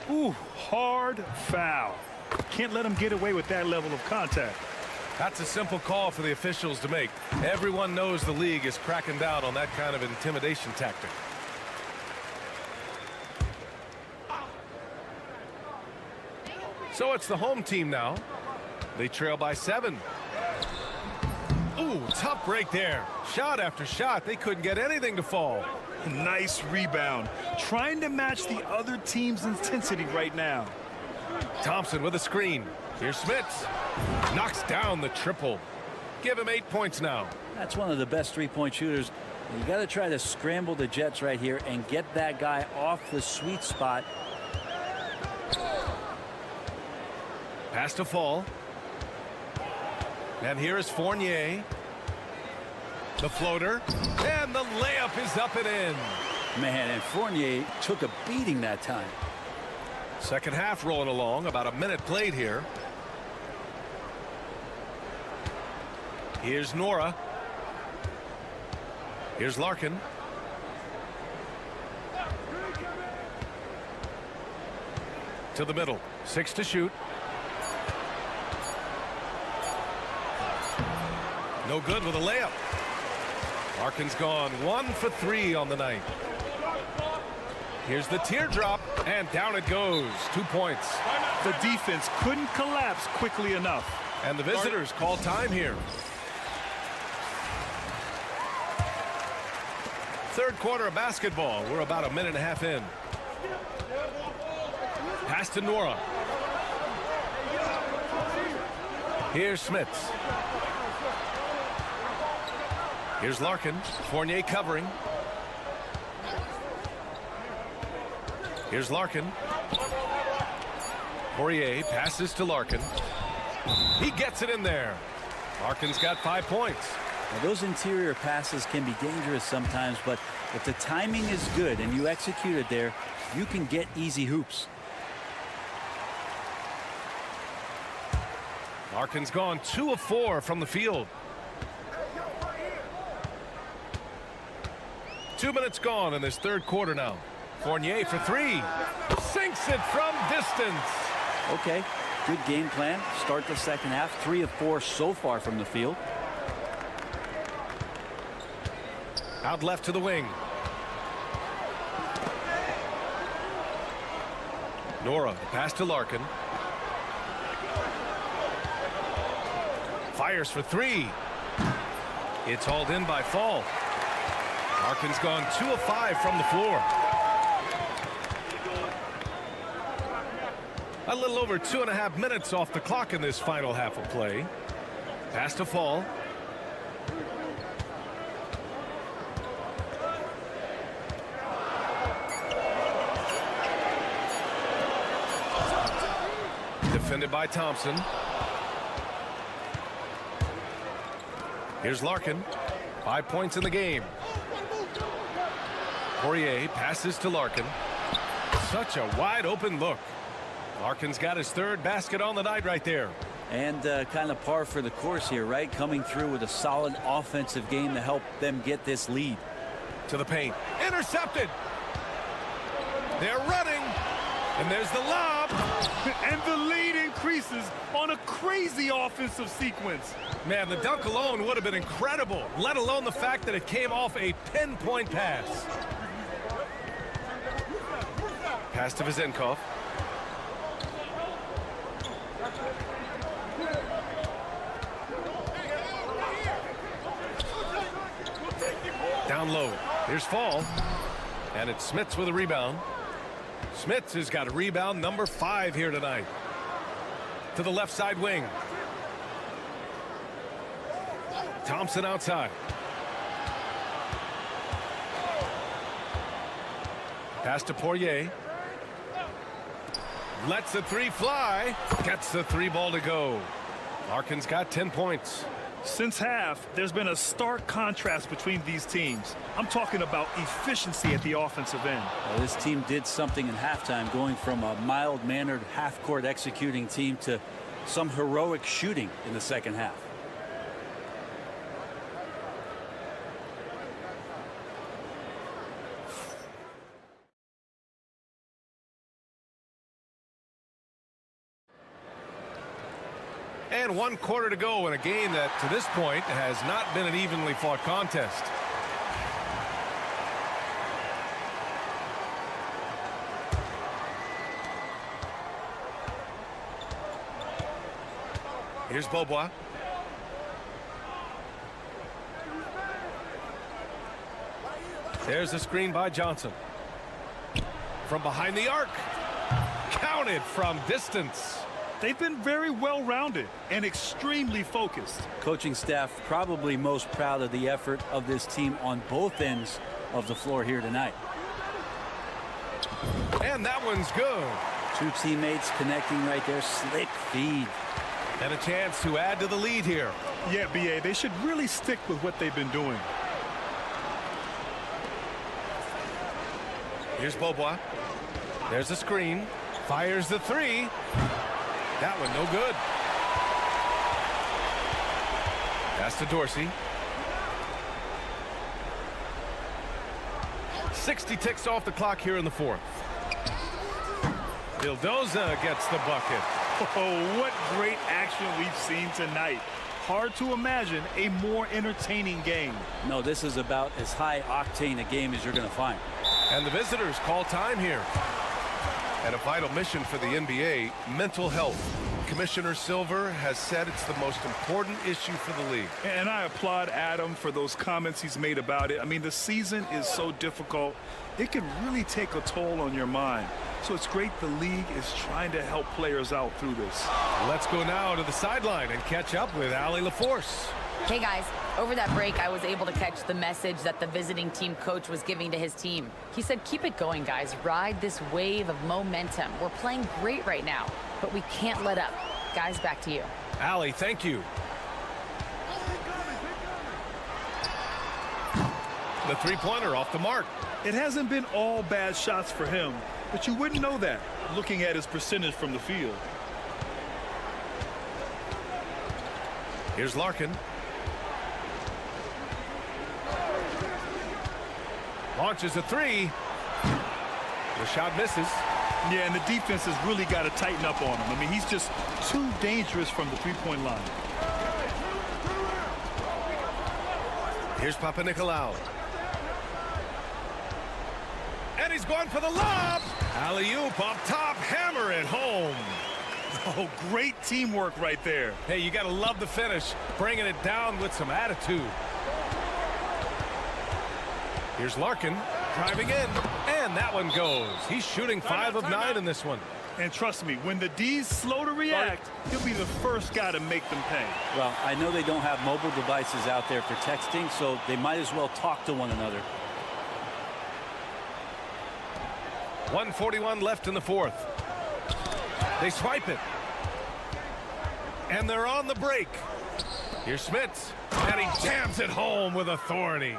Ooh, hard foul. Can't let him get away with that level of contact. That's a simple call for the officials to make. Everyone knows the league is cracking down on that kind of intimidation tactic. So it's the home team now. They trail by 7. Ooh, tough break there. Shot after shot. They couldn't get anything to fall. Nice rebound. Trying to match the other team's intensity right now. Thompson with a screen. Here's Smits. Knocks down the triple. Give him 8 points now. That's one of the best three-point shooters. You got to try to scramble the Jets right here and get that guy off the sweet spot. Pass to Fall. And here is Fournier. The floater. And the layup is up and in. Man, and Fournier took a beating that time. Second half rolling along. About a minute played here. Here's Nora. Here's Larkin. To the middle. 6 to shoot. No good with a layup. Larkin's gone 1 for 3 on the night. Here's the teardrop, and down it goes. 2 points. The defense couldn't collapse quickly enough. And the visitors call time here. Third quarter of basketball. We're about a minute and a half in. Pass to Nora. Here's Smits. Here's Larkin. Fournier covering. Here's Larkin. Poirier passes to Larkin. He gets it in there. Larkin's got 5 points. Now, those interior passes can be dangerous sometimes, but if the timing is good and you execute it there, you can get easy hoops. Larkin's gone 2 of 4 from the field. 2 minutes gone in this third quarter now. Fournier for 3. Sinks it from distance. Okay, good game plan. Start the second half. 3 of 4 so far from the field. Out left to the wing. Nora, pass to Larkin. Fires for 3. It's hauled in by Fall. Larkin's gone 2 of 5 from the floor. A little over 2.5 minutes off the clock in this final half of play. Pass to Fall. Defended by Thompson. Here's Larkin. 5 points in the game. Poirier passes to Larkin. Such a wide open look. Larkin's got his 3rd basket on the night right there. And kind of par for the course here, right? Coming through with a solid offensive game to help them get this lead. To the paint. Intercepted. They're running. And there's the lob. And the lead increases on a crazy offensive sequence. Man, the dunk alone would have been incredible, let alone the fact that it came off a pinpoint pass. Pass to Vezenkov. Down low. Here's Fall. And it's Smits with a rebound. Smits has got a rebound number 5 here tonight. To the left side wing. Thompson outside. Pass to Poirier. Lets the 3 fly. Gets the 3 ball to go. Larkin's got 10 points. Since half, there's been a stark contrast between these teams. I'm talking about efficiency at the offensive end. Well, this team did something in halftime, going from a mild-mannered half-court executing team to some heroic shooting in the second half. And 1 quarter to go in a game that, to this point, has not been an evenly fought contest. Here's Beaubois. There's a screen by Johnson. From behind the arc. Counted from distance. They've been very well-rounded and extremely focused. Coaching staff probably most proud of the effort of this team on both ends of the floor here tonight. And that one's good. 2 teammates connecting right there. Slick feed. And a chance to add to the lead here. Yeah, B.A., they should really stick with what they've been doing. Here's Beaubois. There's a screen. Fires the 3. That one no good. Pass to Dorsey. 60 ticks off the clock here in the 4th. Vildoza gets the bucket. Oh, what great action we've seen tonight. Hard to imagine a more entertaining game. No, this is about as high octane a game as you're going to find. And the visitors call time here. And a vital mission for the NBA, mental health. Commissioner Silver has said it's the most important issue for the league. And I applaud Adam for those comments he's made about it. I mean, the season is so difficult. It can really take a toll on your mind. So it's great the league is trying to help players out through this. Let's go now to the sideline and catch up with Allie LaForce. Hey guys, Over that break, I was able to catch the message that the visiting team coach was giving to his team. He said, keep it going, guys. Ride this wave of momentum. We're playing great right now, but we can't let up. Guys, back to you. Allie, thank you. The three-pointer off the mark. It hasn't been all bad shots for him, but you wouldn't know that looking at his percentage from the field. Here's Larkin. Launches a three. The shot misses. Yeah, and the defense has really got to tighten up on him. I mean, he's just too dangerous from the three-point line. Here's Papanikolaou. And he's going for the lob. Alley-oop up top, hammer it home. Oh, great teamwork right there. Hey, you got to love the finish, bringing it down with some attitude. Here's Larkin driving in, and that one goes. He's shooting 5 of 9 in this one. And trust me, when the D's slow to react, he'll be the first guy to make them pay. Well, I know they don't have mobile devices out there for texting, so they might as well talk to one another. 1:41 left in the fourth. They swipe it. And they're on the break. Here's Smits. And he jams it home with authority.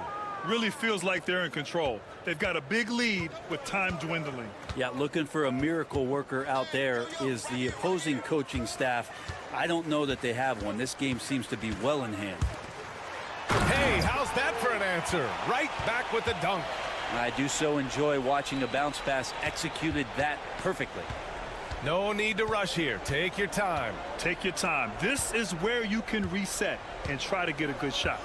Really feels like they're in control. They've got a big lead with time dwindling. Yeah, looking for a miracle worker out there is the opposing coaching staff. I don't know that they have one. This game seems to be well in hand. Hey, how's that for an answer? Right back with the dunk. I do so enjoy watching a bounce pass executed that perfectly. No need to rush here. Take your time. Take your time. This is where you can reset and try to get a good shot.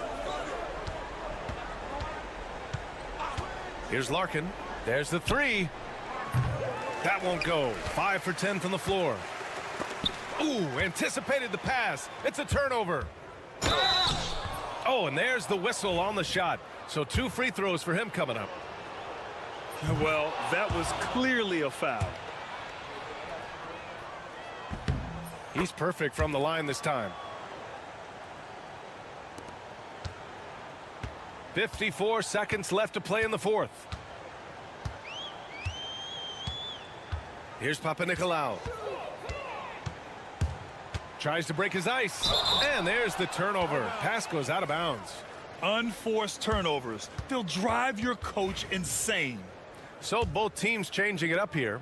Here's Larkin. There's the three. That won't go. 5 for 10 from the floor. Ooh, anticipated the pass. It's a turnover. Oh, and there's the whistle on the shot. So 2 free throws for him coming up. Well, that was clearly a foul. He's perfect from the line this time. 54 seconds left to play in the fourth. Here's Papanikolaou. Tries to break his ice. And there's the turnover. Pass goes out of bounds. Unforced turnovers. They'll drive your coach insane. So both teams changing it up here.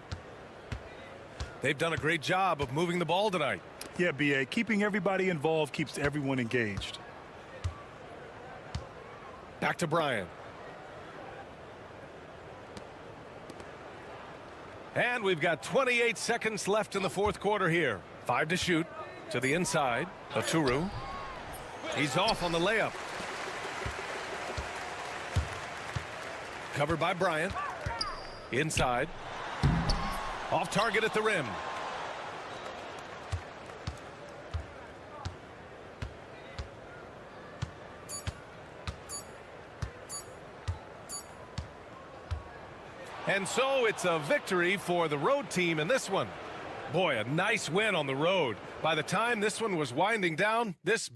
They've done a great job of moving the ball tonight. Yeah, B.A. Keeping everybody involved keeps everyone engaged. Back to Bryan. And we've got 28 seconds left in the fourth quarter here. 5 to shoot. To the inside of Turu. He's off on the layup. Covered by Bryant. Inside. Off target at the rim. And so it's a victory for the road team in this one. Boy, a nice win on the road. By the time this one was winding down, this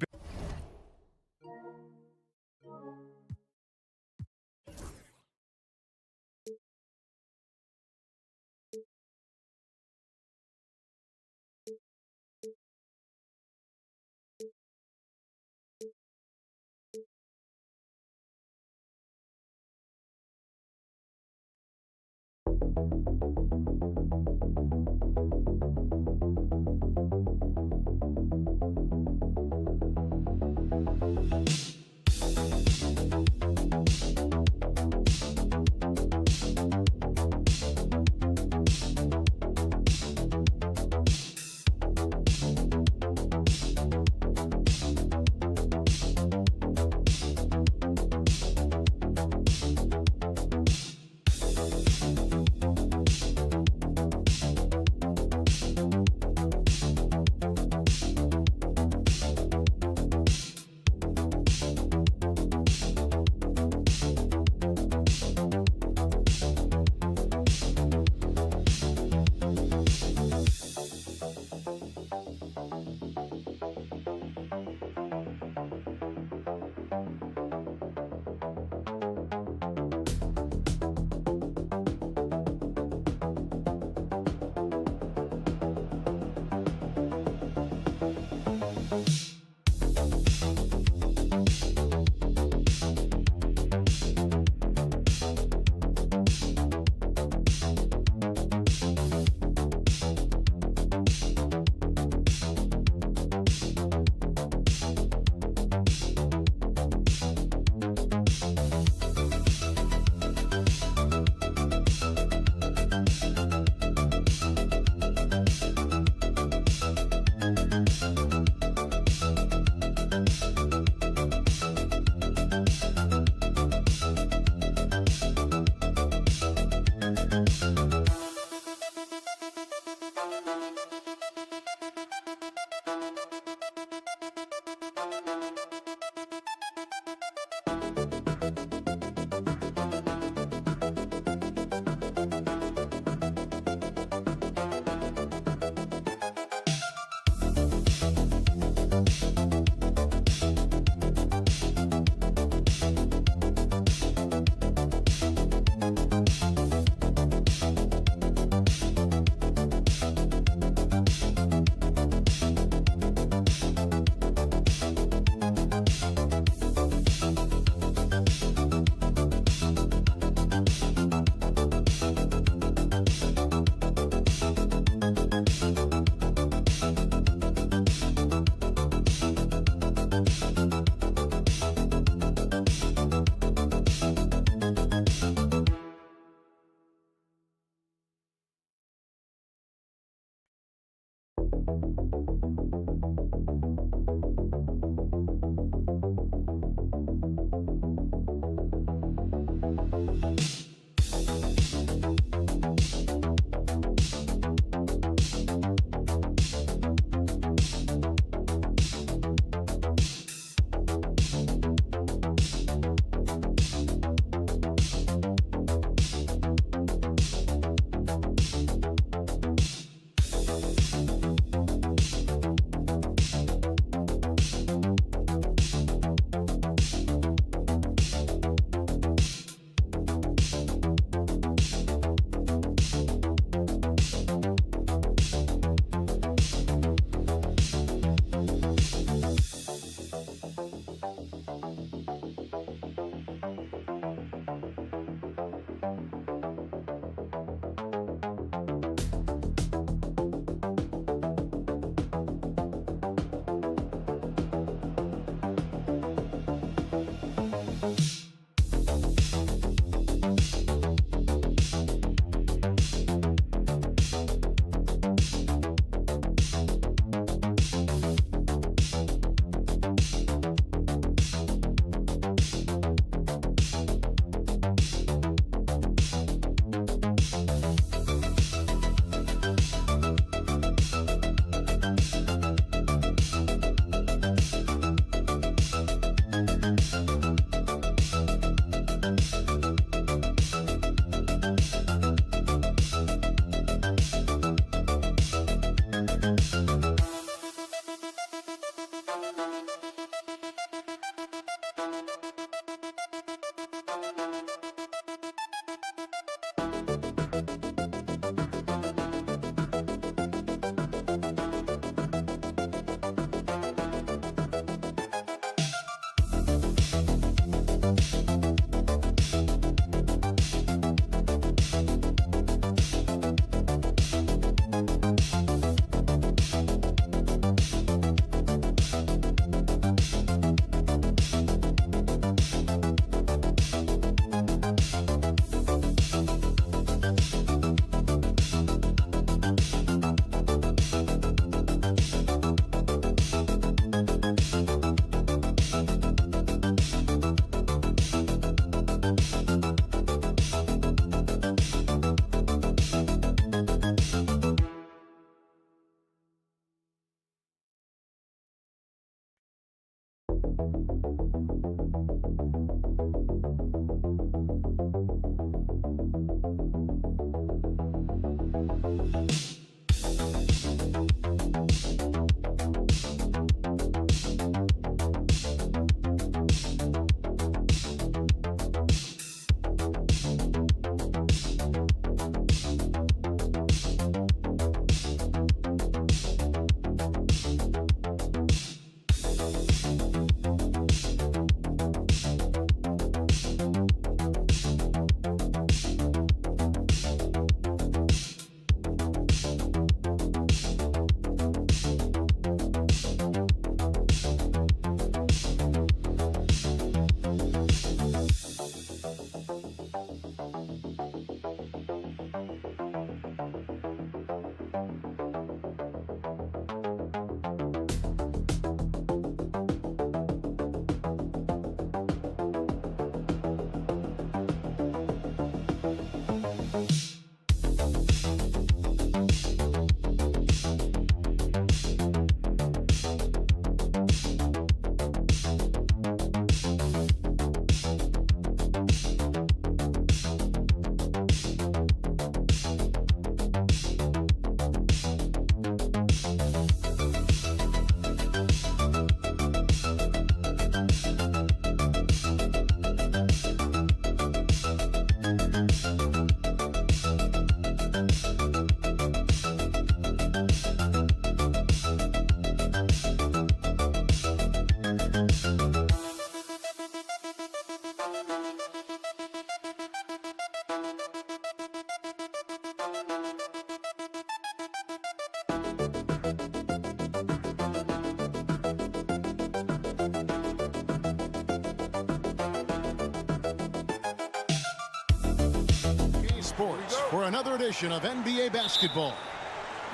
Sports for another edition of NBA basketball.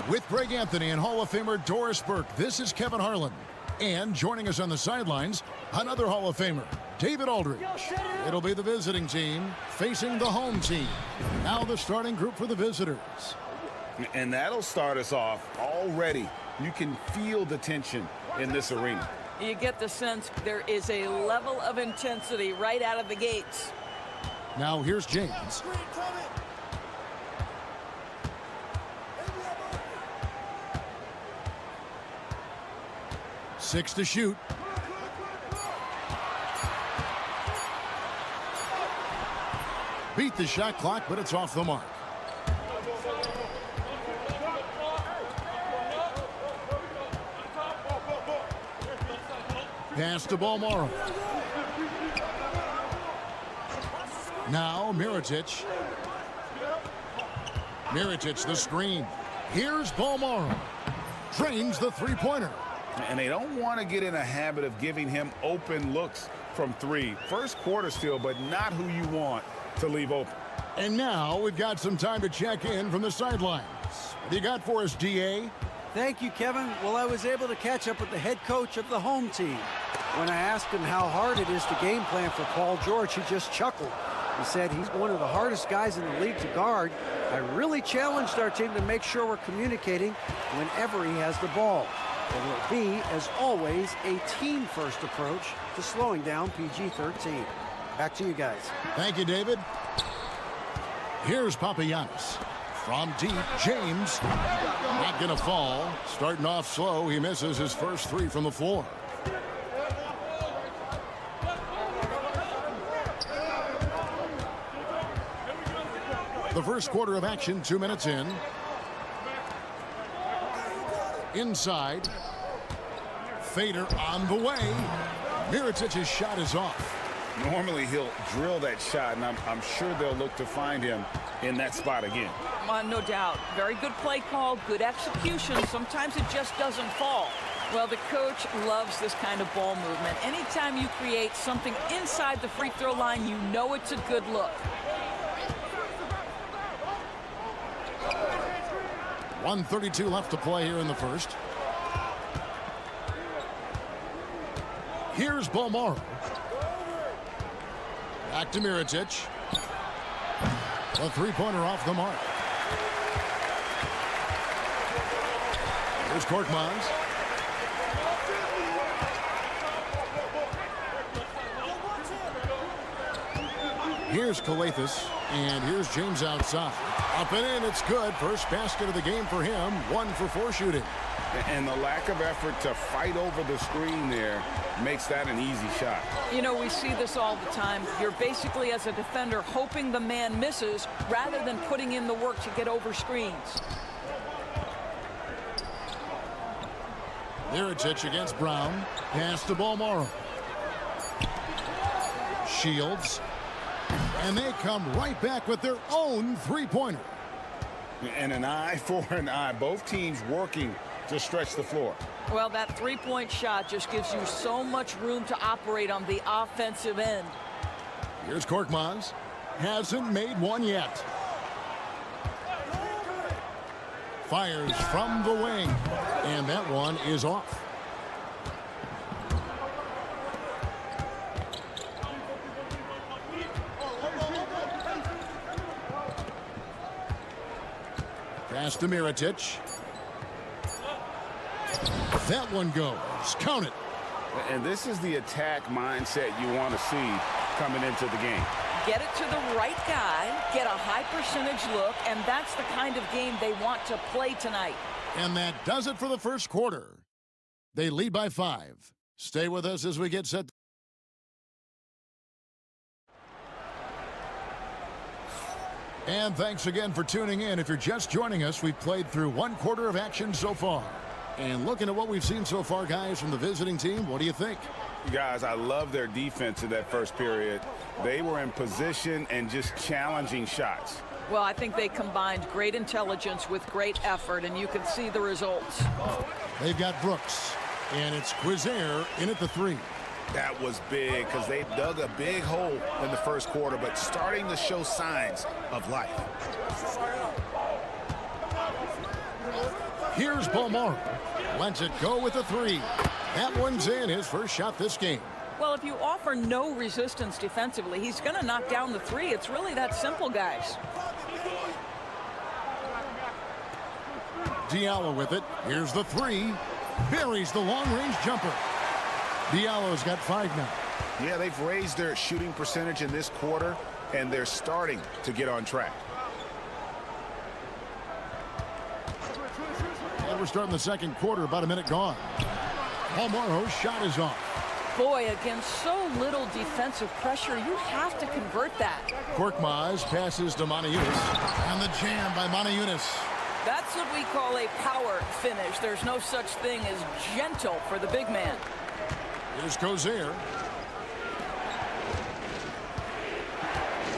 With Greg Anthony and Hall of Famer Doris Burke, this is Kevin Harlan. And joining us on the sidelines, another Hall of Famer, David Aldridge. It'll be the visiting team facing the home team. Now the starting group for the visitors. And that'll start us off already. You can feel the tension in this arena. You get the sense there is a level of intensity right out of the gates. Now here's James. Six to shoot. Beat the shot clock, but it's off the mark. Pass to Bolmaro. Now Mirotic. Mirotic the screen. Here's Bolmaro. Drains the three-pointer. And they don't want to get in a habit of giving him open looks from three. First quarter still, but not who you want to leave open. And now we've got some time to check in from the sidelines. What do you got for us, DA? Thank you, Kevin. Well, I was able to catch up with the head coach of the home team. When I asked him how hard it is to game plan for Paul George, he just chuckled. He said he's one of the hardest guys in the league to guard. I really challenged our team to make sure we're communicating whenever he has the ball. It will be, as always, a team-first approach to slowing down PG-13. Back to you guys. Thank you, David. Here's Papagiannis. From deep, James. Not going to fall. Starting off slow, he misses his first three from the floor. The first quarter of action, 2 minutes in. Inside. Fader on the way. Mirotic's shot is off. Normally he'll drill that shot, and I'm sure they'll look to find him in that spot again. No doubt. Very good play call, good execution. Sometimes it just doesn't fall. Well, the coach loves this kind of ball movement. Anytime you create something inside the free throw line, you know it's a good look. 1:32 left to play here in the first. Here's Bolmaro. Back to Mirotic. A three-pointer off the mark. Here's Korkmaz. Here's Kalathis, and here's James outside. Up and in, it's good. First basket of the game for him. 1 for 4 shooting. And the lack of effort to fight over the screen there makes that an easy shot. You know, we see this all the time. You're basically, as a defender, hoping the man misses rather than putting in the work to get over screens. Mirotic against Brown. Pass to Bolmaro. Shields. And they come right back with their own three-pointer. And an eye for an eye. Both teams working to stretch the floor. Well, that three-point shot just gives you so much room to operate on the offensive end. Here's Korkmaz. Hasn't made one yet. Fires from the wing. And that one is off. Pass to Mirotic. That one goes. Count it. And this is the attack mindset you want to see coming into the game. Get it to the right guy, get a high percentage look, and that's the kind of game they want to play tonight. And that does it for the first quarter. They lead by 5. Stay with us as we get set. And thanks again for tuning in. If you're just joining us, we've played through 1 quarter of action so far. And looking at what we've seen so far, guys, from the visiting team, what do you think? Guys, I love their defense in that first period. They were in position and just challenging shots. Well, I think they combined great intelligence with great effort, and you can see the results. They've got Brooks, and it's Quizair in at the 3. That was big because they dug a big hole in the first quarter, but starting to show signs of life. Here's Balmaro. Lets it go with a three. That one's in, his first shot this game. Well, if you offer no resistance defensively, he's going to knock down the three. It's really that simple, guys. Diallo with it. Here's the three. Buries the long-range jumper. Diallo's got 5 now. Yeah, they've raised their shooting percentage in this quarter, and they're starting to get on track. And we're starting the second quarter, about a minute gone. Balmaro's shot is off. Boy, against so little defensive pressure, you have to convert that. Korkmaz passes to Manajunas. And the jam by Manajunas. That's what we call a power finish. There's no such thing as gentle for the big man. Here's Kozier.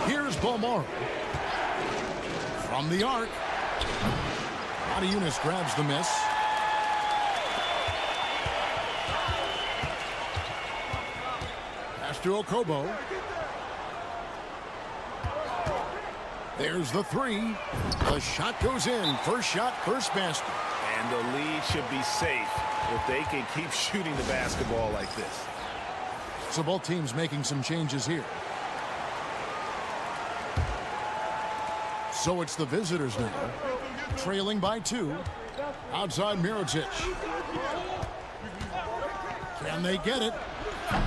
Here's Balmaro. From the arc. Manajunas grabs the miss. Pass to Okobo. There's the three. The shot goes in. First shot, first basket. And the lead should be safe if they can keep shooting the basketball like this. So both teams making some changes here. So it's the visitors now. Trailing by 2. Outside Mirotic. Can they get it?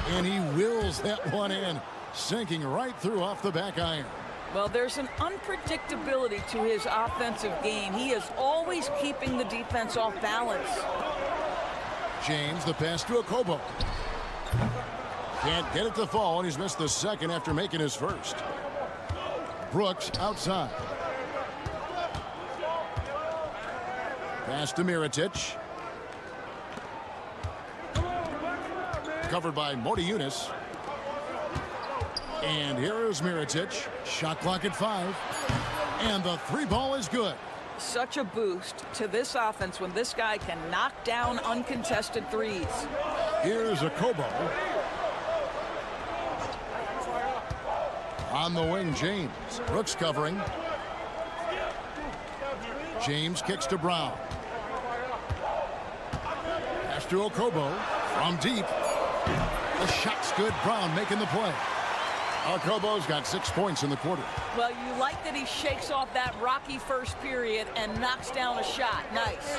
And he wills that one in. Sinking right through off the back iron. Well, there's an unpredictability to his offensive game. He is always keeping the defense off balance. James, the pass to Okobo. Can't get it to fall, and he's missed the second after making his first. Brooks outside. Pass to Mirotic. Covered by Motiejunas. And here is Mirotic. Shot clock at 5. And the 3 ball is good. Such a boost to this offense when this guy can knock down uncontested threes. Here's Okobo. On the wing, James. Brooks covering. James kicks to Brown. Pass to Okobo. From deep. The shot's good. Brown making the play. Okobo's got 6 points in the quarter. Well, you like that he shakes off that rocky first period and knocks down a shot. Nice.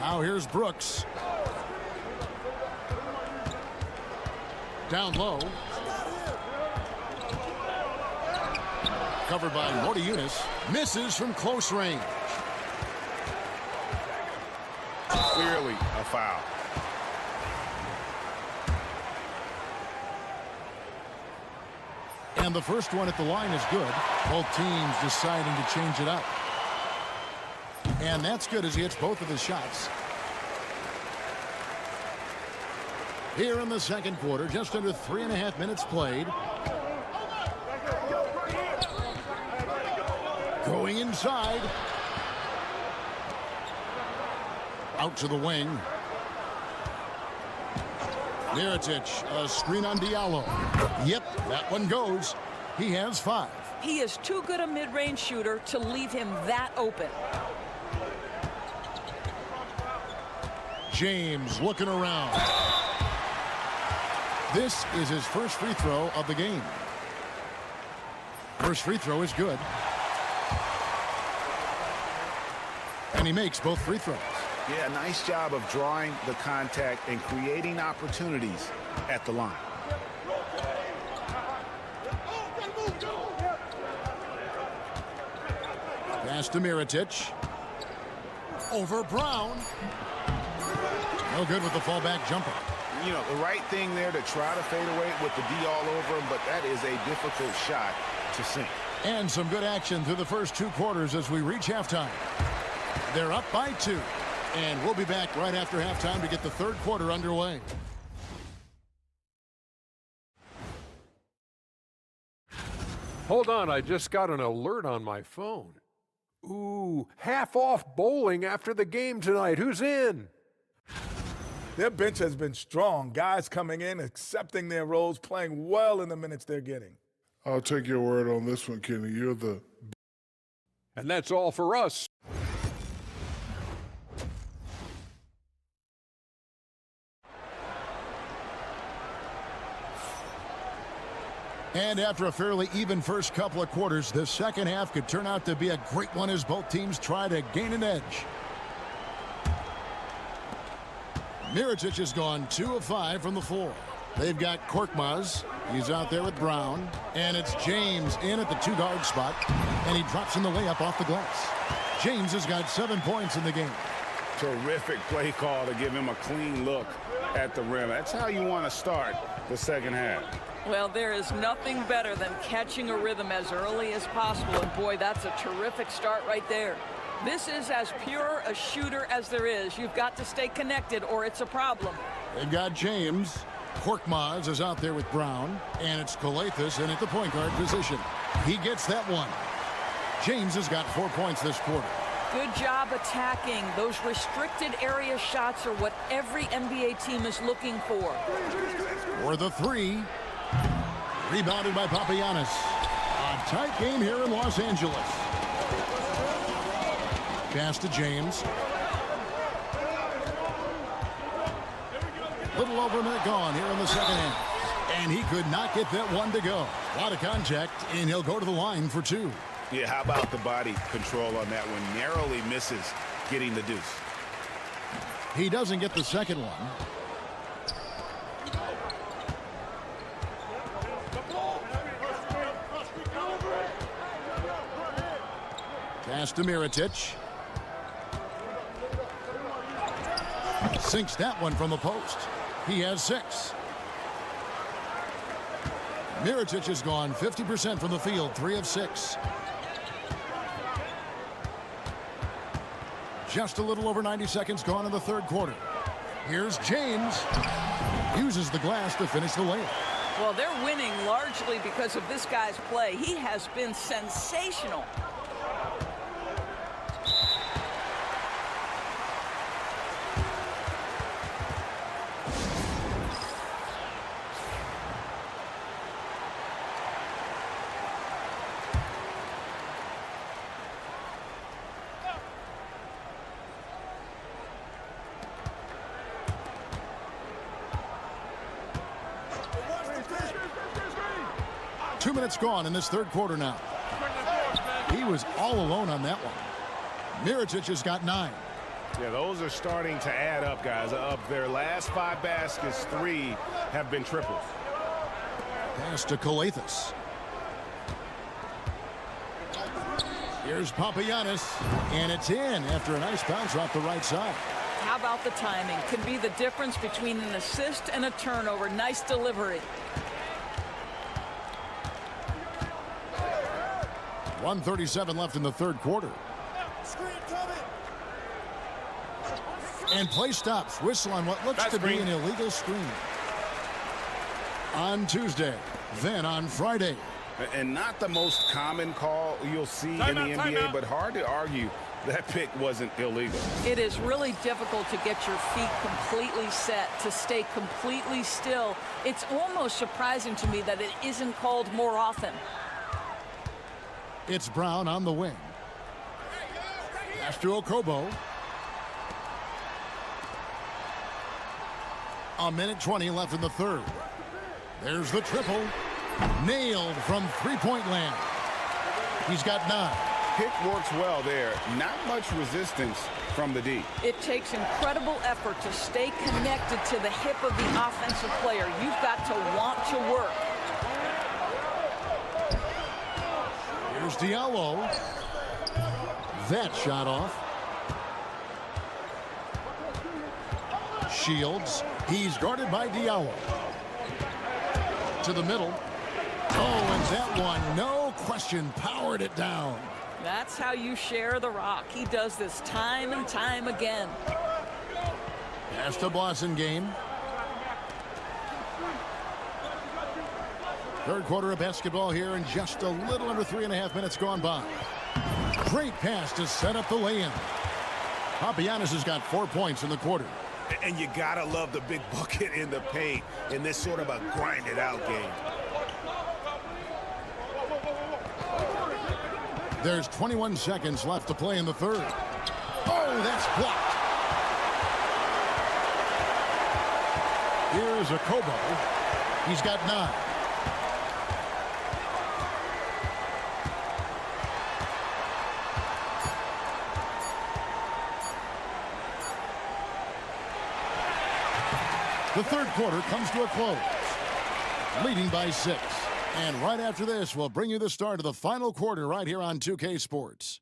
Now here's Brooks. Down low. Covered by Motiejunas. Misses from close range. Clearly a foul. And the first one at the line is good. Both teams deciding to change it up. And that's good as he hits both of his shots. Here in the second quarter, just under 3.5 minutes played. Going inside. Out to the wing. Mirotic, a screen on Diallo. Yep, that one goes. He has 5. He is too good a mid-range shooter to leave him that open. James looking around. This is his first free throw of the game. First free throw is good. And he makes both free throws. Yeah, nice job of drawing the contact and creating opportunities at the line. Pass to Mirotic. Over Brown. No good with the fallback jumper. You know, the right thing there to try to fade away with the D all over him, but that is a difficult shot to sink. And some good action through the first 2 quarters as we reach halftime. They're up by 2. And we'll be back right after halftime to get the third quarter underway. Hold on, I just got an alert on my phone. Ooh, half off bowling after the game tonight. Who's in? Their bench has been strong. Guys coming in, accepting their roles, playing well in the minutes they're getting. I'll take your word on this one, Kenny. You're the... And that's all for us. And after a fairly even first couple of quarters, the second half could turn out to be a great one as both teams try to gain an edge. Mirotic has gone 2 of 5 from the floor. They've got Korkmaz. He's out there with Brown. And it's James in at the 2-guard spot. And he drops in the layup off the glass. James has got 7 points in the game. Terrific play call to give him a clean look at the rim. That's how you want to start the second half. Well, there is nothing better than catching a rhythm as early as possible. And boy, that's a terrific start right there. This is as pure a shooter as there is. You've got to stay connected or it's a problem. They've got James. Korkmaz is out there with Brown. And it's Kalathis in at the point guard position. He gets that one. James has got 4 points this quarter. Good job attacking. Those restricted area shots are what every NBA team is looking for. For the 3. Rebounded by Papagiannis. A tight game here in Los Angeles. Pass to James. Little over a minute gone here in the second half. And he could not get that one to go. A lot of contact, and he'll go to the line for 2. Yeah, how about the body control on that one? Narrowly misses getting the deuce. He doesn't get the second one. Pass to Mirotic. Sinks that one from the post. He has 6. Mirotic has gone 50% from the field, 3 of 6. Just a little over 90 seconds gone in the third quarter. Here's James. Uses the glass to finish the layup. Well, they're winning largely because of this guy's play. He has been sensational. Two minutes gone in this third quarter now. He was all alone on that one. Mirotic has got 9. Yeah, those are starting to add up, guys. Of their last 5 baskets, 3 have been triples. Pass to Kalathis. Here's Papagiannis, and it's in after a nice bounce off the right side. How about the timing? Can be the difference between an assist and a turnover. Nice delivery. 1:37 left in the third quarter. And play stops. Whistle on what looks to be an illegal screen. On Tuesday, then on Friday. And not the most common call you'll see in the NBA, but hard to argue that pick wasn't illegal. It is really difficult to get your feet completely set, to stay completely still. It's almost surprising to me that it isn't called more often. It's Brown on the wing. Pass to Okobo. A minute 20 left in the third. There's the triple. Nailed from three-point land. He's got 9. Pick works well there. Not much resistance from the D. It takes incredible effort to stay connected to the hip of the offensive player. You've got to want to work. Here's Diallo. That shot off. Shields. He's guarded by Diallo. To the middle. Oh, and that one, no question, powered it down. That's how you share the rock. He does this time and time again. Pass to Blasingame. Third quarter of basketball here, and just a little under 3.5 minutes gone by. Great pass to set up the lay-in. Papagiannis has got 4 points in the quarter. And you gotta love the big bucket in the paint in this sort of a grinded out game. There's 21 seconds left to play in the third. Oh, that's blocked. Here's a Kobo. He's got 9. The third quarter comes to a close, leading by 6. And right after this, we'll bring you the start of the final quarter right here on 2K Sports.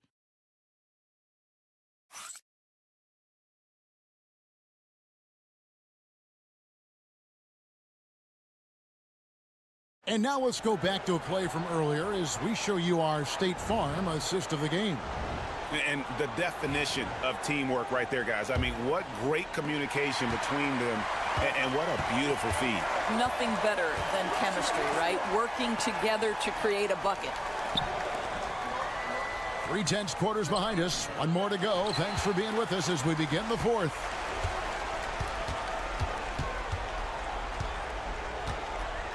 And now let's go back to a play from earlier as we show you our State Farm assist of the game. And the definition of teamwork right there, guys. I mean, what great communication between them, and what a beautiful feed. Nothing better than chemistry, right? Working together to create a bucket. 3/10 quarters behind us. One more to go. Thanks for being with us as we begin the fourth.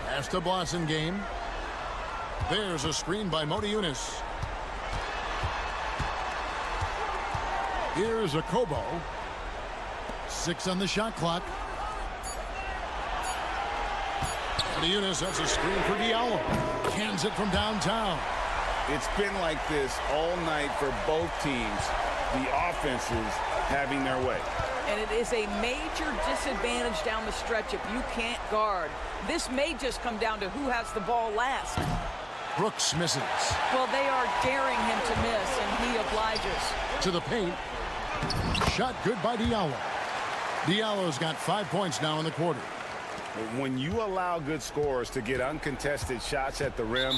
Pass to Blossom game. There's a screen by Motiejunas. Here's a Kobo. 6 on the shot clock. Motiejunas, that's a screen for Diallo. Cans it from downtown. It's been like this all night for both teams. The offenses having their way. And it is a major disadvantage down the stretch if you can't guard. This may just come down to who has the ball last. Brooks misses. Well, they are daring him to miss, and he obliges. To the paint. Shot good by Diallo. Diallo's got 5 points now in the quarter. When you allow good scorers to get uncontested shots at the rim,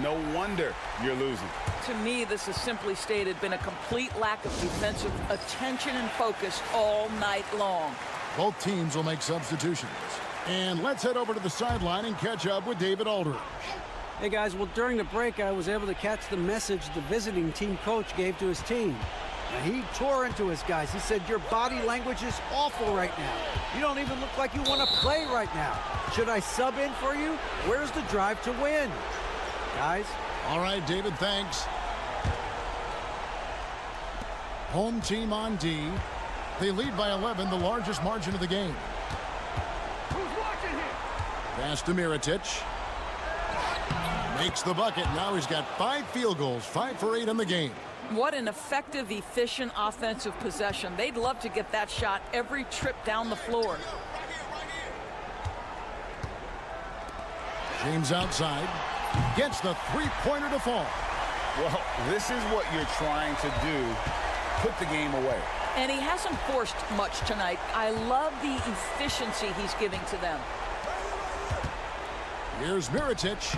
no wonder you're losing. To me, this has simply stated been a complete lack of defensive attention and focus all night long. Both teams will make substitutions. And let's head over to the sideline and catch up with David Aldridge. Hey, guys, well, during the break, I was able to catch the message the visiting team coach gave to his team. Now, he tore into his guys. He said, your body language is awful right now. You don't even look like you want to play right now. Should I sub in for you? Where's the drive to win? Guys? All right, David, thanks. Home team on D. They lead by 11, the largest margin of the game. Who's watching here? Pass to Mirotic. Makes the bucket. Now he's got 5 field goals, 5 for 8 in the game. What an effective, efficient offensive possession. They'd love to get that shot every trip down the floor. James outside. Gets the three-pointer to fall. Well, this is what you're trying to do. Put the game away. And he hasn't forced much tonight. I love the efficiency he's giving to them. Here's Mirotic.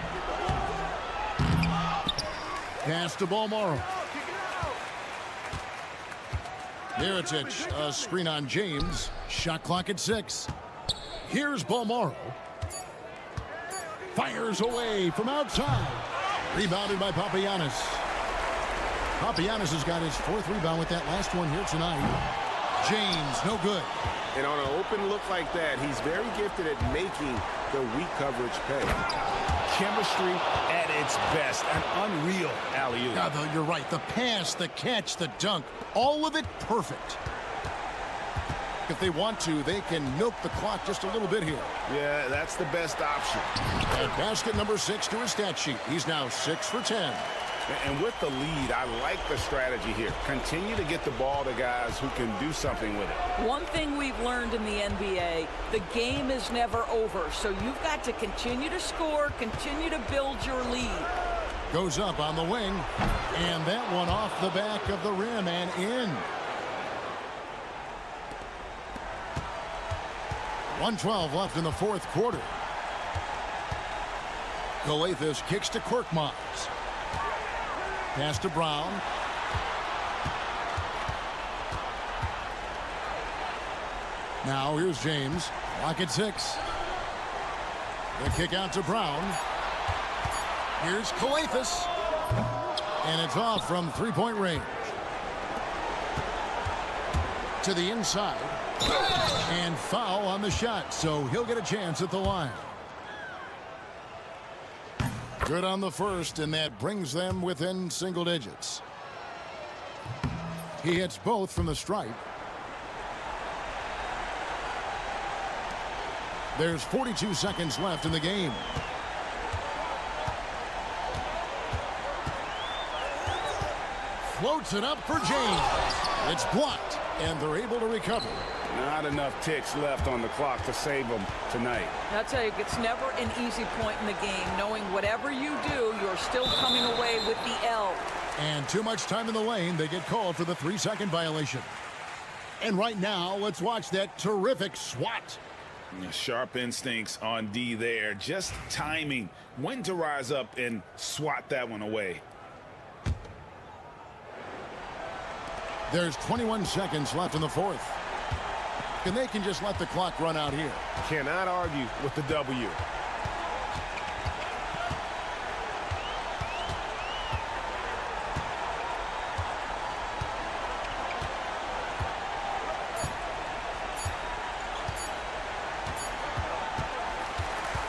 Pass to Balmoro. Mirotic, a screen on James. Shot clock at 6. Here's Balmoro. Fires away from outside. Rebounded by Papagiannis. Papagiannis has got his 4th rebound with that last one here tonight. James, no good. And on an open look like that, he's very gifted at making the weak coverage pay. Chemistry at its best. An unreal alley-oop. Yeah, though, you're right. The pass, the catch, the dunk, all of it perfect. If they want to, they can milk the clock just a little bit here. Yeah, that's the best option. And basket number 6 to his stat sheet. He's now 6 for 10. And with the lead, I like the strategy here. Continue to get the ball to guys who can do something with it. One thing we've learned in the NBA, the game is never over. So you've got to continue to score, continue to build your lead. Goes up on the wing. And that one off the back of the rim and in. 1:12 left in the 4th quarter. Calathes kicks to Korkmaz. Pass to Brown. Now here's James. Clock at 6. The kick out to Brown. Here's Calathes. And it's off from 3-point range. To the inside. And foul on the shot, so he'll get a chance at the line. Good on the first, and that brings them within single digits. He hits both from the stripe. There's 42 seconds left in the game. Floats it up for James. It's blocked, and they're able to recover. Not enough ticks left on the clock to save them tonight. I'll tell you, it's never an easy point in the game, knowing whatever you do, you're still coming away with the L. And too much time in the lane, they get called for the 3-second violation. And right now, let's watch that terrific swat. Sharp instincts on D there. Just timing when to rise up and swat that one away. There's 21 seconds left in the fourth. And they can just let the clock run out here. Cannot argue with the W.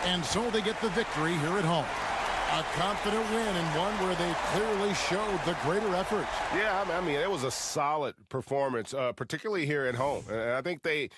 And so they get the victory here at home. A confident win, and one where they clearly showed the greater effort. Yeah, I mean, it was a solid performance, particularly here at home. And I think they...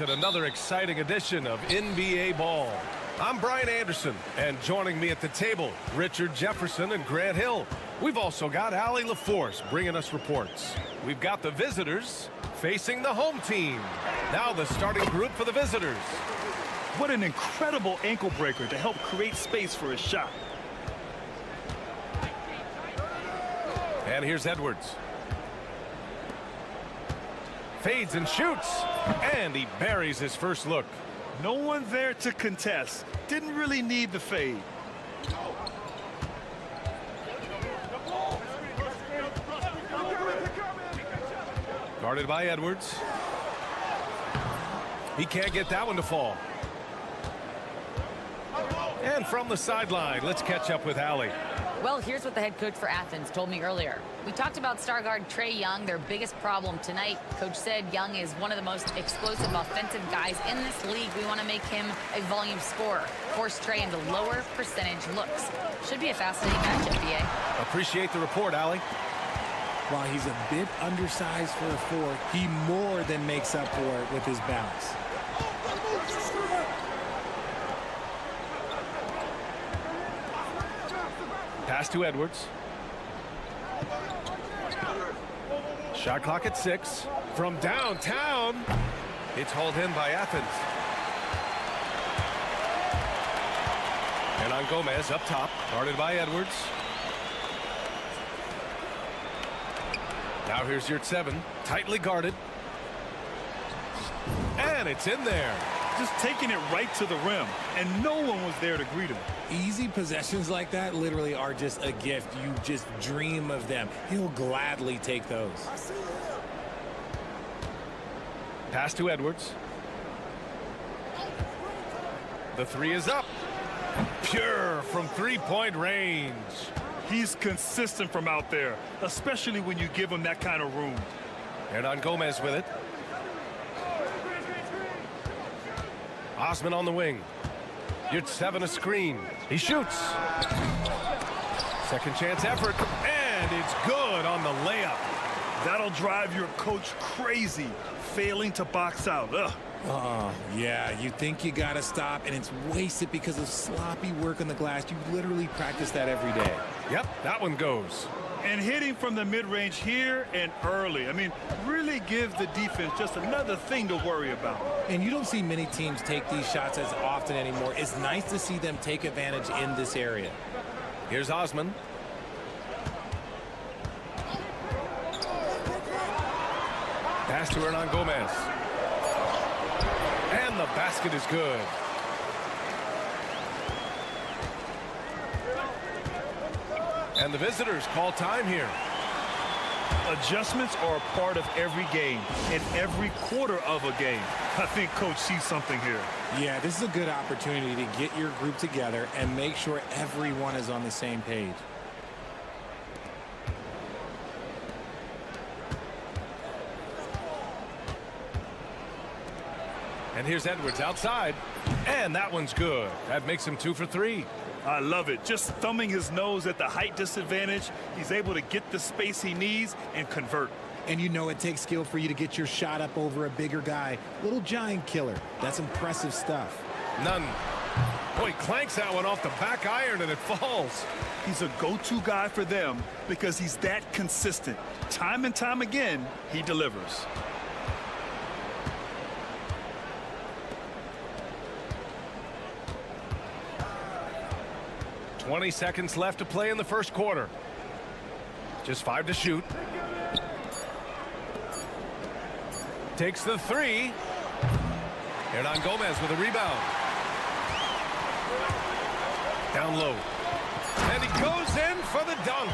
At another exciting edition of NBA Ball. I'm Brian Anderson, and joining me at the table, Richard Jefferson and Grant Hill. We've also got Allie LaForce bringing us reports. We've got the visitors facing the home team. Now the starting group for the visitors. What an incredible ankle breaker to help create space for a shot. And here's Edwards. Fades and shoots, and he buries his first look. No one there to contest. Didn't really need the fade. Guarded by Edwards. He can't get that one to fall. And from the sideline, let's catch up with Allie. Well, here's what the head coach for Athens told me earlier. We talked about star guard Trae Young, their biggest problem tonight. Coach said Young is one of the most explosive offensive guys in this league. We want to make him a volume scorer, force Trae into lower percentage looks. Should be a fascinating matchup, BA. Appreciate the report, Allie. While he's a bit undersized for a 4, he more than makes up for it with his bounce. Pass to Edwards. Shot clock at 6. From downtown, it's hauled in by Athens. And on Gomez up top, guarded by Edwards. Now here's your 7, tightly guarded. And it's in there. Just taking it right to the rim, and no one was there to greet him. Easy possessions like that literally are just a gift. You just dream of them. He'll gladly take those. Pass to Edwards. The 3 is up. Pure from 3-point range. He's consistent from out there, especially when you give him that kind of room. And on Gomez with it. Osman on the wing. You're 7 a screen. He shoots. Second chance effort. And it's good on the layup. That'll drive your coach crazy, failing to box out. Ugh. Oh, yeah, you think you got to stop, and it's wasted because of sloppy work on the glass. You literally practice that every day. Yep, that one goes. And hitting from the mid-range here and early. I mean, really give the defense just another thing to worry about. And you don't see many teams take these shots as often anymore. It's nice to see them take advantage in this area. Here's Osman. Pass to Hernan Gomez. And the basket is good. And the visitors call time here. Adjustments are a part of every game and every quarter of a game. I think Coach sees something here. Yeah, this is a good opportunity to get your group together and make sure everyone is on the same page. And here's Edwards outside. And that one's good. That makes him 2 for 3. I love it. Just thumbing his nose at the height disadvantage. He's able to get the space he needs and convert. And you know it takes skill for you to get your shot up over a bigger guy. Little giant killer. That's impressive stuff. None. Boy, clanks that one off the back iron and it falls. He's a go-to guy for them because he's that consistent. Time and time again, he delivers. "20 seconds left to play in the first quarter. Just 5 to shoot. Takes the 3. Hernan Gomez with a rebound. Down low. And he goes in for the dunk.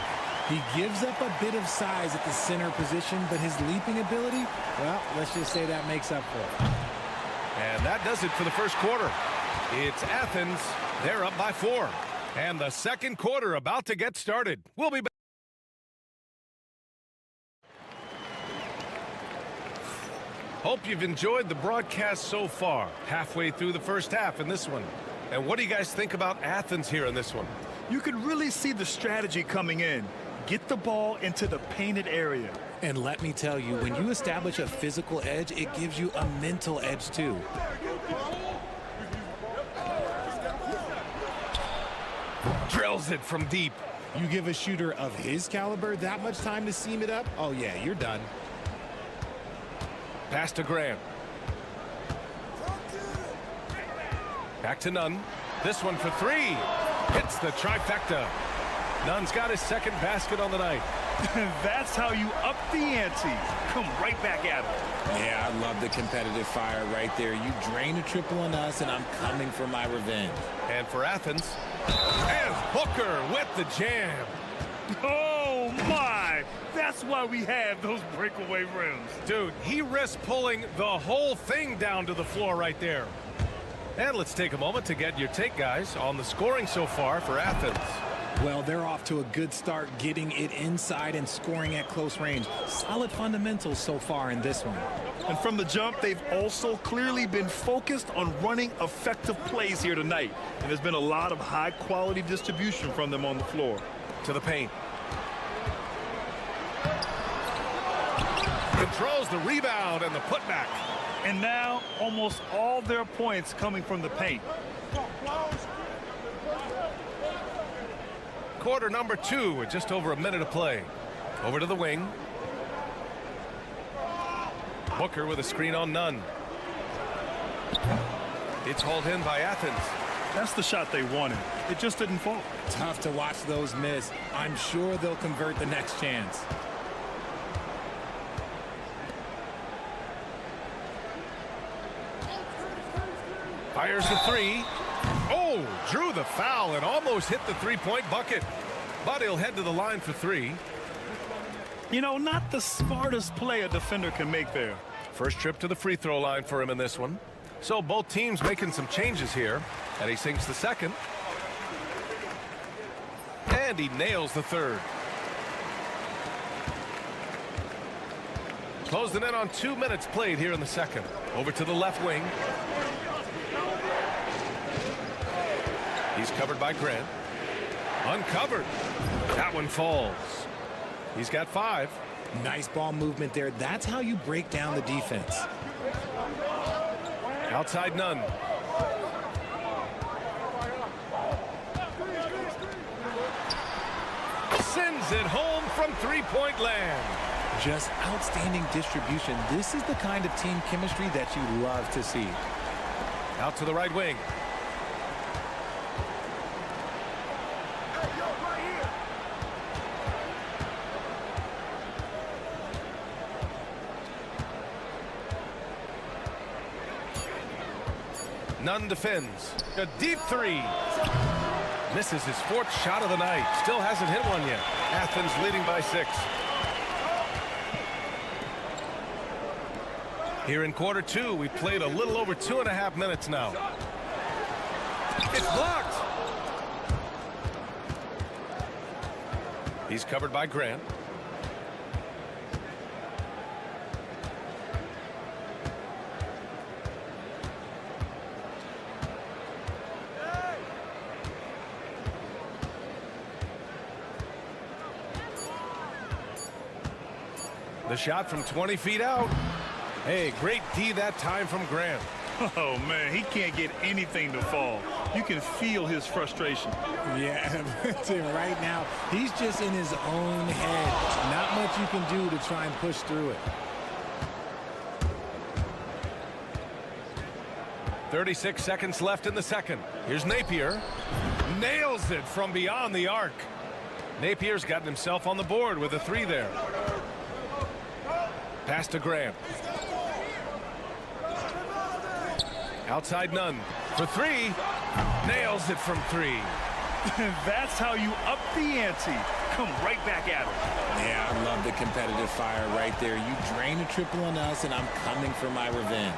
He gives up a bit of size at the center position, but his leaping ability, well, let's just say that makes up for it. And that does it for the first quarter. It's Athens. They're up by 4. And the second quarter about to get started. We'll be back. Hope you've enjoyed the broadcast so far. Halfway through the first half in this one. And what do you guys think about Athens here in this one? You can really see the strategy coming in. Get the ball into the painted area. And let me tell you, when you establish a physical edge, it gives you a mental edge too. Drills it from deep. You give a shooter of his caliber that much time to seam it up? Oh yeah, you're done. Pass to Graham. Back to Nunn. This one for 3. Hits the trifecta. Nunn's got his second basket on the night. That's how you up the ante. Come right back at him. Yeah, I love the competitive fire right there. You drain a triple on us, and I'm coming for my revenge. And for Athens, and Booker with the jam. Oh, my. That's why we have those breakaway rims. Dude, he risked pulling the whole thing down to the floor right there. And let's take a moment to get your take, guys, on the scoring so far for Athens. Well, they're off to a good start getting it inside and scoring at close range. Solid fundamentals so far in this one. And from the jump, they've also clearly been focused on running effective plays here tonight. And there's been a lot of high-quality distribution from them on the floor. To the paint. controls the rebound and the putback. And now almost all their points coming from the paint. Quarter number 2 with just over a minute to play. Over to the wing. Booker with a screen on Nunn. It's hauled in by Athens. That's the shot they wanted. It just didn't fall. Tough to watch those miss. I'm sure they'll convert the next chance. Fires the 3. Oh, drew the foul and almost hit the three-point bucket. But he'll head to the line for 3. You know, not the smartest play a defender can make there. First trip to the free throw line for him in this one. So both teams making some changes here. And he sinks the second. And he nails the third. Closing in on 2 minutes played here in the second. Over to the left wing. He's covered by Grant. Uncovered. That one falls. He's got 5. Nice ball movement there. That's how you break down the defense. Outside Nunn. Sends it home from three-point land. Just outstanding distribution. This is the kind of team chemistry that you love to see. Out to the right wing. Nunn defends. A deep 3. Misses his 4th shot of the night. Still hasn't hit one yet. Athens leading by 6. Here in quarter 2, we played a little over 2.5 minutes now. It's blocked. He's covered by Grant. The shot from 20 feet out. Hey, great D that time from Grant. Oh, man, he can't get anything to fall. You can feel his frustration. Yeah, right now, he's just in his own head. Not much you can do to try and push through it. 36 seconds left in the second. Here's Napier. Nails it from beyond the arc. Napier's gotten himself on the board with a 3 there. Pass to Grant. Outside Nunn for 3. Nails it from 3. That's how you up the ante. Come right back at him. Yeah, I love the competitive fire right there. You drain a triple on us, and I'm coming for my revenge.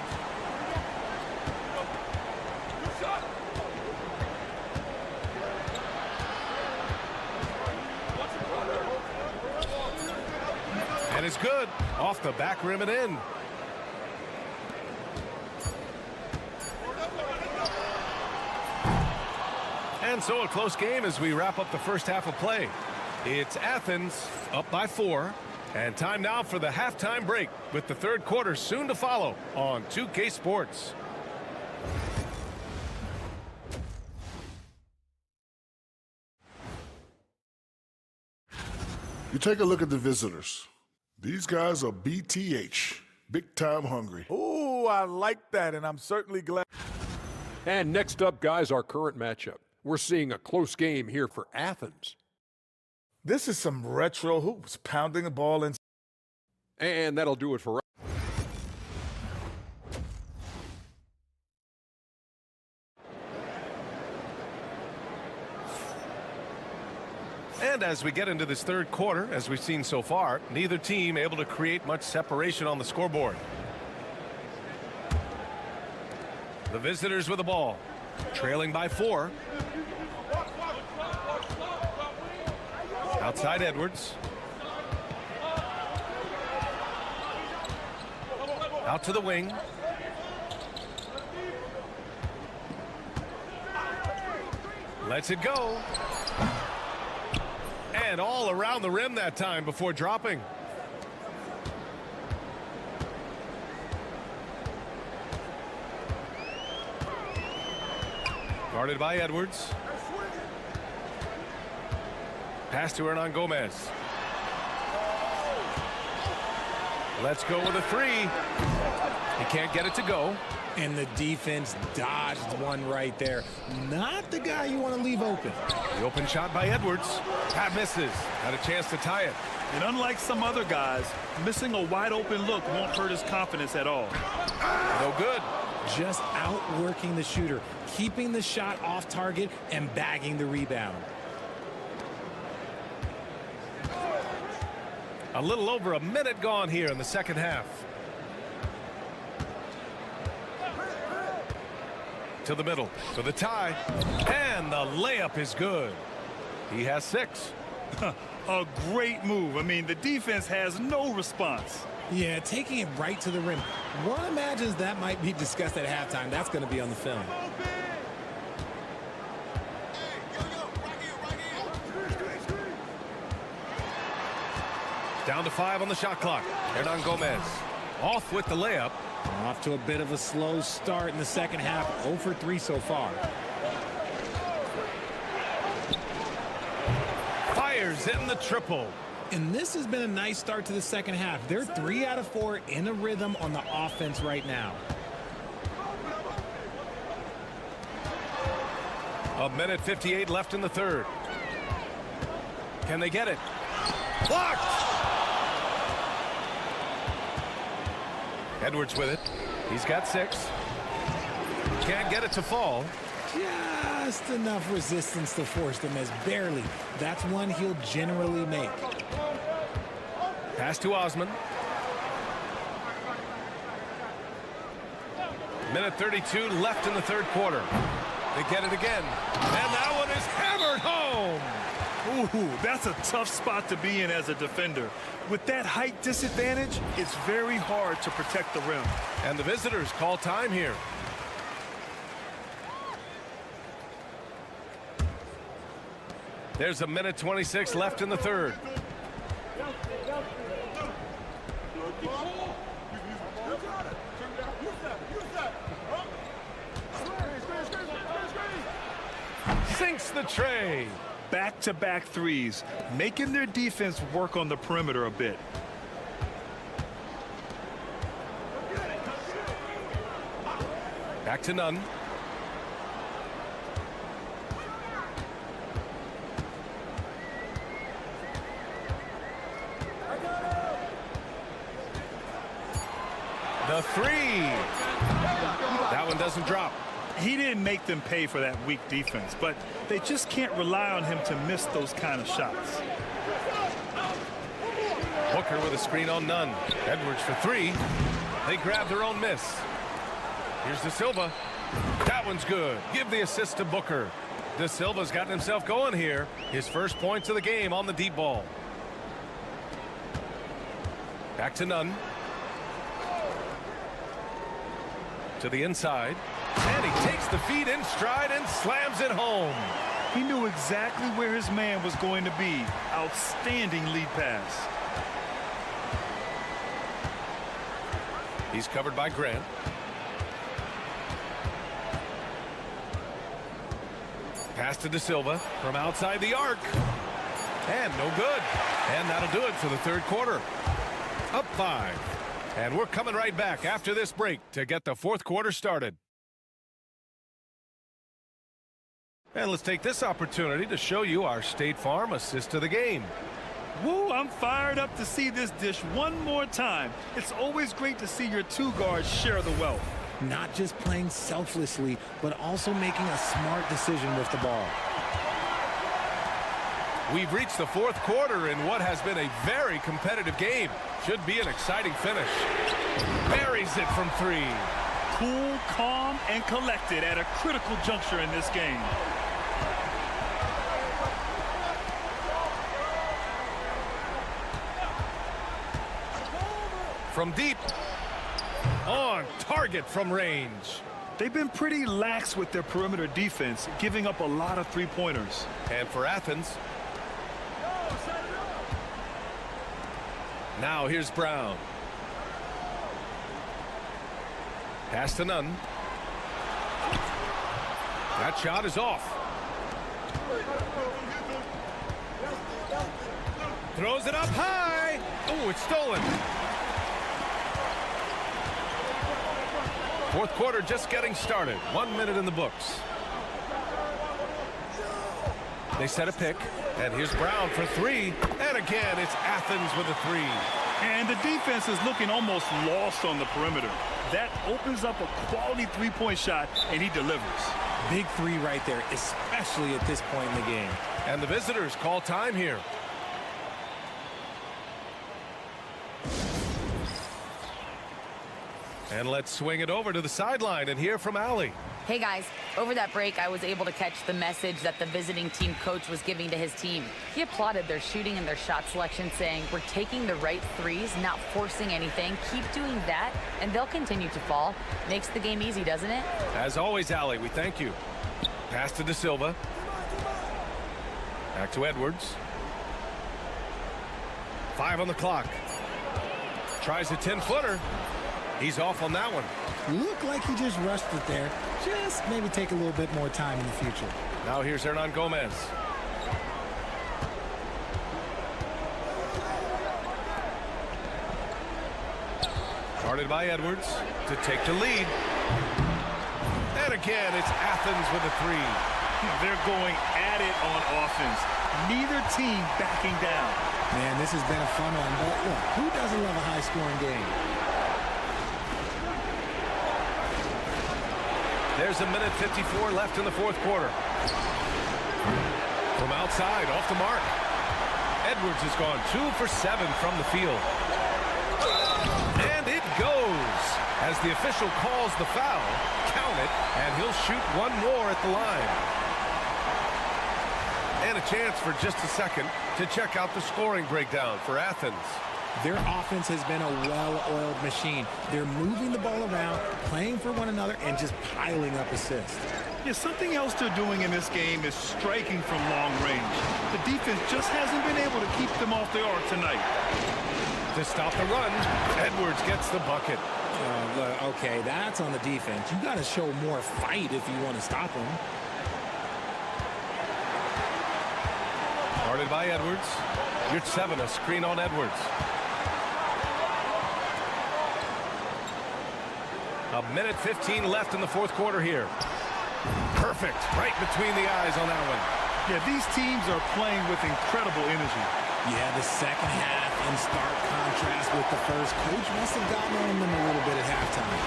And it's good. Off the back rim and in. And so a close game as we wrap up the first half of play. It's Athens up by 4. And time now for the halftime break with the third quarter soon to follow on 2K Sports. You take a look at the visitors. These guys are BTH, big time hungry. Ooh, I like that, and I'm certainly glad. And next up, guys, our current matchup. We're seeing a close game here for Athens. This is some retro hoops, pounding the ball in. And that'll do it for us. And as we get into this third quarter, as we've seen so far, neither team able to create much separation on the scoreboard. The visitors with the ball, trailing by 4. Outside Edwards. Out to the wing. Lets it go. And all around the rim that time before dropping. Guarded by Edwards. Pass to Hernan Gomez. Let's go with a three. He can't get it to go. And the defense dodged one right there. Not the guy you want to leave open. The open shot by Edwards. That misses. Had a chance to tie it. And unlike some other guys, missing a wide open look won't hurt his confidence at all. No good. Just outworking the shooter, keeping the shot off target and bagging the rebound. A little over a minute gone here in the second half. To the middle, to the tie, and the layup is good. He has 6. A great move. I mean, the defense has no response. Yeah, taking it right to the rim. One imagines that might be discussed at halftime. That's going to be on the film. Down to 5 on the shot clock. Hernan Gomez off with the layup. Off to a bit of a slow start in the second half. 0 for 3 so far. Fires in the triple. And this has been a nice start to the second half. They're 3 out of 4 in a rhythm on the offense right now. A minute 58 left in the third. Can they get it? Blocked! Edwards with it. He's got 6. Can't get it to fall. Just enough resistance to force the miss. Barely. That's one he'll generally make. Pass to Osman. Minute 32 left in the third quarter. They get it again. And that one is hammered home. Ooh, that's a tough spot to be in as a defender. With that height disadvantage, it's very hard to protect the rim. And the visitors call time here. There's a minute 26 left in the third. Sinks the tray. Back-to-back threes, making their defense work on the perimeter a bit. Back to Nunn. The three. That one doesn't drop. He didn't make them pay for that weak defense, but they just can't rely on him to miss those kind of shots. Booker with a screen on Nunn. Edwards for 3. They grab their own miss. Here's De Silva. That one's good. Give the assist to Booker. De Silva's gotten himself going here. His first points of the game on the deep ball. Back to Nunn. To the inside. And he takes the feed in stride and slams it home. He knew exactly where his man was going to be. Outstanding lead pass. He's covered by Grant. Pass to De Silva from outside the arc. And no good. And that'll do it for the third quarter. Up 5. And we're coming right back after this break to get the fourth quarter started. And let's take this opportunity to show you our State Farm assist of the game. Woo, I'm fired up to see this dish one more time. It's always great to see your two guards share the wealth. Not just playing selflessly, but also making a smart decision with the ball. We've reached the fourth quarter in what has been a very competitive game. Should be an exciting finish. Buries it from 3. Cool, calm, and collected at a critical juncture in this game. From deep. On target from range. They've been pretty lax with their perimeter defense, giving up a lot of three-pointers. And for Athens. Now here's Brown. Pass to Nunn. That shot is off. Throws it up high. Oh, it's stolen. Fourth quarter just getting started. 1 minute in the books. They set a pick, and here's Brown for three. And again, it's Athens with a three. And the defense is looking almost lost on the perimeter. That opens up a quality three-point shot, and he delivers. Big three right there, especially at this point in the game. And the visitors call time here. And let's swing it over to the sideline and hear from Allie. Hey guys, over that break I was able to catch the message that the visiting team coach was giving to his team. He applauded their shooting and their shot selection, saying, "We're taking the right threes, not forcing anything. Keep doing that and they'll continue to fall." Makes the game easy, doesn't it? As always, Allie, we thank you. Pass to De Silva. Back to Edwards. 5 on the clock. Tries a 10-footer. He's off on that one. Looked like he just rushed it there. Just maybe take a little bit more time in the future. Now here's Hernan Gomez. Guarded by Edwards to take the lead. And again, it's Athens with a three. They're going at it on offense. Neither team backing down. Man, this has been a fun one. But look, who doesn't love a high-scoring game? There's a minute 54 left in the fourth quarter. From outside, off the mark. Edwards has gone 2 for 7 from the field. And it goes. As the official calls the foul, count it, and he'll shoot one more at the line. And a chance for just a second to check out the scoring breakdown for Athens. Their offense has been a well-oiled machine. They're moving the ball around, playing for one another, and just piling up assists. Yeah, something else they're doing in this game is striking from long range. The defense just hasn't been able to keep them off the arc tonight. To stop the run, Edwards gets the bucket. Okay, that's on the defense. You got to show more fight if you want to stop them. Guarded by Edwards. You're 7, a screen on Edwards. A minute 15 left in the fourth quarter here. Perfect. Right between the eyes on that one. Yeah, these teams are playing with incredible energy. Yeah, the second half in stark contrast with the first. Coach must have gotten on them a little bit at halftime.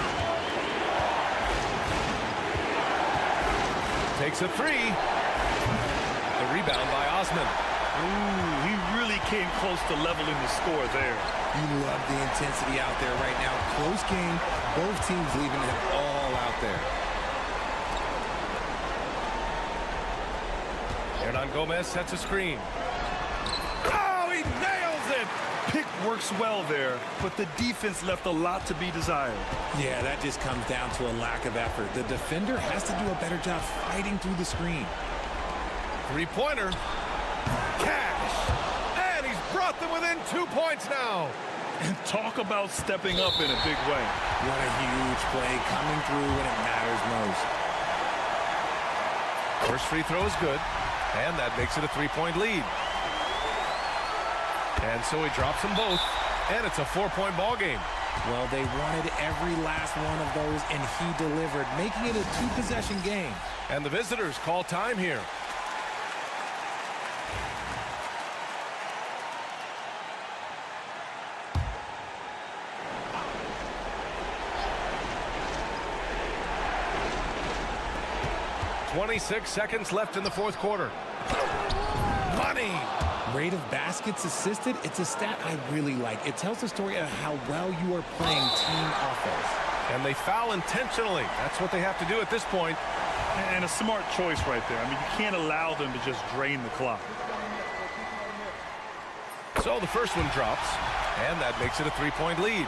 Takes a three. The rebound by Osman. Ooh, he really came close to leveling the score there. You love the intensity out there right now. Close game. Both teams leaving it all out there. Hernan Gomez sets a screen. Oh, he nails it! Pick works well there, but the defense left a lot to be desired. Yeah, that just comes down to a lack of effort. The defender has to do a better job fighting through the screen. Three-pointer. Cash. And he's brought them within 2 points now. And talk about stepping up in a big way. What a huge play coming through when it matters most. First free throw is good, and that makes it a 3-point lead. And so he drops them both, and it's a 4-point ball game. Well, they wanted every last one of those, and he delivered, making it a 2-possession game. And the visitors call time here. .26 seconds left in the fourth quarter. Money! Rate of baskets assisted, it's a stat I really like. It tells the story of how well you are playing team offense. And they foul intentionally. That's what they have to do at this point. And a smart choice right there. I mean, you can't allow them to just drain the clock. So the first one drops, and that makes it a 3-point lead.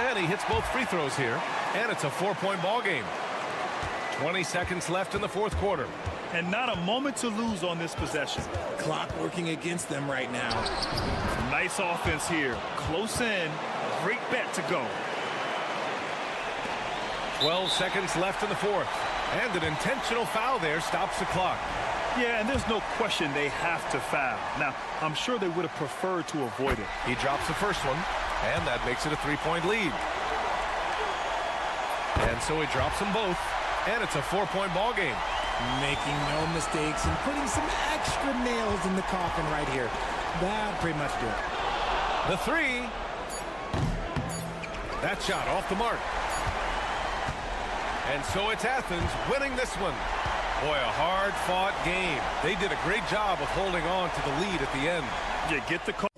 And he hits both free throws here, and it's a 4-point ball game. 20 seconds left in the fourth quarter. And not a moment to lose on this possession. Clock working against them right now. Nice offense here. Close in. Great bet to go. 12 seconds left in the fourth. And an intentional foul there stops the clock. Yeah, and there's no question they have to foul. Now, I'm sure they would have preferred to avoid it. He drops the first one, and that makes it a 3-point lead. And so he drops them both, and it's a 4-point ball game. Making no mistakes and putting some extra nails in the coffin right here. That pretty much do it. The three. That shot off the mark. And so it's Athens winning this one. Boy, a hard-fought game. They did a great job of holding on to the lead at the end. You get the call.